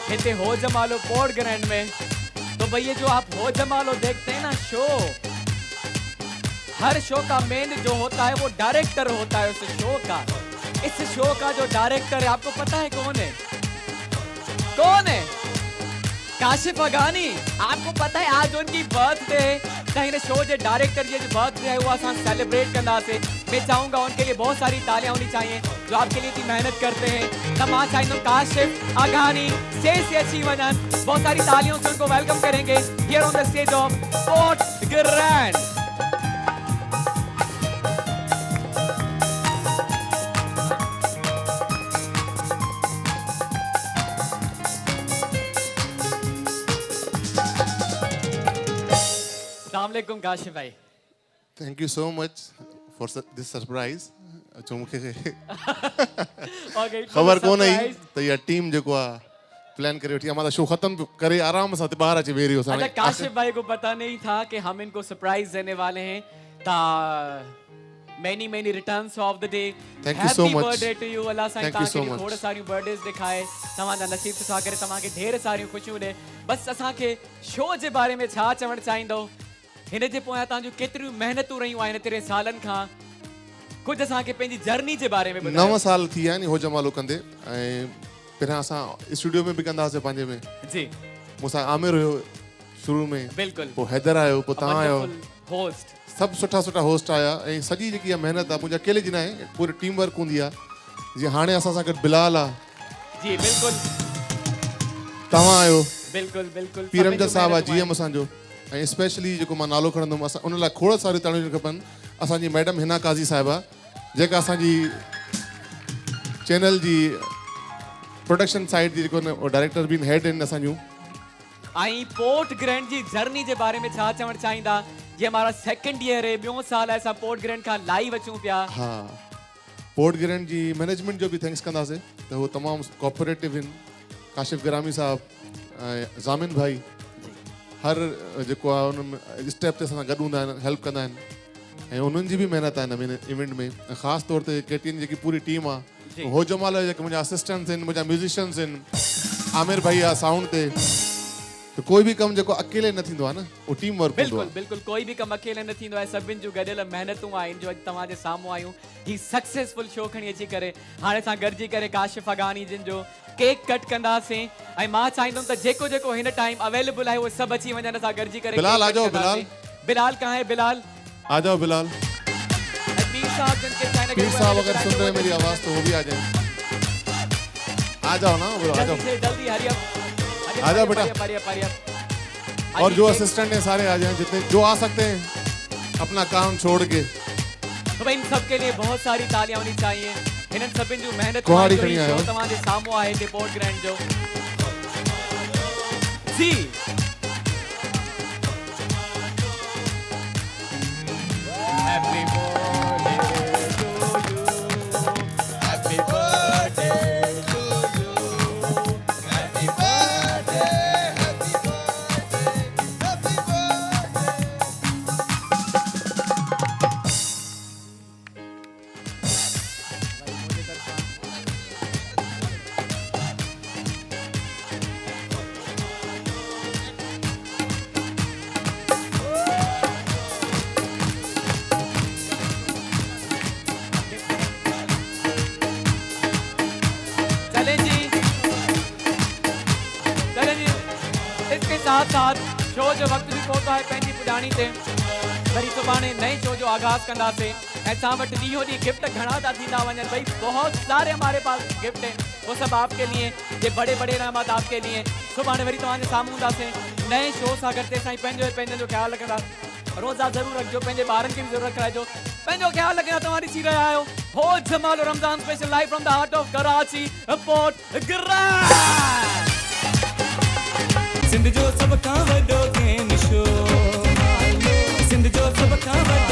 Speaker 2: हिते हो जमालो पोर्ट ग्रैंड में तो भैया जो आप हो जमालो देखते हैं ना शो हर शो का मेन जो होता है वो डायरेक्टर होता है उस शो का इस शो का जो डायरेक्टर है आपको पता है कौन है काशिफ अगानी आपको पता है आज उनकी बर्थडे कहीं शो जे डायरेक्टर जे बर्थडे है वो आसान सेलिब्रेट करना से मैं चाहूंगा उनके लिए बहुत सारी तालियां होनी चाहिए जो आपके लिए इतनी मेहनत करते हैं तमाम चाहिए काशिफ अगानी स्टेज से अच्छी वजन बहुत सारी तालियों से उनको वेलकम करेंगे here on the stage of Port grand अस्सलामुअलैकुम काशिफ भाई
Speaker 11: Thank you so much for this surprise. जो मूंखे ख़बर कोन आई त इहा टीम जेको आहे प्लान करे वठी आहे मां त शो ख़त्म करे आराम सां ॿाहिरि अची वेही रहियो सां
Speaker 2: अच्छा काशिफ भाई को पता नहीं था कि हम इनको सरप्राइज देने वाले हैं ता many returns of the day
Speaker 11: Thank you so much.
Speaker 2: Happy birthday to you Allah Sai
Speaker 11: Thank you so
Speaker 2: ताके
Speaker 11: much.
Speaker 2: थोड़ा सारी बर्थडेज दिखाए तव्हांजा नसीब सुठा करे तव्हांखे ढेर सारियूं खुशियूं ॾे बस असांखे शो जे बारे में छा चवणु चाहींदो हिन जे पोयां तव्हांजूं केतिरियूं महिनतूं रहियूं आहिनि 3 सालनि खां कुछ असांखे पंहिंजी जर्नी जे बारे में ॿुधायो
Speaker 11: 9 साल थी विया आहिनि हो जमालो कंदे ऐं पहिरियां असां स्टूडियो में बि कंदा हुआसीं पंहिंजे में
Speaker 2: जी
Speaker 11: मूंसां आमिर हुयो शुरू में
Speaker 2: बिल्कुलु
Speaker 11: पोइ हैदर आयो पोइ तव्हां आयो
Speaker 2: होस्ट
Speaker 11: सभु सुठा होस्ट आया ऐं सॼी जेकी आहे महिनत आहे मुंहिंजा अकेले जी न आहे पूरी टीम वर्क हूंदी आहे जीअं हाणे असां सां गॾु बिलाल आहे
Speaker 2: जी बिल्कुलु
Speaker 11: तव्हां आयो
Speaker 2: बिल्कुलु
Speaker 11: पीरमजद साहब आहे जीएम असांजो ऐं स्पेशली जेको मां नालो खणंदुमि असां उन लाइ खोड़ सारियूं ताड़ियूं खपनि असांजी मैडम हिना काज़ी साहिबा जेका असांजी चैनल जी प्रोडक्शन साइड जी जेको डायरेक्टर बि हेड आहिनि असांजूं
Speaker 2: आई पोर्ट ग्रैंड जी जर्नी जे बारे में छा चवणु चाहींदा ये हमारा सेकंड ईयर है ॿियों साल आहे असां पोर्ट ग्रैंड खां लाइव अचूं पिया
Speaker 11: हा पोर्ट ग्रैंड जी मैनेजमेंट जो बि थैंक्स कंदासीं त उहो तमामु कोऑपरेटिव आहिनि काशिफ गिरामी साहब ऐं ज़ामिन भाई हर जेको आहे उन स्टेप ते असां गॾु हूंदा आहिनि हेल्प कंदा आहिनि ऐं उन्हनि जी बि महिनत आहे हिन इवेंट में ऐं ख़ासि तौर ते केटीएन जेकी पूरी टीम आहे हो जमाल जेके मुंहिंजा असिस्टेंट्स आहिनि मुंहिंजा म्यूज़िशियन्स आहिनि आमिर भाई आहे साउंड ते तो कोई भी कम जेको अकेले न थींदो आहे न वो टीम वर्क हूंदो आहे
Speaker 2: बिल्कुल कोई भी कम अकेले न थींदो आहे सभिनि जूं गॾियल महिनतूं आहिनि जो अॼु तव्हांजे साम्हूं आयूं ही सक्सेसफुल शो खणी अची करे हाणे असां गॾिजी करे काशिफ अगानी जिन जो केक कट कंदासीं ऐं मां चाहींदुमि त जेको हिन टाइम अवेलेबल आहे उहे सभु अची वञनि असां गॾिजी करे
Speaker 11: बिलाल आ जाओ
Speaker 2: बिलाल कहाँ है बिलाल
Speaker 11: आ जाओ बिलाल
Speaker 2: पीर साहब जिनके चाइना
Speaker 11: पीर साहब अगर सुन रहे हैं मेरी आवाज तो वो भी आ जाए आ जाओ ना आ जाओ
Speaker 2: जल्दी हरी
Speaker 11: आ जाओ बेटा और जो असिस्टेंट हैं सारे आ जाएं जितने जो आ सकते हैं अपना काम छोड़ के
Speaker 2: तो भाई इन सब के लिए बहुत सारी तालियां होनी चाहिए इन सभिनि जो मेहनत
Speaker 11: कुहाड़ी खणी आयो
Speaker 2: तव्हांजे साम्हूं आहे पोर्ट ग्रैंड जो जी happy birthday to you happy birthday to you happy birthday साथ शो जो वक्त भी पहुंचा है पंहिंजी पुॼाणी ते वरी सुभाणे नए शो जो आगाज़ कंदासीं ऐं असां वटि ॾींहों ॾींहुं गिफ्ट घणा था थींदा वञनि भाई, बहुत सारे हमारे पास गिफ्ट हैं, वो सब आपके लिए, ये बड़े बड़े रहमत आपके लिए। सुभाणे वरी तव्हांजे साम्हूं हूंदासीं नए शो सां गॾु, तेसिताईं पंहिंजो ख़्यालु रखंदा, रोज़ा ज़रूर रखिजो, पंहिंजे ॿारनि खे बि ज़रूरु कराइजो, पंहिंजो ख़्यालु रखंदा। तव्हां ॾिसी रहिया आहियो हो Jamal Ramzan special live from the heart of Karachi Port Grand.
Speaker 1: Sindh जो सब खां वॾो गेम शो, सिंध जो सब खां वॾो